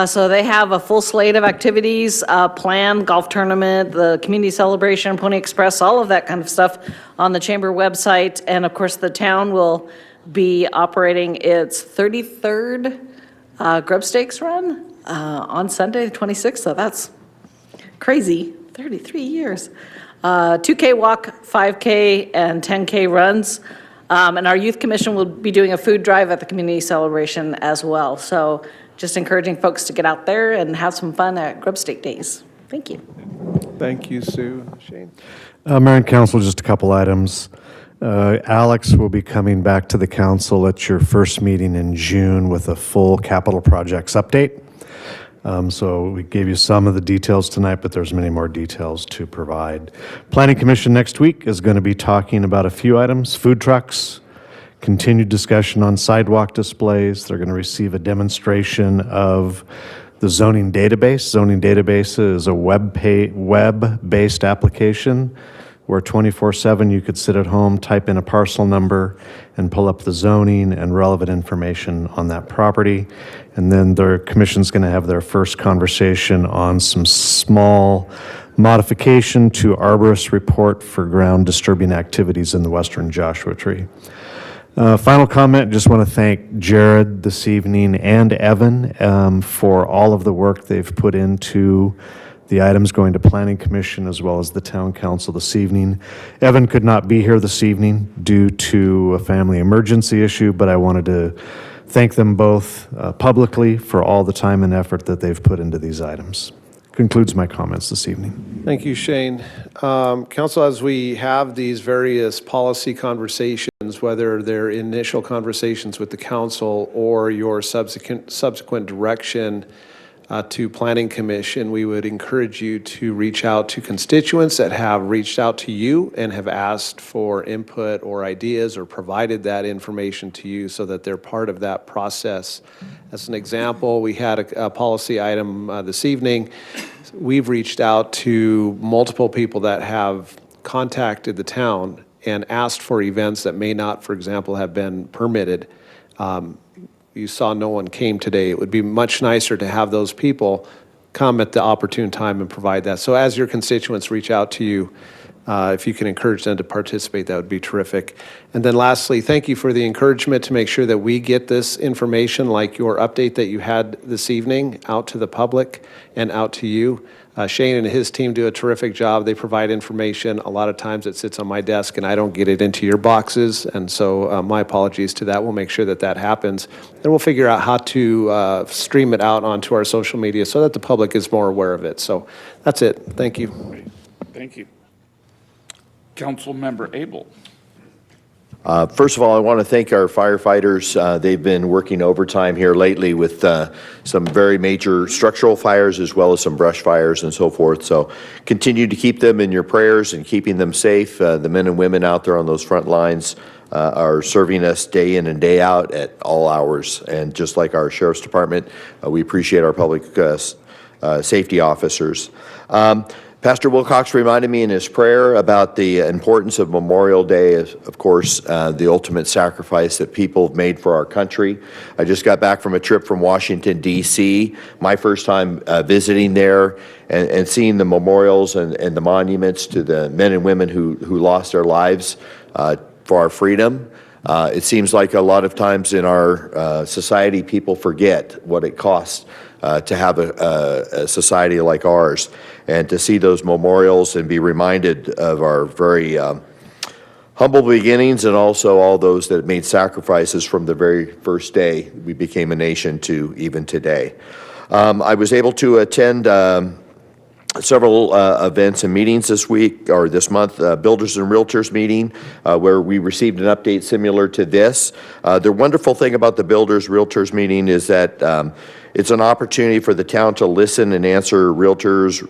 So they have a full slate of activities planned, golf tournament, the community celebration, Pony Express, all of that kind of stuff on the chamber website. And of course, the town will be operating its 33rd Grubstakes run on Sunday, the 26th. So that's crazy, 33 years. 2K walk, 5K, and 10K runs. And our youth commission will be doing a food drive at the community celebration as well. So just encouraging folks to get out there and have some fun at Grubstake Days. Thank you. Thank you, Sue. Shane? Mayor and Council, just a couple items. Alex will be coming back to the council at your first meeting in June with a full capital projects update. So we gave you some of the details tonight, but there's many more details to provide. Planning Commission next week is going to be talking about a few items: food trucks, continued discussion on sidewalk displays. They're going to receive a demonstration of the zoning database. Zoning database is a web-based application where 24/7 you could sit at home, type in a parcel number, and pull up the zoning and relevant information on that property. And then the commission's going to have their first conversation on some small modification to arborist report for ground disturbing activities in the western Joshua Tree. Final comment, just want to thank Jared this evening and Evan for all of the work they've put into the items going to Planning Commission as well as the Town Council this evening. Evan could not be here this evening due to a family emergency issue, but I wanted to thank them both publicly for all the time and effort that they've put into these items. Concludes my comments this evening. Thank you, Shane. Council, as we have these various policy conversations, whether they're initial conversations with the council or your subsequent direction to Planning Commission, we would encourage you to reach out to constituents that have reached out to you and have asked for input or ideas or provided that information to you so that they're part of that process. As an example, we had a policy item this evening. We've reached out to multiple people that have contacted the town and asked for events that may not, for example, have been permitted. You saw no one came today. It would be much nicer to have those people come at the opportune time and provide that. So as your constituents reach out to you, If you can encourage them to participate, that would be terrific. And then lastly, thank you for the encouragement to make sure that we get this information, like your update that you had this evening, out to the public and out to you. Shane and his team do a terrific job. They provide information. A lot of times it sits on my desk and I don't get it into your boxes. And so my apologies to that. We'll make sure that that happens. And we'll figure out how to stream it out onto our social media so that the public is more aware of it. So that's it. Thank you. Thank you. Councilmember Abel. First of all, I want to thank our firefighters. They've been working overtime here lately with some very major structural fires as well as some brush fires and so forth. So continue to keep them in your prayers and keeping them safe. The men and women out there on those front lines are serving us day in and day out at all hours. And just like our Sheriff's Department, we appreciate our public safety officers. Pastor Wilcox reminded me in his prayer about the importance of Memorial Day, of course, the ultimate sacrifice that people have made for our country. I just got back from a trip from Washington, D.C., my first time visiting there and seeing the memorials and the monuments to the men and women who lost their lives for our freedom. It seems like a lot of times in our society, people forget what it costs to have a society like ours, and to see those memorials and be reminded of our very humble beginnings and also all those that made sacrifices from the very first day we became a nation to even today. I was able to attend several events and meetings this week or this month, Builders and Realtors meeting, where we received an update similar to this. The wonderful thing about the Builders Realtors meeting is that it's an opportunity for the town to listen and answer realtors,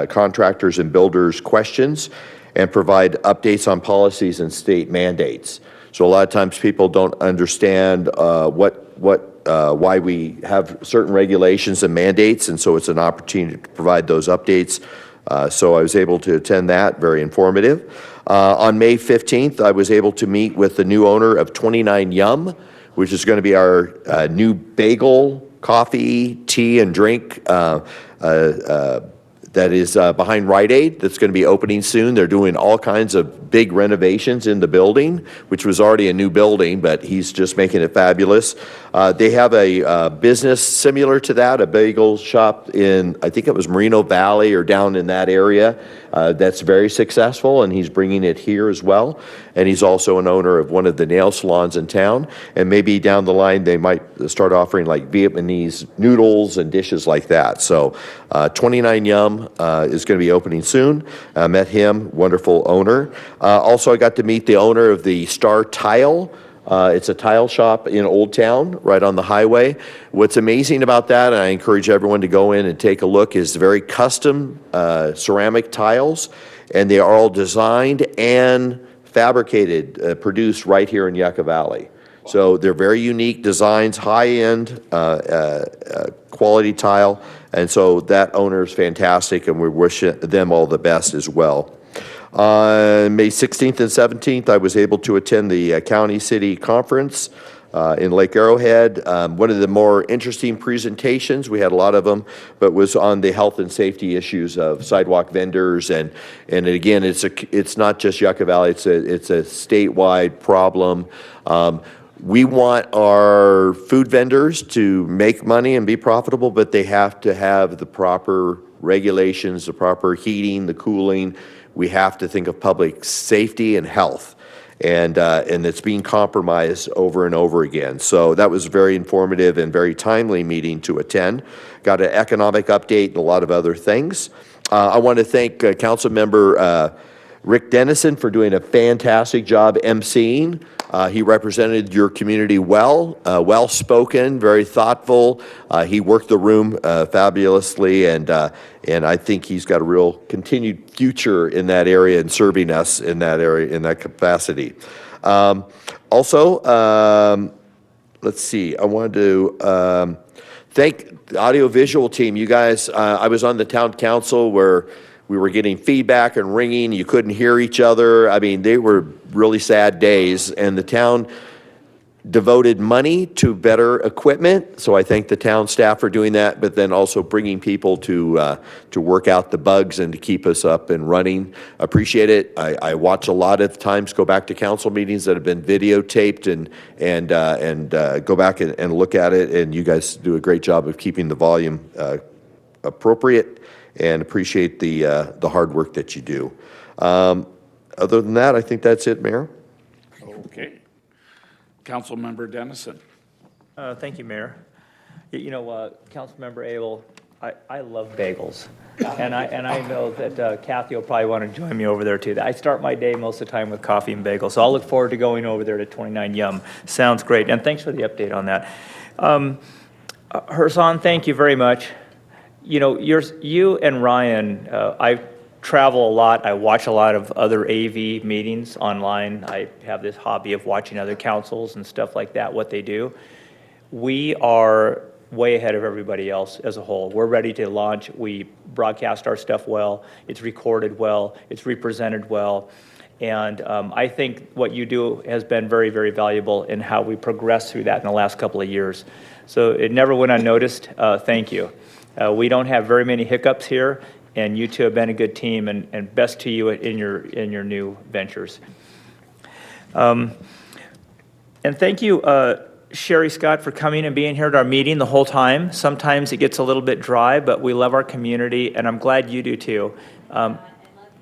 contractors, and builders' questions and provide updates on policies and state mandates. So a lot of times people don't understand why we have certain regulations and mandates, and so it's an opportunity to provide those updates. So I was able to attend that, very informative. On May 15th, I was able to meet with the new owner of 29 Yum, which is going to be our new bagel, coffee, tea, and drink that is behind Rite Aid, that's going to be opening soon. They're doing all kinds of big renovations in the building, which was already a new building, but he's just making it fabulous. They have a business similar to that, a bagel shop in, I think it was Moreno Valley or down in that area, that's very successful, and he's bringing it here as well. And he's also an owner of one of the nail salons in town, and maybe down the line they might start offering like Vietnamese noodles and dishes like that. So 29 Yum is going to be opening soon. I met him, wonderful owner. Also, I got to meet the owner of the Star Tile. It's a tile shop in Old Town, right on the highway. What's amazing about that, and I encourage everyone to go in and take a look, is very custom ceramic tiles, and they are all designed and fabricated, produced right here in Yucca Valley. So they're very unique designs, high-end quality tile, and so that owner is fantastic, and we wish them all the best as well. On May 16th and 17th, I was able to attend the County City Conference in Lake Arrowhead. One of the more interesting presentations, we had a lot of them, but was on the health and safety issues of sidewalk vendors. And again, it's not just Yucca Valley, it's a statewide problem. We want our food vendors to make money and be profitable, but they have to have the proper regulations, the proper heating, the cooling. We have to think of public safety and health, and it's being compromised over and over again. So that was very informative and very timely meeting to attend. Got an economic update and a lot of other things. I want to thank Councilmember Rick Dennison for doing a fantastic job emceeing. He represented your community well, well-spoken, very thoughtful. He worked the room fabulously, and I think he's got a real continued future in that area and serving us in that area, in that capacity. Also, let's see, I wanted to thank the audiovisual team. You guys, I was on the town council where we were getting feedback and ringing. You couldn't hear each other. I mean, they were really sad days, and the town devoted money to better equipment, so I thank the town staff for doing that, but then also bringing people to work out the bugs and to keep us up and running. Appreciate it. I watch a lot of times, go back to council meetings that have been videotaped and go back and look at it, and you guys do a great job of keeping the volume appropriate, and appreciate the hard work that you do. Other than that, I think that's it, Mayor. Okay. Councilmember Dennison. Thank you, Mayor. Councilmember Abel, I love bagels. And I know that Kathy will probably want to join me over there too. I start my day most of the time with coffee and bagels, so I'll look forward to going over there to 29 Yum. Sounds great, and thanks for the update on that. Hersan, thank you very much. You and Ryan, I travel a lot. I watch a lot of other AV meetings online. I have this hobby of watching other councils and stuff like that, what they do. We are way ahead of everybody else as a whole. We're ready to launch. We broadcast our stuff well. It's recorded well. It's represented well. And I think what you do has been very, very valuable in how we progress through that in the last couple of years. So it never went unnoticed. Thank you. We don't have very many hiccups here, and you two have been a good team, and best to you in your new ventures. And thank you, Sherry Scott, for coming and being here at our meeting the whole time. Sometimes it gets a little bit dry, but we love our community, and I'm glad you do too. I love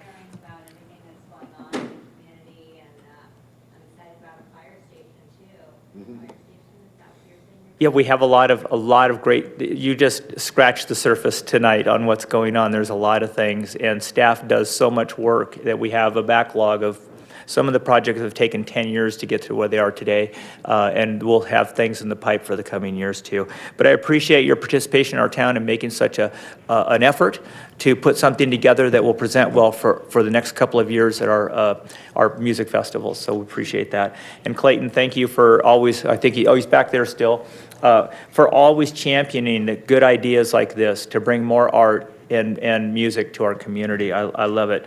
hearing about everything that's going on in the community, and I'm excited about a fire station too. Fire station, is that what you're saying? Yeah, we have a lot of great, you just scratched the surface tonight on what's going on. There's a lot of things, and staff does so much work that we have a backlog of. Some of the projects have taken 10 years to get to where they are today, and we'll have things in the pipe for the coming years too. But I appreciate your participation in our town and making such an effort to put something together that will present well for the next couple of years at our music festivals. So we appreciate that. And Clayton, thank you for always, I think he's back there still, for always championing the good ideas like this to bring more art and music to our community. I love it.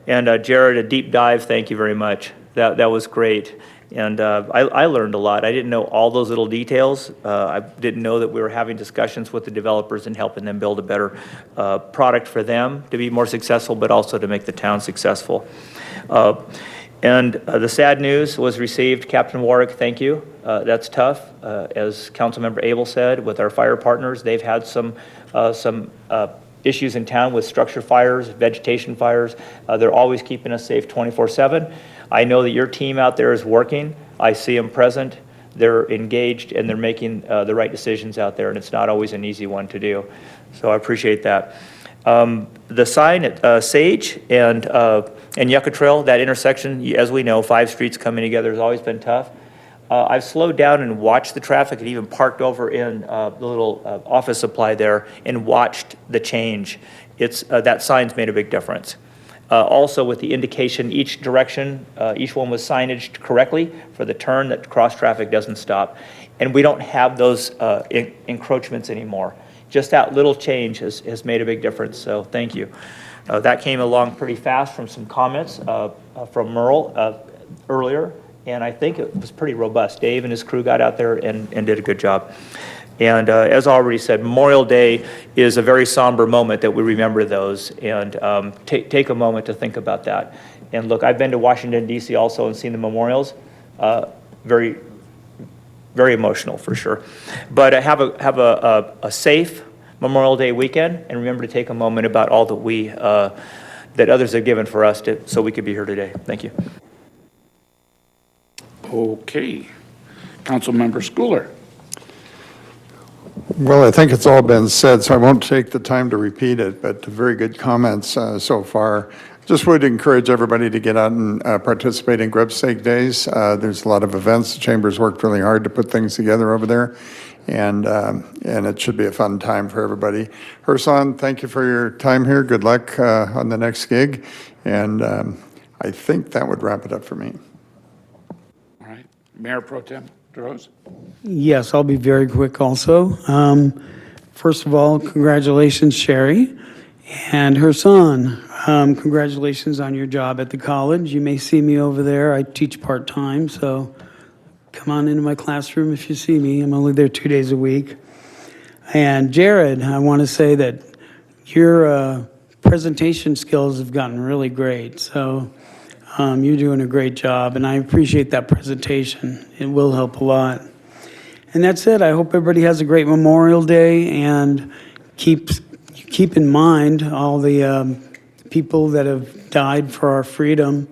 And Jared, a deep dive, thank you very much. That was great. And I learned a lot. I didn't know all those little details. I didn't know that we were having discussions with the developers and helping them build a better product for them to be more successful, but also to make the town successful. And the sad news was received. Captain Warwick, thank you. That's tough. As Councilmember Abel said, with our fire partners, they've had some issues in town with structure fires, vegetation fires. They're always keeping us safe 24/7. I know that your team out there is working. I see them present. They're engaged, and they're making the right decisions out there, and it's not always an easy one to do. So I appreciate that. The sign at Sage and Yucca Trail, that intersection, as we know, 5 streets coming together has always been tough. I've slowed down and watched the traffic and even parked over in the little office supply there and watched the change. That sign's made a big difference. Also with the indication each direction, each one was signaged correctly for the turn that cross traffic doesn't stop. And we don't have those encroachments anymore. Just that little change has made a big difference, so thank you. That came along pretty fast from some comments from Merle earlier. And I think it was pretty robust. Dave and his crew got out there and did a good job. And as already said, Memorial Day is a very somber moment that we remember those, and take a moment to think about that. And look, I've been to Washington, D.C. also and seen the memorials. Very, very emotional for sure. But have a safe Memorial Day weekend, and remember to take a moment about all that that others have given for us so we could be here today. Thank you. Okay. Councilmember Schooler. Well, I think it's all been said, so I won't take the time to repeat it, but very good comments so far. Just would encourage everybody to get out and participate in Grubstake Days. There's a lot of events. The Chamber's worked really hard to put things together over there, and it should be a fun time for everybody. Hersan, thank you for your time here. Good luck on the next gig, and I think that would wrap it up for me. All right. Mayor Pro Tem Droz. Yes, I'll be very quick also. First of all, congratulations, Sherry, and her son. Congratulations on your job at the college. You may see me over there. I teach part-time, so come on into my classroom if you see me. I'm only there 2 days a week. And Jared, I want to say that your presentation skills have gotten really great. So you're doing a great job, and I appreciate that presentation. It will help a lot. And that's it. I hope everybody has a great Memorial Day, and keep in mind all the people that have died for our freedom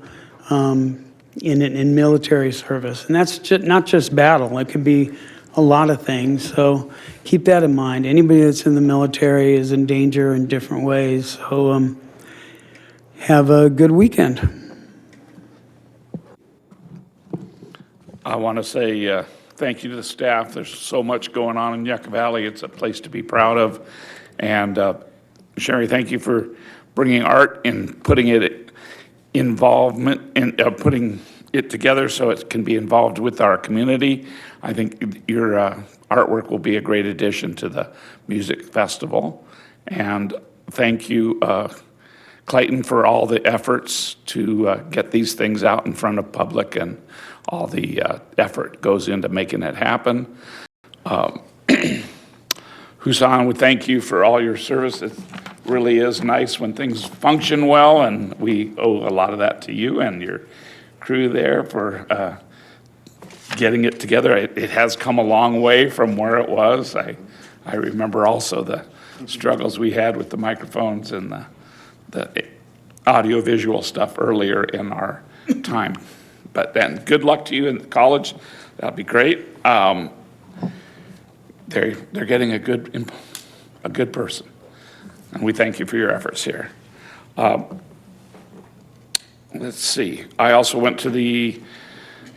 in military service. And that's not just battle. It could be a lot of things. So keep that in mind. Anybody that's in the military is in danger in different ways. So have a good weekend. I want to say thank you to the staff. There's so much going on in Yucca Valley. It's a place to be proud of. And Sherry, thank you for bringing art and putting it putting it together so it can be involved with our community. I think your artwork will be a great addition to the music festival. And thank you, Clayton, for all the efforts to get these things out in front of public, and all the effort goes into making it happen. Husan, we thank you for all your service. It really is nice when things function well, and we owe a lot of that to you and your crew there for getting it together. It has come a long way from where it was. I remember also the struggles we had with the microphones and the audio-visual stuff earlier in our time. But then, good luck to you in college. That'll be great. They're getting a good person, and we thank you for your efforts here. Let's see. I also went to the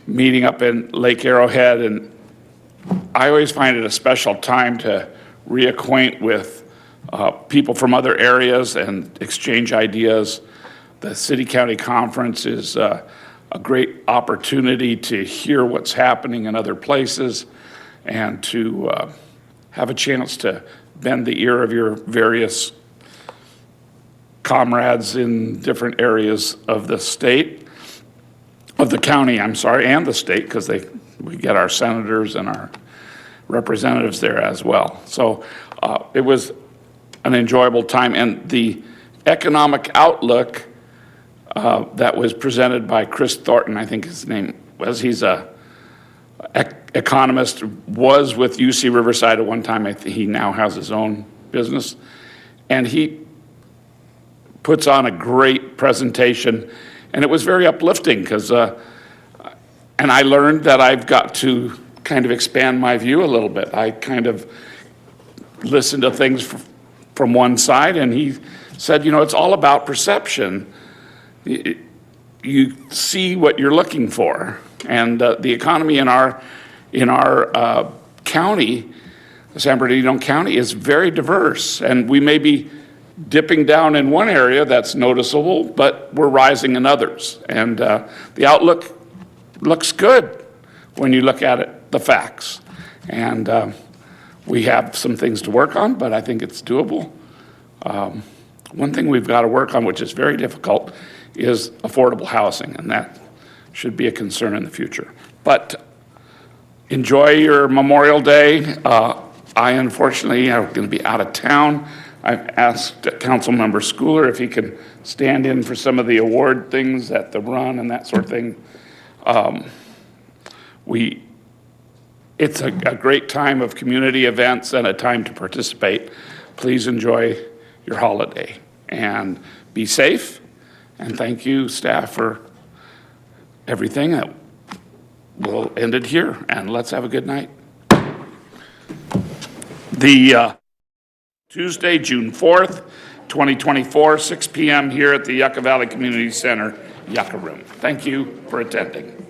meeting up in Lake Arrowhead, and I always find it a special time to reacquaint with people from other areas and exchange ideas. The city-county conference is a great opportunity to hear what's happening in other places and to have a chance to bend the ear of your various comrades in different areas of the state, of the county, I'm sorry, and the state, because we get our senators and our representatives there as well. So it was an enjoyable time, and the economic outlook that was presented by Chris Thornton, I think his name was, he's a economist, was with UC Riverside at one time. He now has his own business, and he puts on a great presentation, and it was very uplifting because, and I learned that I've got to kind of expand my view a little bit. I kind of listen to things from one side, and he said, it's all about perception. You see what you're looking for, and the economy in our county, San Bernardino County, is very diverse, and we may be dipping down in one area that's noticeable, but we're rising in others. And the outlook looks good when you look at it, the facts. And we have some things to work on, but I think it's doable. One thing we've got to work on, which is very difficult, is affordable housing, and that should be a concern in the future. But enjoy your Memorial Day. I unfortunately am going to be out of town. I've asked Councilmember Schooler if he can stand in for some of the award things at the run and that sort of thing. It's a great time of community events and a time to participate. Please enjoy your holiday and be safe. And thank you, staff, for everything. We'll end it here, and let's have a good night. The Tuesday, June 4th, 2024, 6 p.m. here at the Yucca Valley Community Center, Yucca Room. Thank you for attending.